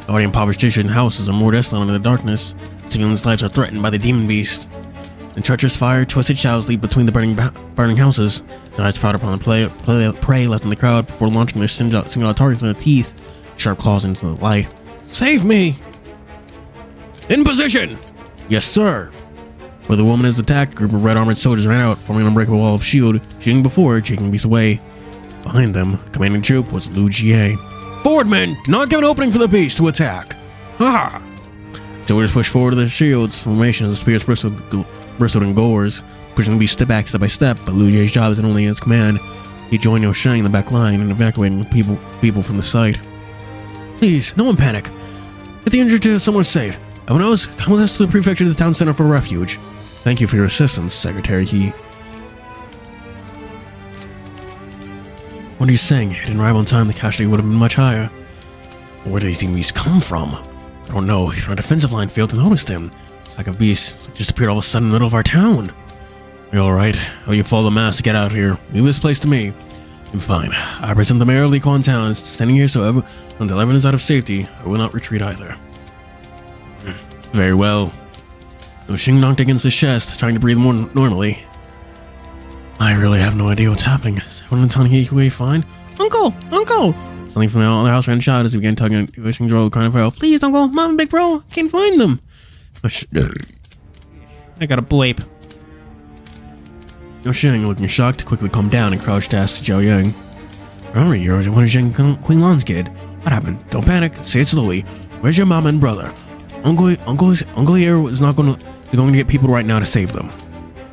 Already impoverished dishes and houses are more desolate in the darkness. Civilians' lives are threatened by the demon beast. In treacherous fire, twisted shadows leap between the burning houses. His eyes proud upon the prey left in the crowd before launching their single-out targets in their teeth, sharp claws into the light. Save me! In position! Yes, sir. Where the woman is attacked, a group of red armored soldiers ran out, forming an unbreakable wall of shield, shooting before, taking beast away. Behind them, commanding troop was Liu Jie. Forward, men! Do not give an opening for the beast to attack! Ha! Soldiers pushed forward to their shields, formations, and spears bristled in gores, pushing the beast step back step by step, but Liu Jie's job is not only his command. He joined Liu Sheng in the back line and evacuating people from the site. Please, no one panic. Get the injured to somewhere safe. Everyone else, come with us to the prefecture to the town center for refuge. Thank you for your assistance, Secretary He. What are you saying? If it didn't arrive on time, the casualty would have been much higher. Where do these beasts come from? I don't know. If our defensive line failed to notice them, it's like a beast just appeared all of a sudden in the middle of our town. Are you alright? Oh, you follow the mass to get out of here. Leave this place to me. I'm fine. I present the mayor of Liquan Town, standing here until everyone is out of safety. I will not retreat either. Very well. Xing knocked against his chest, trying to breathe more normally. I really have no idea what's happening. Is everyone in TianheHui fine? Uncle! Uncle! Something from the house ran shot as he began tugging at Xing's robe, crying for help. Please, Uncle! Mom, big bro! I can't find them! I got a bleep. Xing, looking shocked, quickly calmed down and crouched to ask Zhao Yang. Remember, you're one of Queen Lan's kid. What happened? Don't panic. Say it slowly. Where's your mom and brother? Uncle here is not going to get people right now to save them.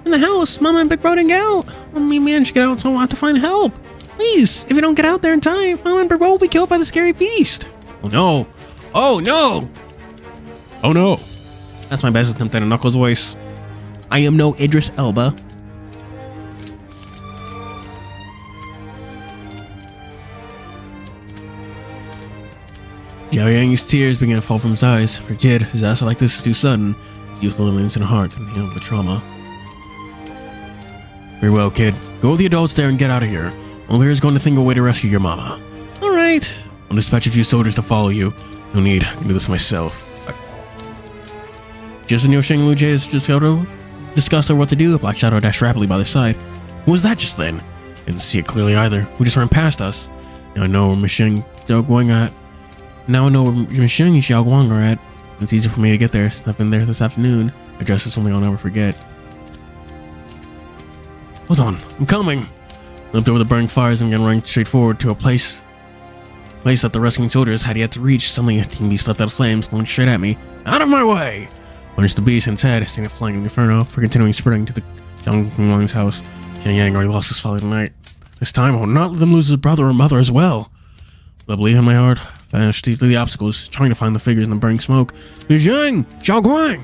In the house, Mama and Big Bro didn't get out. We managed to get out, so I'll have to find help. Please, if you don't get out there in time, Mama and Big Bro will be killed by the scary beast. Oh no! Oh no! Oh no! That's my best attempt at a Knuckles voice. I am no Idris Elba. Zhao Yang's tears began to fall from his eyes. For a kid, his answer like this is too sudden. His youthful and innocent heart couldn't handle the trauma. Very well, kid. Go with the adults there and get out of here. Uncle here is going to think of a way to rescue your mama. Alright. I'll dispatch a few soldiers to follow you. No need. I can do this myself. Just as Liu Sheng and Liu Jie discussed over what to do, a black shadow dashed rapidly by their side. Who was that just then? Didn't see it clearly either. Who just ran past us? Now I know where Misheng Xiaoguang at. Now I know where Misheng and Xiaoguang are at. It's easier for me to get there. I've been there this afternoon. I dressed as something I'll never forget. Hold on, I'm coming. I looked over the burning fires and began running straight forward to a place that the rescuing soldiers had yet to reach. Suddenly, a team beast leapt out of flames, lunged straight at me. Out of my way! Punched the beast in its head, seeing it flying in the inferno, for continuing spreading to the Zhang Long's house. Zhang Yang already lost his father tonight. This time, I will not let them lose his brother or mother as well. With a belief in my heart, I vanished deep through the obstacles, trying to find the figures in the burning smoke. Zhang! Xiaoguang!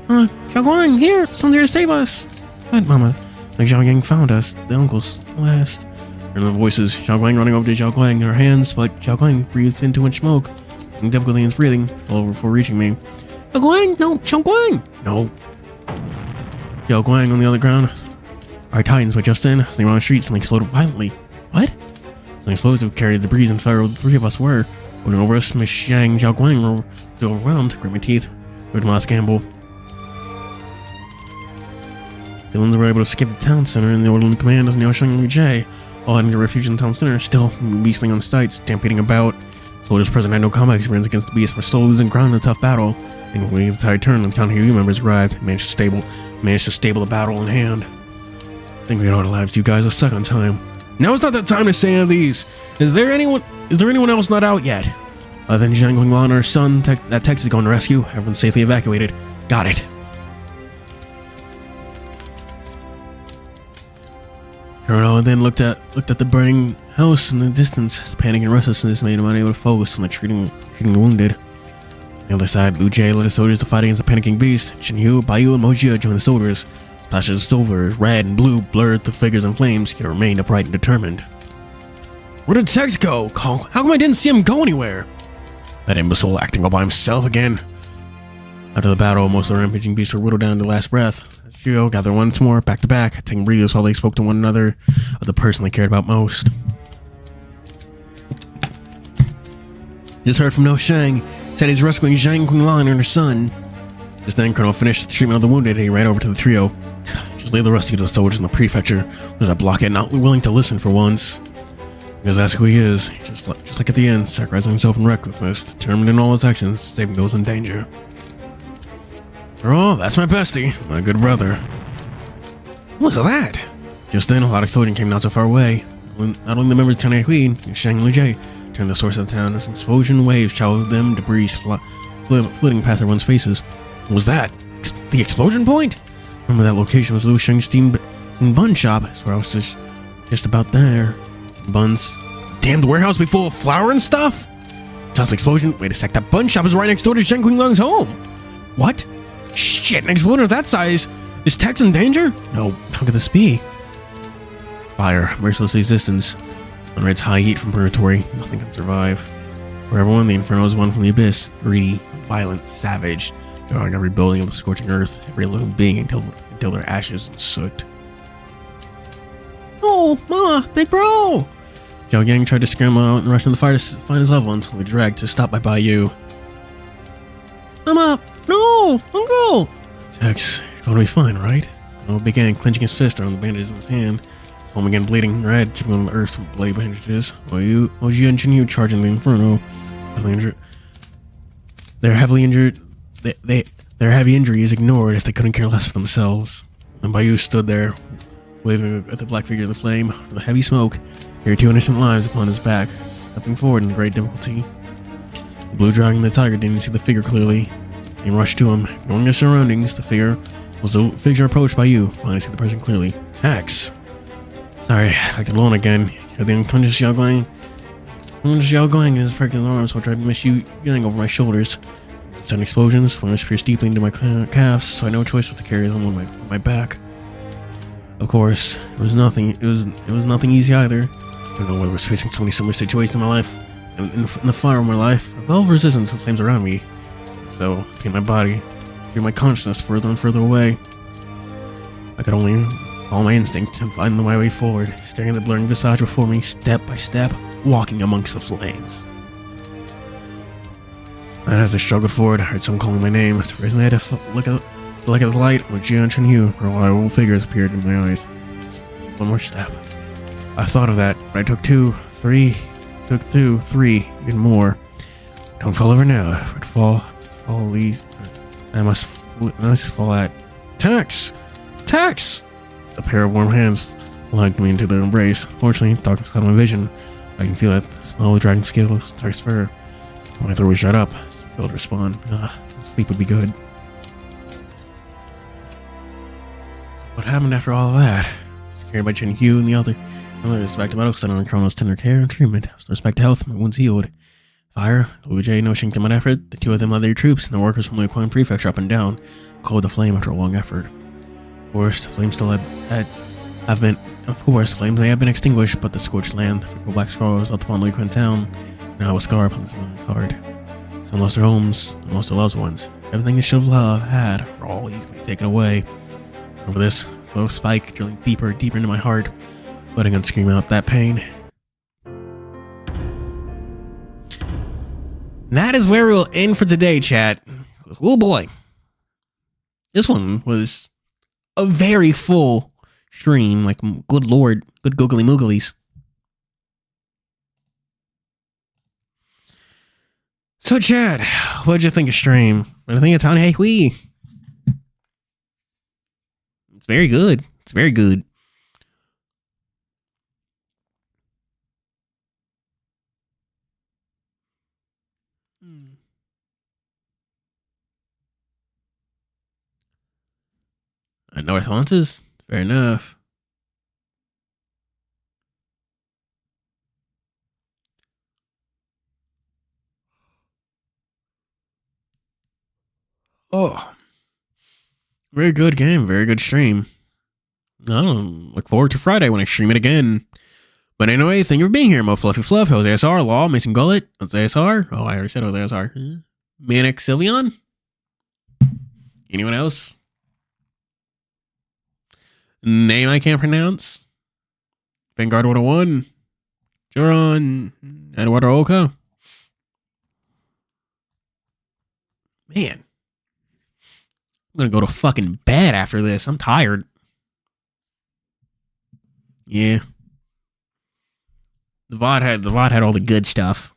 Xiaoguang, here! Someone's here to save us! Good, Mama. Like Zhao Yang found us, the uncle's last. Hearing the voices, Xiaoguang running over to Xiaoguang in her hands, but Xiaoguang breathed in too much smoke. Having difficulty in his breathing, fell over before reaching me. Xiaoguang! No! Xiaoguang! No! Xiaoguang on the other ground. Our Titans, but just then, as they were on the street, something exploded violently. What? Something explosive carried the breeze and fire where the three of us were. Looking over us, Miss Zhang Xiaoguang were overwhelmed, grit my teeth. Heard my last gamble. Civilians were able to escape the town center, and the orderly command as Liu Sheng and Liu Jie, all heading to refuge in the town center, still beastling on sight, stampeding about. Soldiers present had no combat experience against the beast, and were still losing ground in a tough battle. And when the tide turned, and the TianheHui members arrived, and managed to stable the battle in hand. I think we had all lives you guys a second time. Now is not the time to say any of these. Is there anyone else not out yet? Other than Zhang Qinglan and her son that Tex is going to rescue. Everyone's safely evacuated. Got it. Colonel then looked at the burning house in the distance. His panic and restlessness made him unable to focus on the treating the wounded. On the other side, Liu Jie led his soldiers to fight against the panicking beast. Chenyu, Baiyu, and Mojia joined the soldiers. Splashes of silver, red, and blue blurred the figures in flames, yet remained upright and determined. Where did Tex go? How come I didn't see him go anywhere? That imbecile acting all by himself again. After the battle, most of the rampaging beasts were whittled down to last breath. As trio gathered once more, back to back, taking breathers while they spoke to one another of the person they cared about most. Just heard from No Sheng, said he's rescuing Zhang Qinglan and her son. Just then, Colonel finished the treatment of the wounded and he ran over to the trio. Just leave the rescue to the soldiers in the prefecture. There's that blockhead not willing to listen for once. Because that's who he is, just like at the end, sacrificing himself in recklessness, determined in all his actions, saving those in danger. Oh, that's my bestie, my good brother. What was that? Just then, a loud explosion came not so far away. Not only the members of TianheHui and Shang Lujie turned the source of the town as an explosion waves showered them, debris flitting past everyone's faces. What was that? The explosion point? Remember that location was Liu Sheng's steam bun shop. That's where I was just about there. Some buns. Damned warehouse be full of flour and stuff? Toss explosion? Wait a sec, that bun shop is right next door to Shen Qinglong's home. What? Shit, an explosion of that size? Is Tex in danger? No, how could this be? Fire, merciless existence. Under its high heat from purgatory, nothing can survive. For everyone, the inferno is one from the abyss. Greedy, violent, savage, devouring every building of the scorching earth, every living being until they're ashes and soot. Oh, Ma, big bro! Zhao Yang tried to scramble out and rush into the fire to find his loved ones, only dragged to stop by Baiyu. Mama! No! Uncle! Tex, you're going to be fine, right? Kano began clenching his fist around the bandages in his hand. His palm began bleeding red, chipping on the earth from bloody bandages. Oji and Chenyu charging the inferno. Heavily injured. Their heavily injured. Their heavy injury is ignored as they couldn't care less of themselves. And Baiyu stood there, waving at the black figure of the flame. The heavy smoke carried 2 innocent lives upon his back, stepping forward in great difficulty. The blue dragon and the tiger didn't see the figure clearly. They rushed to him, ignoring their surroundings. The figure approached Baiyu, finally see the person clearly. Tex! Sorry, I acted alone again. You're the unconscious Xiao Guang in his pregnant arms, while tried to miss you yelling over my shoulders. Sudden explosions, flames pierced deeply into my calves, so I had no choice but to carry them on my back. Of course, it was nothing easy either. I don't know whether I was facing so many similar situations in my life, in the fire of my life, well resistance of flames around me. So, in my body, drew my consciousness further and further away. I could only follow my instinct and find my way forward, staring at the blurring visage before me, step by step, walking amongst the flames. And as I struggled forward, I heard someone calling my name. So raising my head to look at the light, where Jian and Chenyu, reliable figures, appeared in my eyes. Just one more step. I thought of that, but I took 2, 3, even more. Don't fall over now. If I'd fall these, I must fall at Tex! Tex! A pair of warm hands lugged me into their embrace. Fortunately, darkness clouded my vision. I can feel it. Smell the dragon scales, Tex fur. My throat was shut up. So failed to respond. Sleep would be good. So what happened after all of that? I was carried by TianheHui and the others back to medical center on Chrono's tender care and treatment. I was nursed back to health. My wounds healed. Fire, Lujie, no Shing my effort. The 2 of them led their troops, and the workers from the Aquan Prefecture up and down, cold the flame after a long effort. Of course, the flames still may have been extinguished, but the scorched land, the fearful black scar was left upon the Aquan town, now a scar upon the civilians' heart. Some lost their homes, and lost their loved ones. Everything they should have had were all easily taken away. Over this, flow spike drilling deeper and deeper into my heart, letting on scream out that pain. And that is where we'll end for today, chat. Oh boy. This one was a very full stream. Like, good lord. Good googly mooglies. So, chat, what'd you think of stream? What do you think of TianheHui? It's very good. It's very good. No responses? Fair enough. Oh. Very good game. Very good stream. I don't look forward to Friday when I stream it again. But anyway, thank you for being here, Mo Fluffy Fluff, Jose SR, Law, Mason Gullet, Jose SR. Oh, I already said Jose SR. Manic Sylveon? Anyone else? Name I can't pronounce? Vanguard 101? Joron? Eduardo Oka? Man. I'm gonna go to fucking bed after this. I'm tired. Yeah. The VOD had all the good stuff.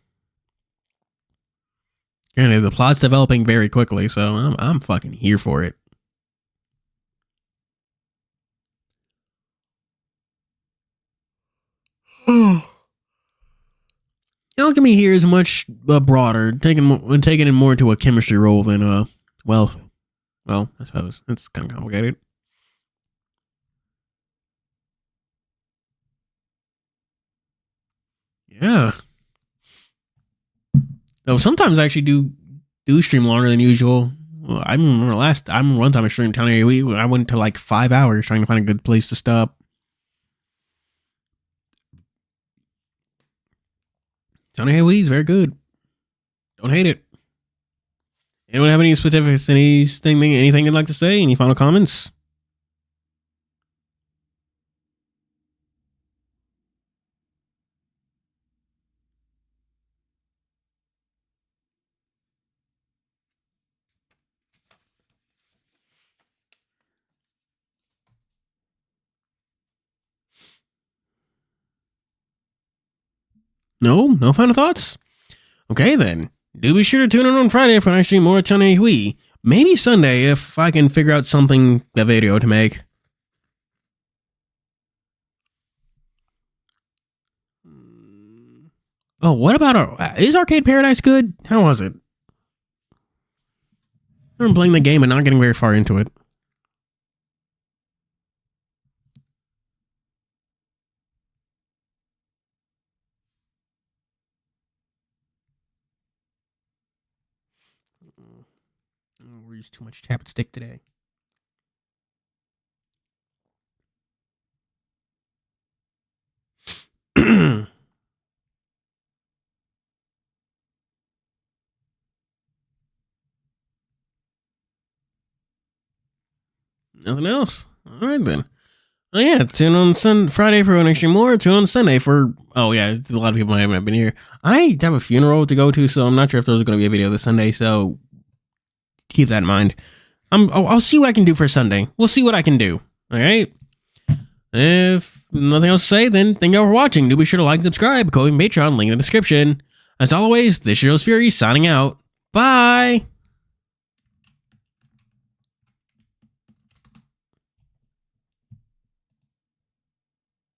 Granted, the plot's developing very quickly, so I'm fucking here for it. Alchemy here is much broader, taking it more to a chemistry role than well, I suppose it's kind of complicated. Yeah. Though sometimes I actually do stream longer than usual. Well, I remember one time I streamed TianheHui. I went to like 5 hours trying to find a good place to stop. TianheHui is very good. Don't hate it. Anyone have any specifics? Anything you'd like to say? Any final comments? No final thoughts? Okay then. Do be sure to tune in on Friday for when I stream more TianheHui. Maybe Sunday if I can figure out something, a video to make. Oh, what about is Arcade Paradise good? How was it? I'm playing the game and not getting very far into it. We're using too much chapstick today. Nothing else. All right then. Oh yeah, tune on Friday for an extra more. Tune on Sunday for a lot of people might have been here. I have a funeral to go to, so I'm not sure if there's going to be a video this Sunday. So keep that in mind. I'll see what I can do for Sunday. We'll see what I can do. All right. If nothing else to say, then thank you all for watching. Do be sure to like and subscribe. Code and Patreon link in the description. As always, this is Fuuri signing out. Bye.